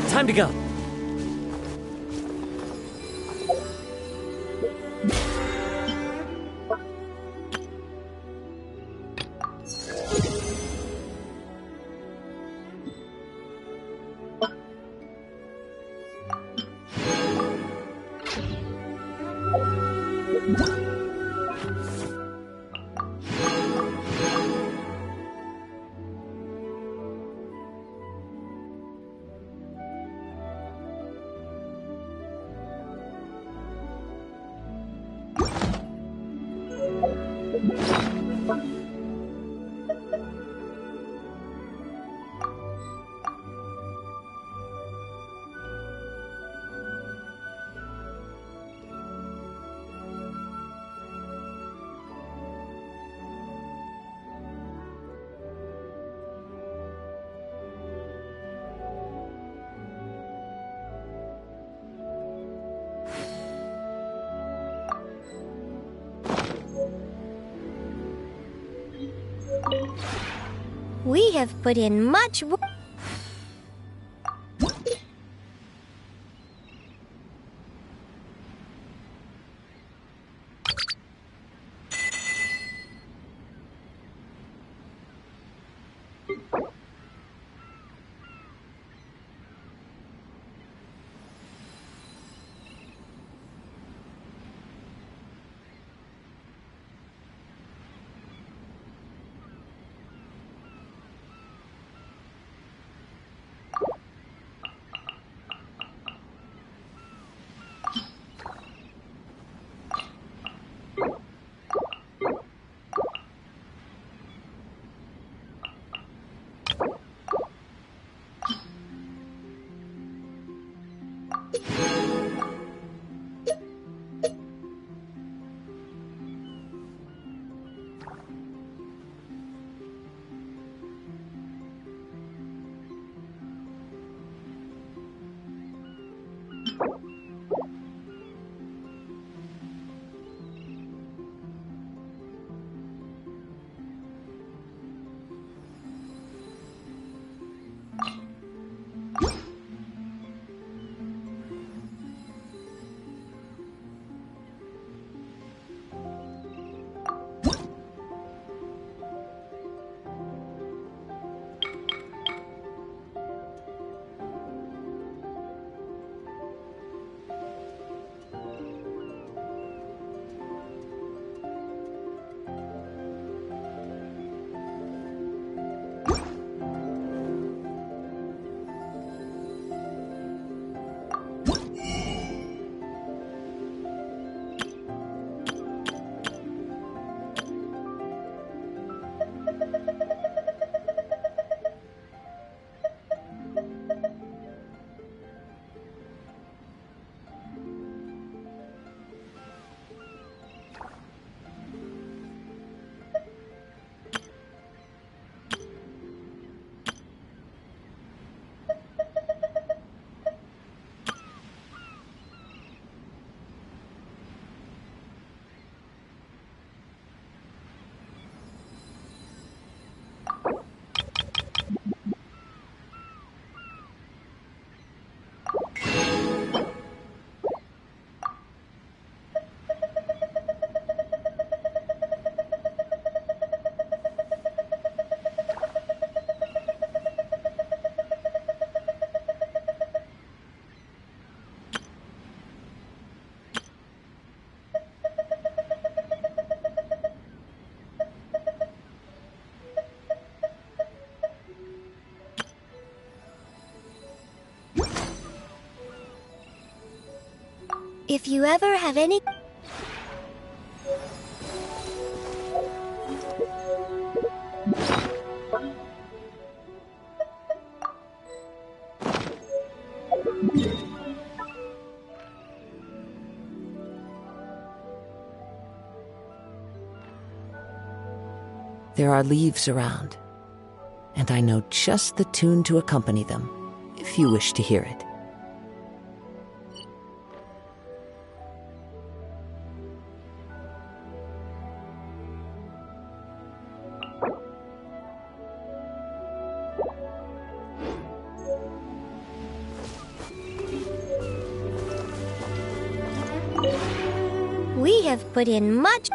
[SPEAKER 17] Time to go.
[SPEAKER 2] We have put in much work. If you ever have any...
[SPEAKER 1] There are leaves around, and I know just the tune to accompany them, if you wish to hear it.
[SPEAKER 2] We have put in much...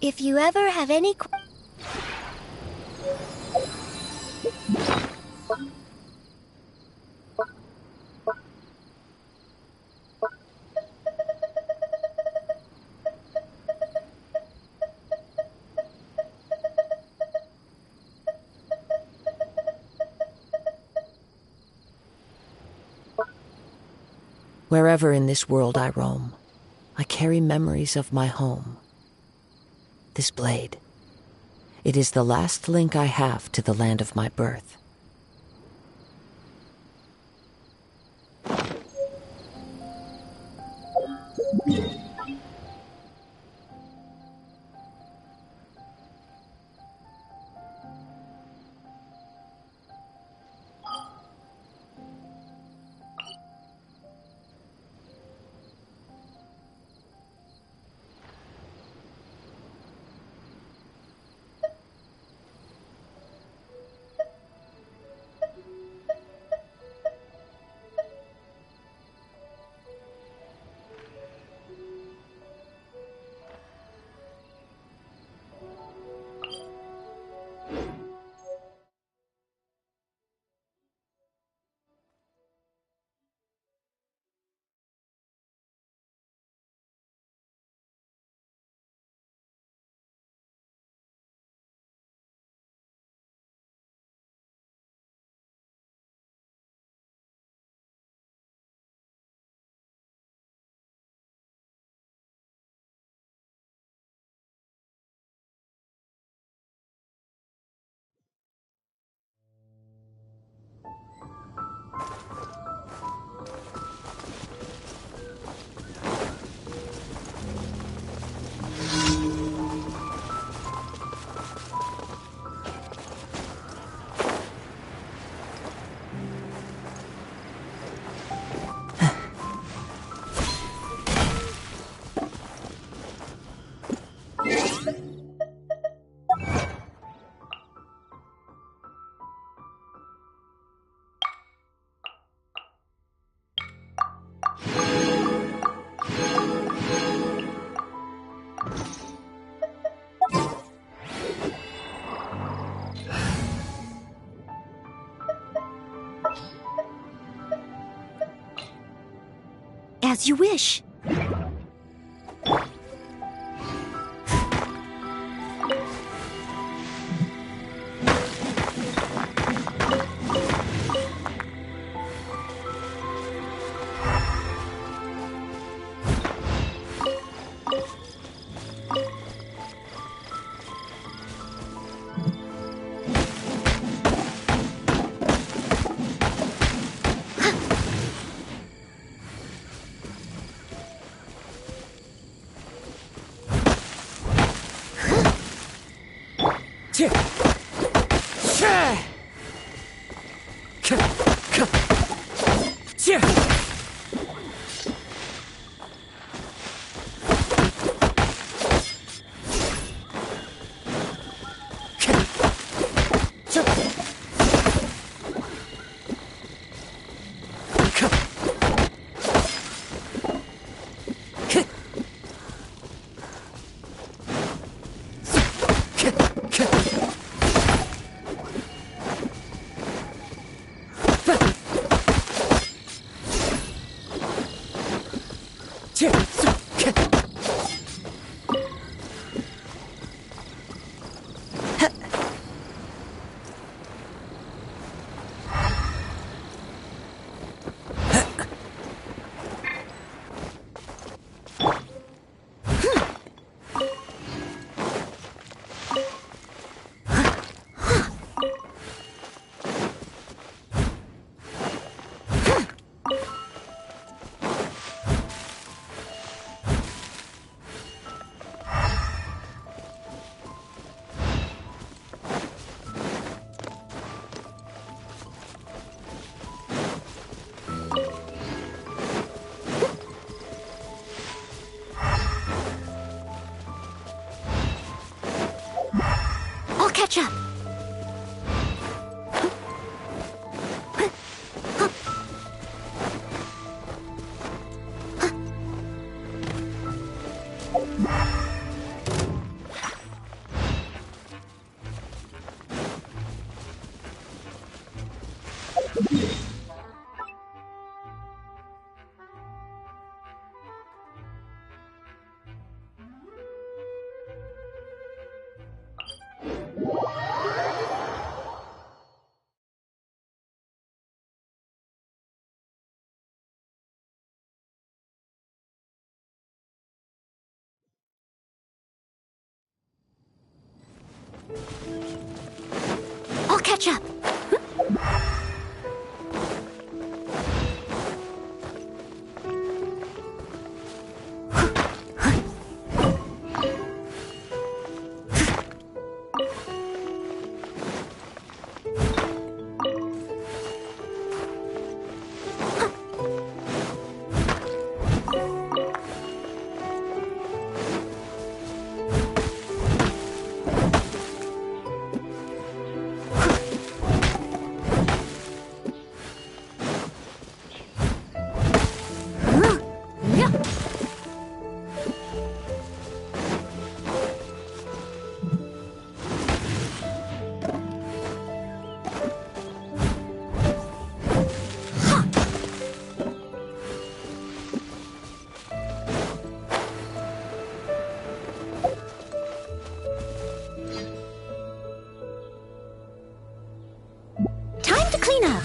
[SPEAKER 3] If you ever have any
[SPEAKER 1] Wherever in this world I roam, I carry memories of my home. This blade. It is the last link I have to the land of my birth.
[SPEAKER 3] As you wish.
[SPEAKER 7] catch up. I'll catch up. Clean up.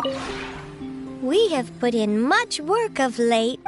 [SPEAKER 2] We have put in much work of late.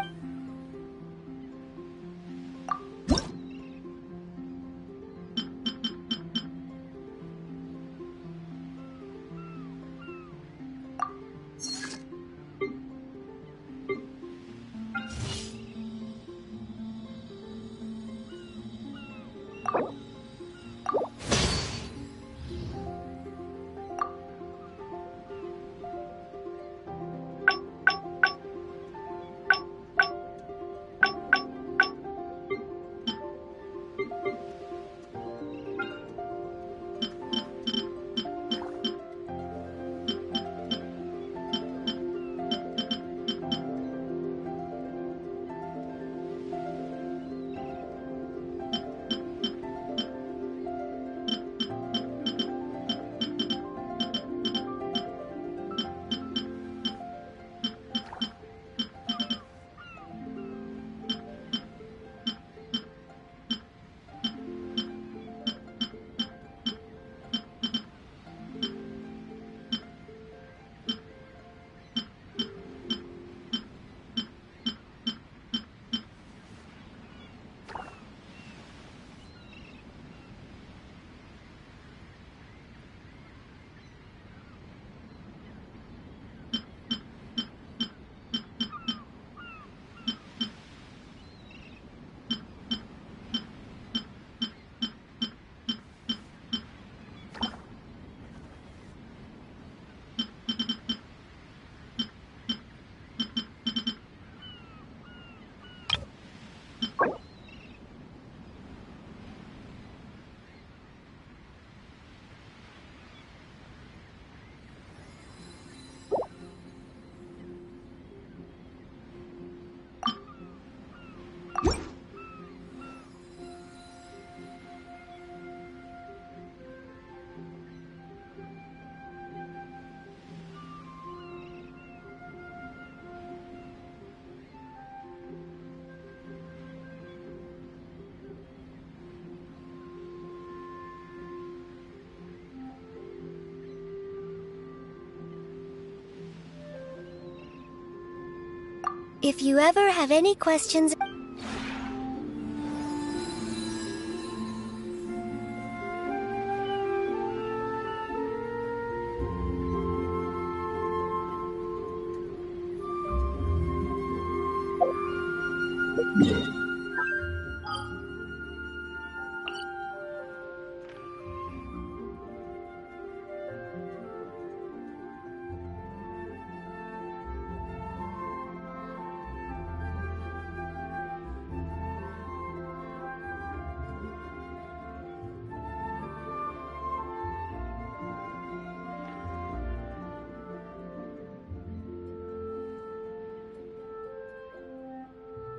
[SPEAKER 2] If you ever have any questions...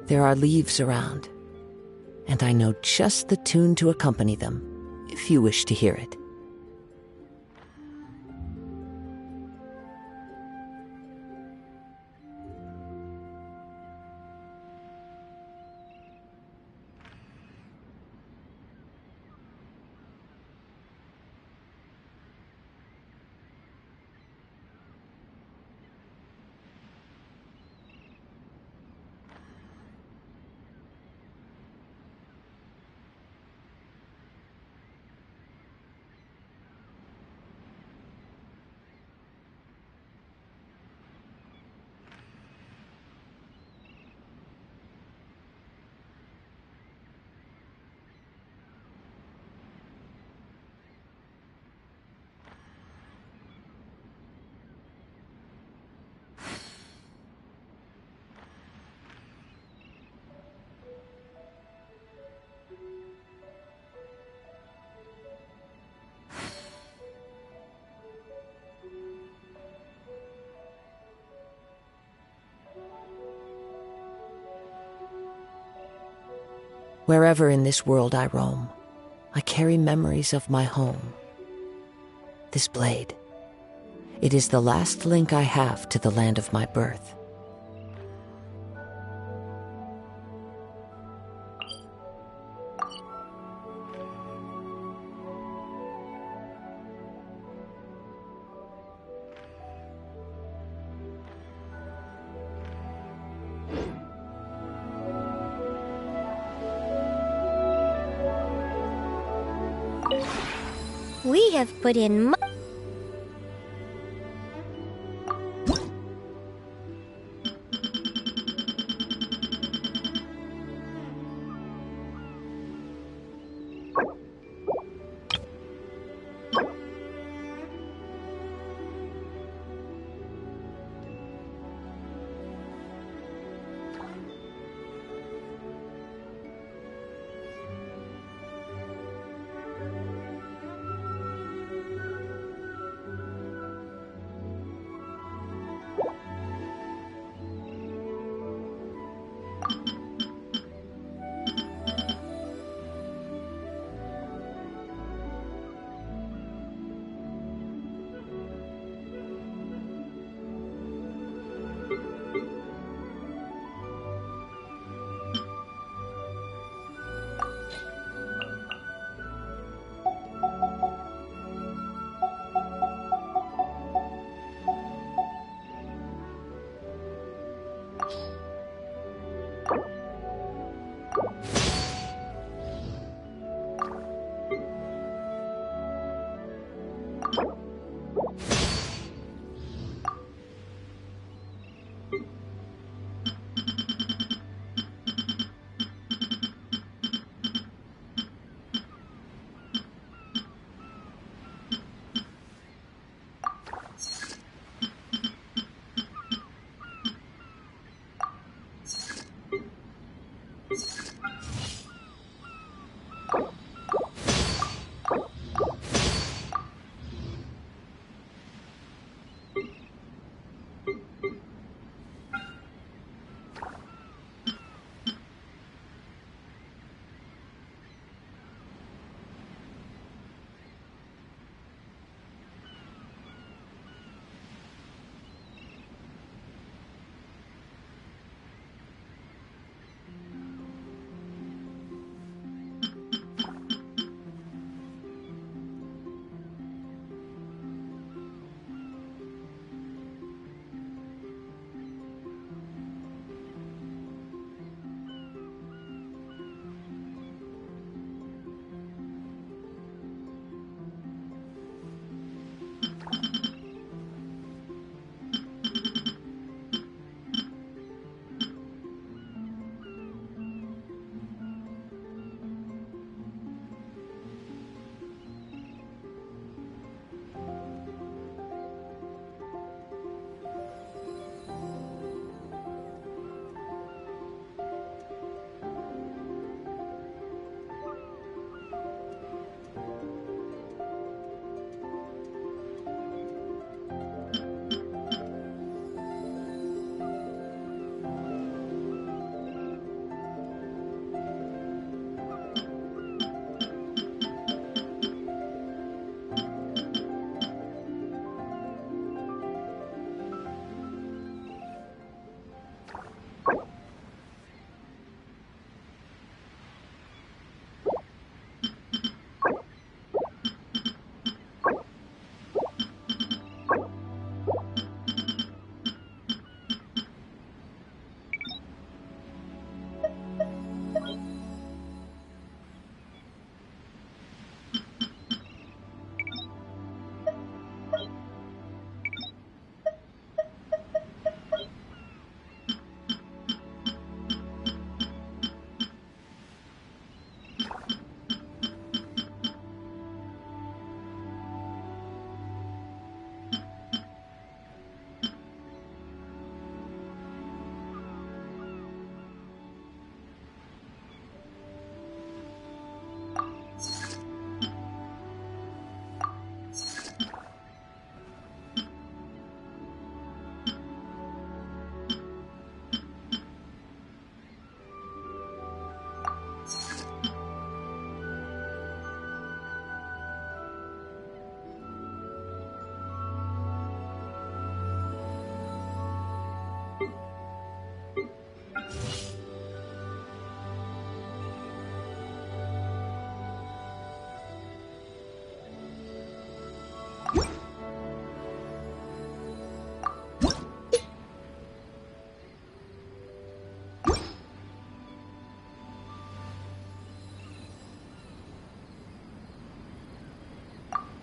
[SPEAKER 1] There are leaves around, and I know just the tune to accompany them, if you wish to hear it. Wherever in this world I roam, I carry memories of my home. This blade, it is the last link I have to the land of my birth.
[SPEAKER 2] We have put in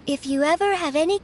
[SPEAKER 3] If you ever have any...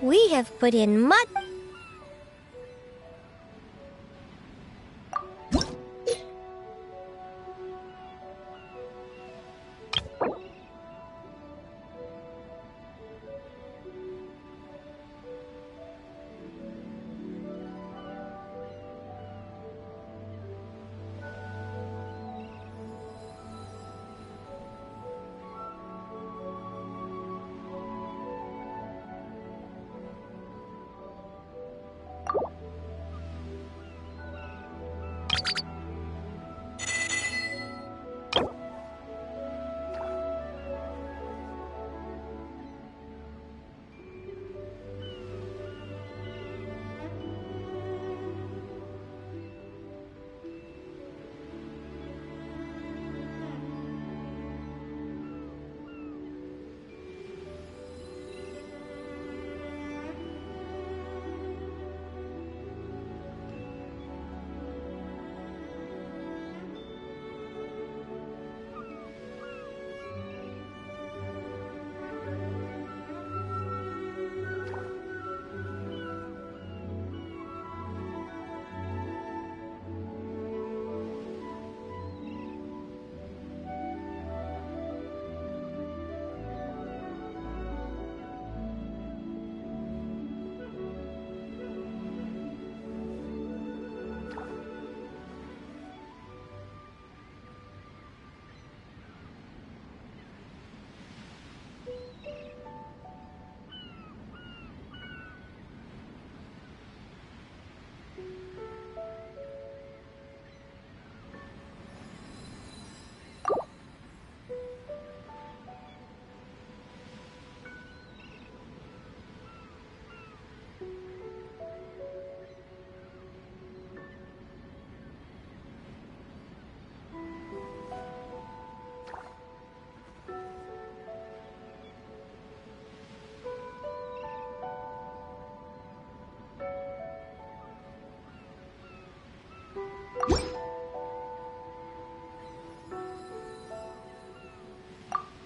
[SPEAKER 2] We have put in much...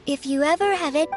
[SPEAKER 2] If you ever have it...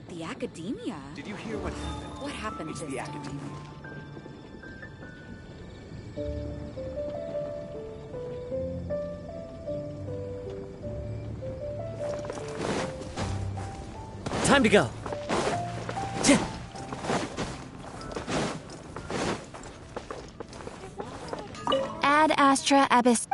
[SPEAKER 16] The Academia?
[SPEAKER 14] Did you hear what happened?
[SPEAKER 16] What happened
[SPEAKER 14] It's
[SPEAKER 16] this
[SPEAKER 14] the
[SPEAKER 16] time?
[SPEAKER 14] Academia.
[SPEAKER 17] Time to go.
[SPEAKER 18] Ad Astra Abyss.